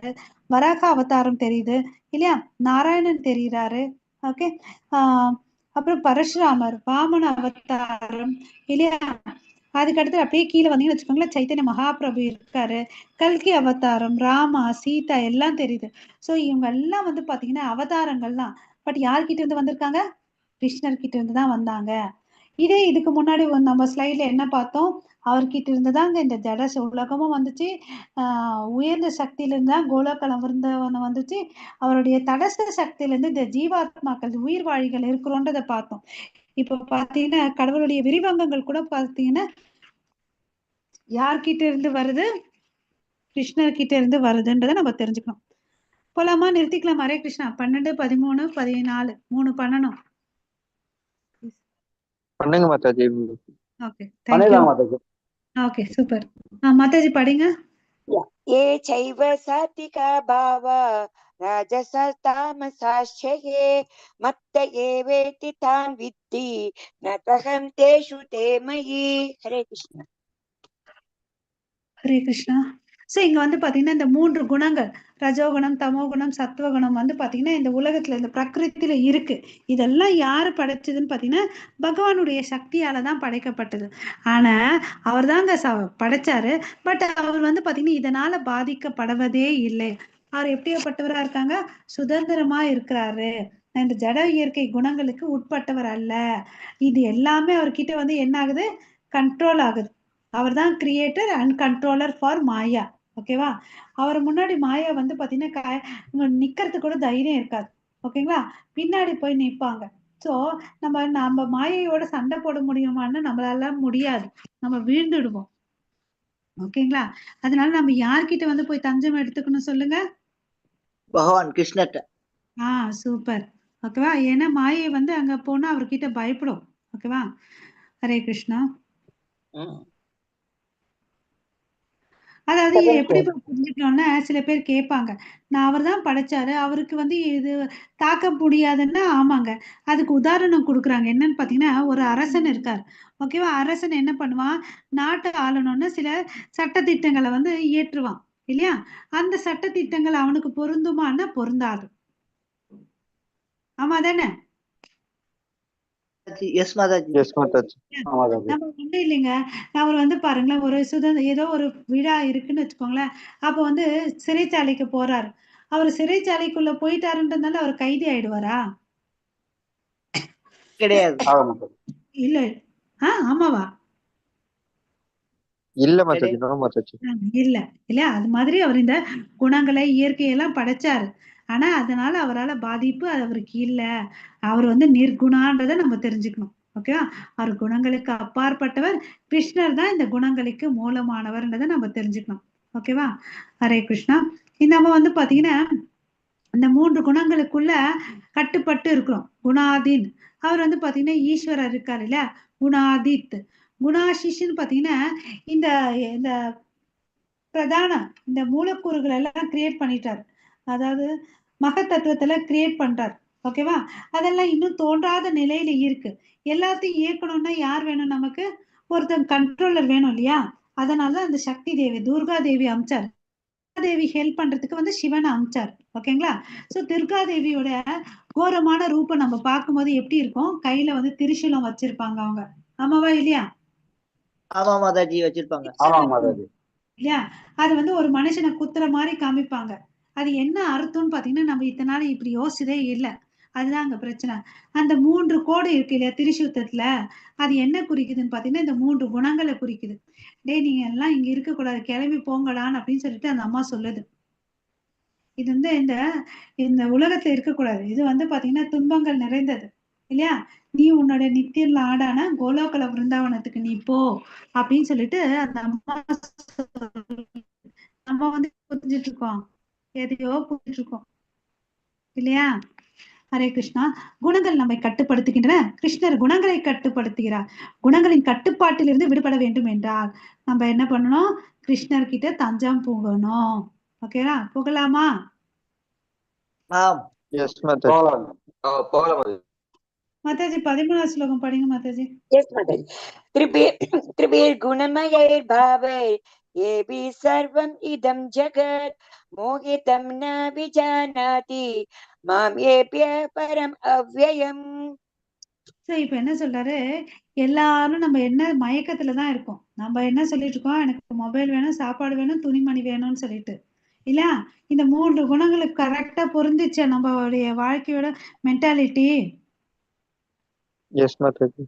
வராக அவதாரம் தெரியுது இல்லையா, நாராயணன் தெரியுறாரு. ஓகே, அப்புறம் பரசுராமர், வாமன அவதாரம் இல்லையா. அதுக்கடுத்து அப்படியே கீழே வந்தீங்கன்னு வச்சுக்கோங்களேன், சைத்தன்ய மகாபிரபு இருக்காரு, கல்கி அவதாரம், ராமா, சீதா எல்லாம் தெரியுது. சோ இவங்க எல்லாம் வந்து பாத்தீங்கன்னா அவதாரங்கள் தான். பட் யார்கிட்ட இருந்து வந்திருக்காங்க, கிருஷ்ணர் கிட்ட இருந்து தான் வந்தாங்க. இதே இதுக்கு முன்னாடி நம்ம ஸ்லைட்ல என்ன பார்த்தோம், அவர்கிட்ட இருந்துதாங்க இந்த ஜட உலகமும் வந்துச்சு. உயர்ந்த சக்தியிலிருந்து தான் கோலோகலம் விருந்தவனம் வந்துச்சு. அவருடைய தடஸ்த சக்தியிலிருந்து இந்த ஜீவாத்மாக்கள் உயிர் வாழிகள் இருக்கிறோன்றதை பார்த்தோம். இப்ப பாத்தீங்கன்னா கடவுளுடைய விரிவங்கங்கள் கூட பாத்தீங்கன்னா யார்கிட்ட இருந்து வருது, கிருஷ்ணர் கிட்ட இருந்து வருதுன்றதை நம்ம தெரிஞ்சுக்கணும். போலாமா, நிறுத்திக்கலாம். ஹரே கிருஷ்ணா. 12, 13, 14 3 பண்ணணும். பண்ணுங்க Mataji. Okay, thank you. Okay, super. Mataji படிங்க. ये चैव सात्विका भावा राजसतामसाश्चये मत्त एवेति तान् विद्धि न त्वहं तेषु ते मयि. हरे कृष्ण. ஹரே கிருஷ்ணா. சோ இங்க வந்து பாத்தீங்கன்னா இந்த 3 குணங்கள், ரஜோகுணம், தமோகுணம், சத்துவகுணம் வந்து பாத்தீங்கன்னா இந்த உலகத்துல இந்த பிரகிருத்தில இருக்கு. இதெல்லாம் யாரு படைச்சதுன்னு பாத்தீங்கன்னா பகவானுடைய சக்தியாலதான் படைக்கப்பட்டது. ஆனா அவர் தாங்க படைச்சாரு. பட் அவர் வந்து பாத்தீங்கன்னா இதனால பாதிக்கப்படுவதே இல்லை. அவர் எப்படியாப்பட்டவரா இருக்காங்க, சுதந்திரமா இருக்கிறாரு. இந்த ஜட இயற்கை குணங்களுக்கு உட்பட்டவர் அல்ல. இது எல்லாமே அவர்கிட்ட வந்து என்ன ஆகுது, கண்ட்ரோல் ஆகுது. அவர் தான் கிரியேட்டர் அண்ட் கண்ட்ரோலர் ஃபார் மாயா. ஓகேவா? அவர் முன்னாடி மாயா வந்து பாத்தீங்கன்னா நிக்கிறதுக்கு கூட தைரியம் இருக்காது. ஓகேங்களா? பின்னாடி போய் நிற்பாங்க. சோ நம்ம மாயையோட சண்டை போட முடியுமான்னு நம்மளால முடியாது, நம்ம வீழ்ந்துடுவோம். ஓகேங்களா? அதனால நம்ம யார்கிட்ட வந்து போய் தஞ்சம் எடுத்துக்கணும் சொல்லுங்க, பகவான் கிருஷ்ணர்ட்ட. சூப்பர். ஓகேவா? ஏன்னா மாயை வந்து அங்க போனா அவர்கிட்ட பயப்படும். ஓகேவா? ஹரே கிருஷ்ணா. அதாவது எப்படி புரிஞ்சுக்கணும்னா, சில பேர் கேட்பாங்க, நான் அவர் தான் படைச்சாரு, அவருக்கு வந்து இது தாக்க முடியாதுன்னா, ஆமாங்க. அதுக்கு உதாரணம் கொடுக்குறாங்க. என்னன்னு பாத்தீங்கன்னா, ஒரு அரசன் இருக்கார். ஓகேவா? அரசன் என்ன பண்ணுவான், நாட்டை ஆளணும்னு சில சட்டதிட்டங்களை வந்து இயற்றுவான் இல்லையா. அந்த சட்டதிட்டங்கள் அவனுக்கு பொருந்துமான்னா பொருந்தாது. ஆமா தானே? Mataji yes Mataji yes Mataji. நம்ம ஒண்ணும் இல்லைங்க. அவர் வந்து பாருங்களேன், ஒரு ஏதோ ஒரு விழா இருக்குன்னு வச்சுக்கோங்களேன். அப்ப வந்து சிறைச்சாலைக்கு போறாரு. அவர் சிறைச்சாலைக்குள்ள போயிட்டாருன்றதுனால அவர் கைதி ஆயிடுவாரா? கிடையாது. இல்ல. ஆமாவா? இல்ல மாதாஜி, நோ மாதாஜி. இல்ல இல்லையா? அது மாதிரி அவர் இந்த குணங்களை இயற்கையெல்லாம் படைச்சாரு. ஆனா அதனால அவரால பாதிப்பு அவருக்கு இல்ல. அவர் வந்து நிர்குணான்றதை நம்ம தெரிஞ்சுக்கணும். ஓகேவா? அவர் குணங்களுக்கு அப்பாற்பட்டவர். கிருஷ்ணர் தான் இந்த குணங்களுக்கு மூலமானவர்ன்றதை நம்ம தெரிஞ்சுக்கணும். ஓகேவா? ஹரே கிருஷ்ணா. நம்ம வந்து பாத்தீங்கன்னா இந்த 3 குணங்களுக்குள்ள கட்டுப்பட்டு இருக்கிறோம். குணாதீன். அவர் வந்து பாத்தீங்கன்னா ஈஸ்வரர் இருக்காரு இல்ல, குணாதித். குணாசிஷ்ன்னு பாத்தீங்கன்னா இந்த இந்த பிரதான இந்த மூலக்கூறுகள் எல்லாம் கிரியேட் பண்ணிட்டார். அதாவது மகத்தத்துவத்துல கிரியேட் பண்றார். ஓகேவா? அதெல்லாம் இன்னும் தோன்றாத நிலையில இருக்கு. எல்லாத்தையும் இயக்கணும்னா யார் வேணும் நமக்கு? ஒருத்தன் கண்ட்ரோலர் வேணும் இல்லையா? அதனால அந்த சக்தி தேவி துர்கா தேவி அமிச்சார். தேவி ஹெல்ப் பண்றதுக்கு வந்து சிவனை அமிச்சார். ஓகேங்களா? சோ துர்கா தேவியோட கோரமான ரூபம் நம்ம பார்க்கும்போது எப்படி இருக்கும்? கையில வந்து திரிசூலம் வச்சிருப்பாங்க அவங்க. ஆமாவா இல்லையா? ஆமா மாதாஜி வச்சிருப்பாங்க. இல்லையா? அது வந்து ஒரு மனுஷனை குத்துற மாதிரி காமிப்பாங்க. அது என்ன அர்த்தம்னு பாத்தீங்கன்னா நம்ம இத்தனை நாள் இப்படி யோசிச்சதே இல்லை. அதுதான் அங்க பிரச்சனை. அந்த 3 கோடு இருக்கு இல்லையா திரிசூத்தத்துல, அது என்ன குறிக்குதுன்னு பாத்தீங்கன்னா இந்த 3 குணங்களை குறிக்குது. டேய் நீங்க எல்லாம் இங்க இருக்க கூடாது, கிளம்பி போங்கடான்னு அப்படின்னு சொல்லிட்டு அந்த அம்மா சொல்லுது. இது வந்து இந்த உலகத்துல இருக்கக்கூடாது. இது வந்து பாத்தீங்கன்னா துன்பங்கள் நிறைந்தது இல்லையா? நீ உன்னோட நித்தியன்ல ஆடான கோலோகல விருந்தாவனத்துக்கு நீ போ அப்படின்னு சொல்லிட்டு அந்த அம்மா நம்ம வந்து புரிஞ்சிட்டு இருக்கோம், எதையோ புரிஞ்சிட்டு இருக்கோம் இல்லையா? ஹரே கிருஷ்ணா. குணங்கள் நம்மை கட்டுப்படுத்துகின்றன, கிருஷ்ணர் குணங்களை கட்டுப்படுத்துகிறார். குணங்களின் கட்டுப்பாட்டிலிருந்து விடுபட வேண்டும் என்றால் நம்ம என்ன பண்ணணும்? கிருஷ்ணர் கிட்ட தஞ்சம் போகணும். ஓகேவா? போகலாமா? எஸ் மாதாஜி. மாதாஜி 13வது ஸ்லோகம் படிங்க மாதாஜி. Yes, Mataji. त्रिभिर्गुणमयैर्भावैर् येभिः सर्वम् इदं जगत् मोहितं न विजानाति मां येभ्यः परम् अव्ययम्. சரி, இப்ப என்ன சொல்றாரு? எல்லாரும் நம்ம என்ன மயக்கத்துலதான் இருக்கோம். நம்ம என்ன சொல்லிட்டு இருக்கோம்? எனக்கு மொபைல் வேணும், சாப்பாடு வேணும், துணிமணி வேணும்னு சொல்லிட்டு இல்ல. இந்த 3 குணங்களுக்கு கரெக்டா பொருந்துச்சு நம்மளுடைய வாழ்க்கையோட மென்டாலிட்டி எஸ் மாதாஜி.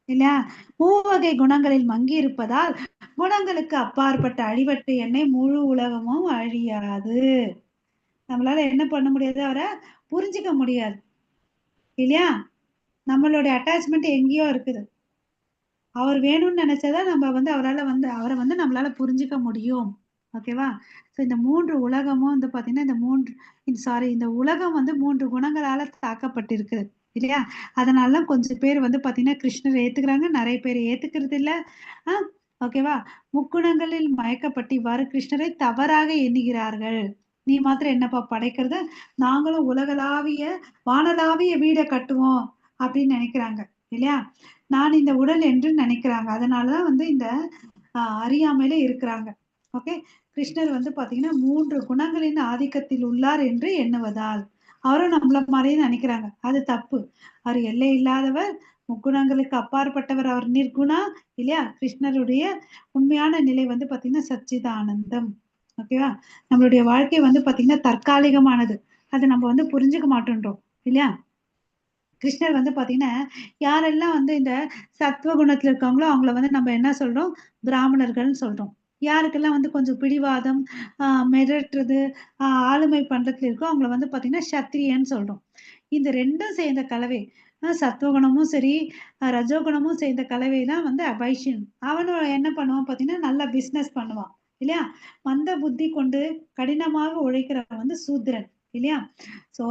இல்லையா? மூவகை குணங்களில் மங்கி இருப்பதால் குணங்களுக்கு அப்பாற்பட்ட அழிவற்ற எண்ணெய் முழு உலகமும் அழியாது. நம்மளால என்ன பண்ண முடியாது? அவரை புரிஞ்சுக்க முடியாது இல்லையா? நம்மளுடைய அட்டாச்மெண்ட் எங்கேயோ இருக்குது. அவர் வேணும்னு நினைச்சதான் நம்ம வந்து அவரை வந்து நம்மளால புரிஞ்சுக்க முடியும். ஓகேவா? ஸோ இந்த 3 உலகமும் வந்து பாத்தீங்கன்னா இந்த உலகம் வந்து 3 குணங்களால தாக்கப்பட்டிருக்கு இல்லையா? அதனால கொஞ்சம் பேர் வந்து பாத்தீங்கன்னா கிருஷ்ணரை ஏத்துக்கிறாங்க, நிறைய பேர் ஏத்துக்கிறது இல்ல. ஓகேவா? முக்குணங்களில் மயக்கப்பட்டு இவ்வாறு கிருஷ்ணரை தவறாக எண்ணுகிறார்கள். நீ மாத்திரம் என்னப்பா படைக்கிறது, நாங்களும் உலகளாவிய வானளாவிய வீடை கட்டுவோம் அப்படின்னு நினைக்கிறாங்க இல்லையா? நான் இந்த உடல் என்று நினைக்கிறாங்க. அதனாலதான் வந்து இந்த அறியாமையில இருக்கிறாங்க. ஓகே. கிருஷ்ணர் வந்து பாத்தீங்கன்னா 3 குணங்களின் ஆதிக்கத்தில் உள்ளார் என்று எண்ணுவதால் அவரும் நம்மள மாதிரியே நினைக்கிறாங்க. அது தப்பு. அவர் எல்லை இல்லாதவர், முக்குணங்களுக்கு அப்பாற்பட்டவர், அவர் நிர்குணா இல்லையா? கிருஷ்ணருடைய உண்மையான நிலை வந்து பாத்தீங்கன்னா சச்சிதானந்தம். ஓகேவா? நம்மளுடைய வாழ்க்கை வந்து பாத்தீங்கன்னா தற்காலிகமானது. அதை நம்ம வந்து புரிஞ்சுக்க மாட்டோன்றோம் இல்லையா? கிருஷ்ணர் வந்து பாத்தீங்கன்னா யாரெல்லாம் வந்து இந்த சத்துவ குணத்துல இருக்காங்களோ அவங்கள வந்து நம்ம என்ன சொல்றோம்? பிராமணர்கள்னு சொல்றோம். யாருக்கெல்லாம் வந்து கொஞ்சம் பிடிவாதம், மிரட்டுறது, ஆளுமை பண்றதுல இருக்கோ அவங்கள வந்து பாத்தீங்கன்னா சத்திரியன்னு சொல்றோம். இந்த 2ம் சேர்ந்த கலவை, சத்துவகுணமும் சரி ரஜோகுணமும் சேர்ந்த கலவை தான் வந்து வைஷ்யன். அவனும் என்ன பண்ணுவான் பாத்தீங்கன்னா நல்லா பிசினஸ் பண்ணுவான் இல்லையா? மந்த புத்தி கொண்டு கடினமாக உழைக்கிறவன் வந்து சூத்திரன் இல்லையா? சோ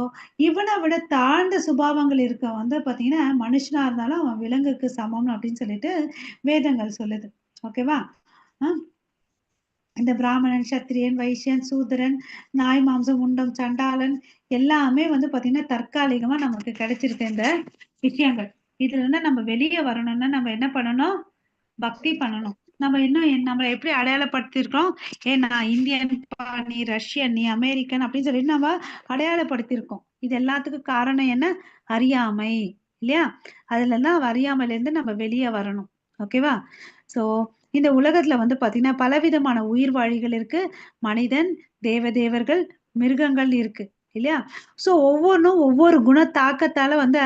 இவனை விட தாழ்ந்த சுபாவங்கள் இருக்க வந்து பாத்தீங்கன்னா மனுஷனா இருந்தாலும் அவன் விலங்குக்கு சமம் அப்படின்னு சொல்லிட்டு வேதங்கள் சொல்லுது. ஓகேவா? இந்த பிராமணன், சத்திரியன், வைசியன், சூத்திரன், நாய் மாம்சம் உண்டம், சண்டாளன் எல்லாமே வந்து பாத்தீங்கன்னா தற்காலிகமா நமக்கு கிடைச்சிருக்க இந்த விஷயங்கள். இதுல இருந்து நம்ம வெளியே வரணும்னா நம்ம என்ன பண்ணணும்? பக்தி பண்ணணும். நம்ம இன்னும் நம்மளை எப்படி அடையாளப்படுத்திருக்கோம்? நான் இந்தியன், நீ ரஷ்யன், நீ அமெரிக்கன் அப்படின்னு சொல்லிட்டு நம்ம அடையாளப்படுத்திருக்கோம். இது எல்லாத்துக்கும் காரணம் என்ன? அறியாமை இல்லையா? அதுல எல்லாம் அறியாமையில இருந்து நம்ம வெளியே வரணும். ஓகேவா? சோ இந்த உலகத்துல வந்து பாத்தீங்கன்னா பலவிதமான உயிர் வாழிகள் இருக்கு. மனிதன், தேவதேவர்கள், மிருகங்கள் இருக்கு இல்லையா? சோ ஒவ்வொன்றும் ஒவ்வொரு குண தாக்கத்தால வந்து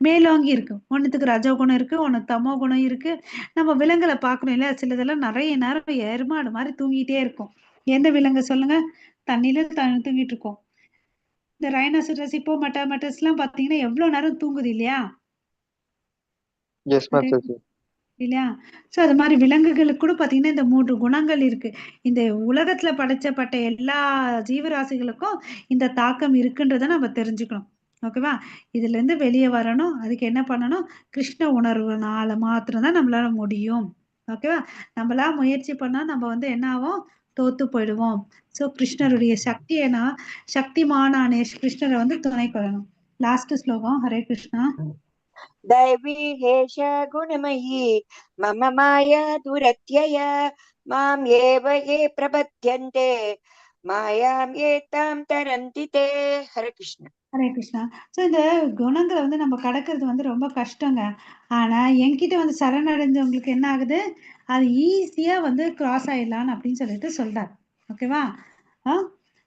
மேலோங்கி இருக்கு. ஒண்ணுத்துக்கு ரஜோ குணம் இருக்கு, ஒண்ணு தமோ குணம் இருக்கு. நம்ம விலங்குகளை பார்க்கணும் இல்லையா? சிலதெல்லாம் நிறைய நேரம் எருமாடு மாதிரி தூங்கிட்டே இருக்கும். எந்த விலங்கு சொல்லுங்க? தண்ணியில தூங்கிட்டு இருக்கோம். இந்த ரைனோசரஸ், ஹிப்போபொட்டாமஸ் எல்லாம் பாத்தீங்கன்னா எவ்வளவு நேரம் தூங்குது இல்லையா? எஸ் மாதாஜி. இல்லையா? சோ அது மாதிரி விலங்குகளுக்கு கூட பாத்தீங்கன்னா இந்த 3 குணங்கள் இருக்கு. இந்த உலகத்துல படைச்சப்பட்ட எல்லா ஜீவராசிகளுக்கும் இந்த தாக்கம் இருக்குன்றத நம்ம தெரிஞ்சுக்கணும். ஓகேவா? இதுல இருந்து வெளியே வரணும். அதுக்கு என்ன பண்ணணும்? கிருஷ்ண உணர்வுனால மாத்திரம்தான் நம்மளால முடியும். ஓகேவா? நம்மளா முயற்சி பண்ணா நம்ம வந்து என்ன ஆகும்? தோத்து போயிடுவோம். சோ கிருஷ்ணருடைய சக்தியனா சக்திமானானே கிருஷ்ணரை வந்து துணை கொள்ளணும். லாஸ்ட் ஸ்லோகம். ஹரே கிருஷ்ணா. दैवी हेष गुणमयी मम माया दुरत्यय माम् एव ये प्रपद्यन्ते मायां ये तां तरन्ति ते. हरे कृष्ण. ஹரே கிருஷ்ணா. ஸோ இந்த குணங்களை வந்து நம்ம கடக்கிறது வந்து ரொம்ப கஷ்டங்க. ஆனா என்கிட்ட வந்து சரணடைஞ்சவங்களுக்கு என்ன ஆகுது? அது ஈஸியா வந்து கிராஸ் ஆயிடலான்னு அப்படின்னு சொல்லிட்டு சொல்றாரு. ஓகேவா?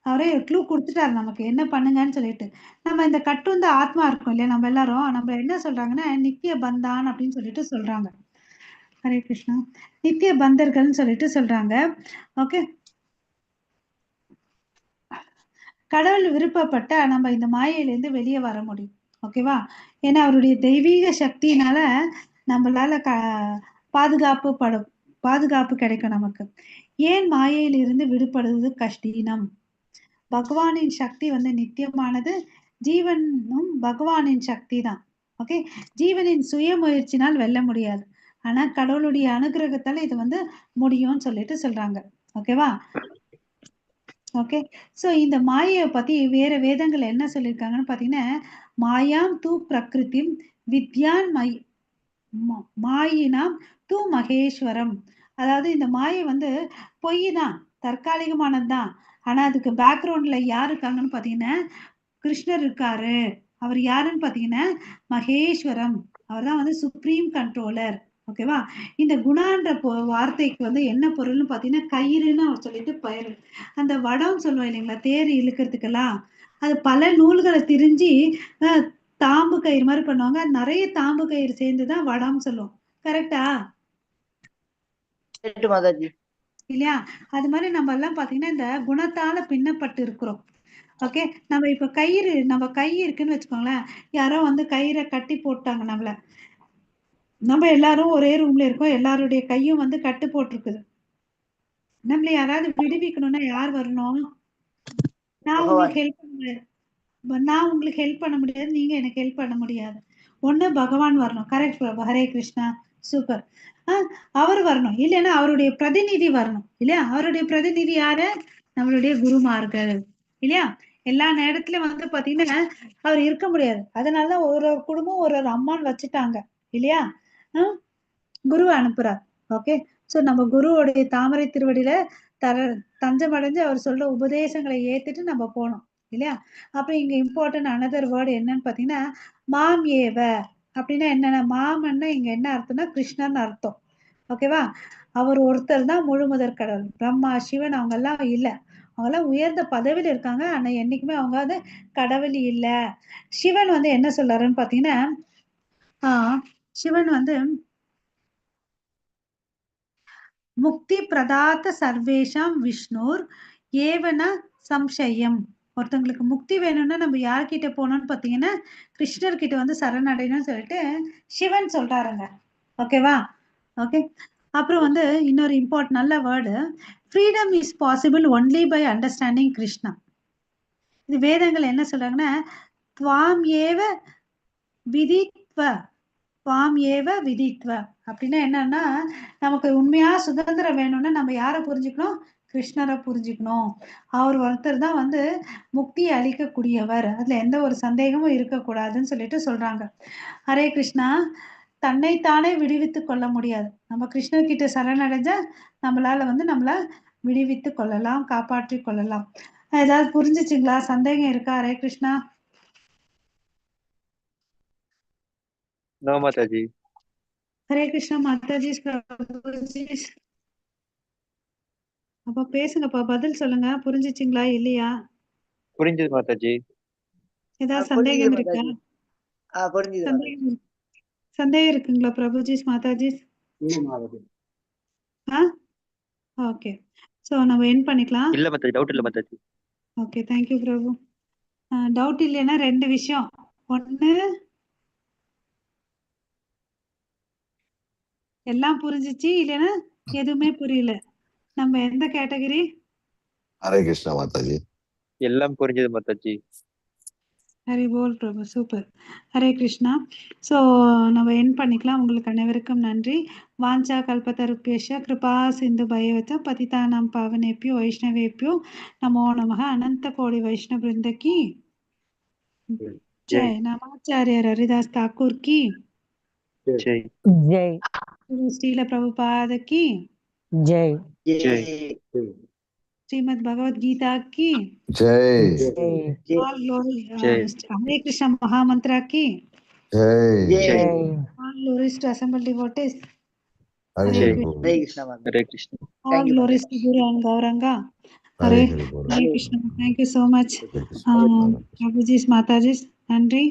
அவரே க்ளூ கொடுத்துட்டாரு நமக்கு என்ன பண்ணுங்கன்னு சொல்லிட்டு. நம்ம இந்த கட்டுந்த ஆத்மா இருக்கும் இல்லையா? நம்ம எல்லாரும் நம்ம என்ன சொல்றாங்கன்னா நித்திய பந்தான் அப்படின்னு சொல்லிட்டு சொல்றாங்க. ஹரே கிருஷ்ணா. நித்திய பந்தர்கள்னு சொல்லிட்டு சொல்றாங்க. ஓகே, கடவுள் விருப்பப்பட்ட நம்ம இந்த மாயையிலேருந்து வெளியே வர முடியும். ஓகேவா? ஏன்னா அவருடைய தெய்வீக சக்தியினால நம்மளால பாதுகாப்பு கிடைக்கும் நமக்கு. ஏன் மாயையிலிருந்து விடுபடுவது கஷ்டினம்? பகவானின் சக்தி வந்து நித்தியமானது. ஜீவனும் பகவானின் சக்தி தான். ஓகே, ஜீவனின் சுய முயற்சினால் வெல்ல முடியாது. ஆனா கடவுளுடைய அனுகிரகத்தால இது வந்து முடியும்னு சொல்லிட்டு சொல்றாங்க. ஓகேவா? ஓகே, சோ இந்த மாயையை பத்தி வேற வேதங்கள் என்ன சொல்லியிருக்காங்கன்னு பாத்தீங்கன்னா, மாயாம் தூ பிரகிருதிம் வித்யான் மாயினாம் தூ மகேஸ்வரம். அதாவது இந்த மாயை வந்து பொய் தான், தற்காலிகமானது தான். ஆனா அதுக்கு பேக்ரவுண்ட்ல யார் இருக்காங்கன்னு பாத்தீங்கன்னா கிருஷ்ணர் இருக்காரு. அவர் யாருன்னு பாத்தீங்கன்னா மகேஸ்வரம். அவர் தான் வந்து சுப்ரீம் கண்ட்ரோலர். ஓகேவா? இந்த குணான்ற வார்த்தைக்கு வந்து என்ன பொருள்னு பாத்தீங்கன்னா கயிறுன்னு அவர் சொல்லிட்டு பெயர். அந்த வடம் சொல்லுவோம் இல்லைங்களா, தேர் இழுக்கிறதுக்கெல்லாம், அது பல நூல்களை திரிஞ்சு தாம்பு கயிறு மாதிரி பண்ணுவாங்க. நிறைய தாம்பு கயிறு சேர்ந்துதான் வடம் சொல்லுவோம். கரெக்டா மாதாஜி? இல்லையா? அது மாதிரி நம்ம எல்லாம் பாத்தீங்கன்னா இந்த குணத்தால பின்னப்பட்டு இருக்கிறோம். ஓகே, நம்ம இப்ப கயிறு, நம்ம கை இருக்குன்னு வச்சுக்கோங்களேன். யாரோ வந்து கயிறை கட்டி போட்டாங்க நம்மள. நம்ம எல்லாரும் ஒரே ரூம்ல இருக்கோம். எல்லாருடைய கையும் வந்து கட்டு போட்டிருக்குது. நம்மள யாராவது விடுவிக்கணும்னா யார் வரணும்? நான் உங்களுக்கு ஹெல்ப் பண்ண முடியாது. நான் உங்களுக்கு ஹெல்ப் பண்ண முடியாது, நீங்க எனக்கு ஹெல்ப் பண்ண முடியாது. ஒண்ணு பகவான் வரணும். கரெக்ட் பிரபு. ஹரே கிருஷ்ணா. சூப்பர். அவர் வரணும். இல்லைன்னா அவருடைய பிரதிநிதி வரணும் இல்லையா? அவருடைய பிரதிநிதி யாரு? நம்மளுடைய குருமார்கள் இல்லையா? எல்லா நேரத்திலும் வந்து பாத்தீங்கன்னா அவர் இருக்க முடியாது. அதனாலதான் ஒரு குடும்பம் ஒரு அம்மான்னு வச்சுட்டாங்க இல்லையா? குருவை அனுப்புறார். ஓகே, சோ நம்ம குருவோடைய தாமரை திருவடியில தஞ்சம் அடைஞ்சு அவர் சொல்ற உபதேசங்களை ஏத்துட்டு நம்ம போனோம் இல்லையா? அப்புறம் இங்க இம்பார்ட்டன்ட் அனதர் வேர்டு என்னன்னு பாத்தீங்கன்னா மாம் ஏவ அப்படின்னா என்னன்னா, மாமன்னா இங்க என்ன அர்த்தம்னா கிருஷ்ணன் அர்த்தம். ஓகேவா? அவர் ஒருத்தர் தான் முழு முதற் கடவுள். பிரம்மா, சிவன் அவங்க எல்லாம் இல்ல. அவங்க எல்லாம் உயர்ந்த பதவியில இருக்காங்க. ஆனா என்னைக்குமே அவங்க வந்து கடவுள் இல்ல. சிவன் வந்து என்ன சொல்றாருன்னு பாத்தீங்கன்னா சிவன் வந்து முக்தி பிரதாத்த சர்வேஷாம் விஷ்ணுர் ஏவன சம்சயம். ஒருத்தவங்களுக்கு முக்தி வேணும்னா நம்ம யார்கிட்ட போனோம்னு பாத்தீங்கன்னா கிருஷ்ணர் கிட்ட வந்து சரணடையணும்னு சொல்லிட்டு சிவன் சொல்றாருங்க. ஓகேவா? ஓகே, அப்புறம் வந்து இன்னொரு இம்பார்ட்டன்ட் நல்ல word, freedom is possible only by understanding Krishna. இது வேதங்கள் என்ன சொல்றாங்கன்னா துவாம் ஏவ விதித்வ, துவாம் ஏவ விதித்வ அப்படின்னா என்னன்னா, நமக்கு உண்மையா சுதந்திரம் வேணும்னா நம்ம யாரை புரிஞ்சுக்கணும்? கிருஷ்ணரை புரிஞ்சுக்கணும். அவர் ஒருத்தர் தான் வந்து முக்தியை அளிக்கக்கூடியவர். அதுல எந்த ஒரு சந்தேகமும் இருக்கக்கூடாதுன்னு சொல்லிட்டு சொல்றாங்க. ஹரே கிருஷ்ணா. தன்னைத்தானே விடுவித்து கொள்ள முடியாது. நம்ம கிருஷ்ணர் கிட்ட சரணடைஞ்சா நம்மளால வந்து நம்மள விடுவித்து கொள்ளலாம், காப்பாற்றி கொள்ளலாம். ஏதாவது புரிஞ்சுச்சுங்களா? சந்தேகம் இருக்கா? ஹரே கிருஷ்ணா. நோ மாதாஜி. ஹரே கிருஷ்ணா மாதாஜி, பிரபுஜி. அப்ப பேசுங்கப்பா, பதில் சொல்லுங்க. புரிஞ்சிச்சிங்களா இல்லையா? புரிஞ்சது மாதாஜி. ஏதாவது புரிஞ்சுது சந்தேகம் இருக்கா? மாதாஜி. புரிஞ்சுது மாதாஜி. சந்தேகம் இருக்குங்களா பிரபுஜி, மாதாஜி? ஓகே, ஸோ நம்ம என் பண்ணிக்கலாம். இல்ல மாதாஜி, டவுட் இல்ல மாதாஜி. ஓகே, தேங்க்யூ பிரபு. டவுட் இல்லைன்னா ரெண்டு விஷயம். ஒண்ணு, எல்லாம் புரிஞ்சிச்சு, இல்லைன்னா எதுவுமே புரியல. நம்ம எந்த கேட்டகரி? ஹரே கிருஷ்ணா மாதாஜி. எல்லாம் புரிஞ்சது மாதாஜி. ஹரி போல் பிரபு, சூப்பர். ஹரே கிருஷ்ணா. ஸோ நம்ம என் பண்ணிக்கலாம். உங்களுக்கு அனைவருக்கும் நன்றி. வாஞ்சா கல்பத்தருப்பேஷ கிருபா சிந்து பயவத பதிதானாம் பாவனேப்பியோ வைஷ்ணவேப்பியோ நமோ நமः. அனந்த கோடி வைஷ்ணவ பிருந்த की जय. नमाचार्य हरिदास ठाकुर की ஜெய். जय श्रील प्रभुपाद की जय ஜெய். श्रीमद् भगवद गीता की ஜெய் जय all glory, जय. हरे कृष्ण महामंत्र की ஜெய் जय all glories to assembled devotees. Hare Jai. Hari pole. Hare Krishna Mataji. Hare Krishna. All Thank you, glories Mataji. to Guru and Gauranga. Hare Hare Hari pole. Hare Krishna. Thank you so much. Hare Krishna. Prabhuji's, Mataji's, நன்றி.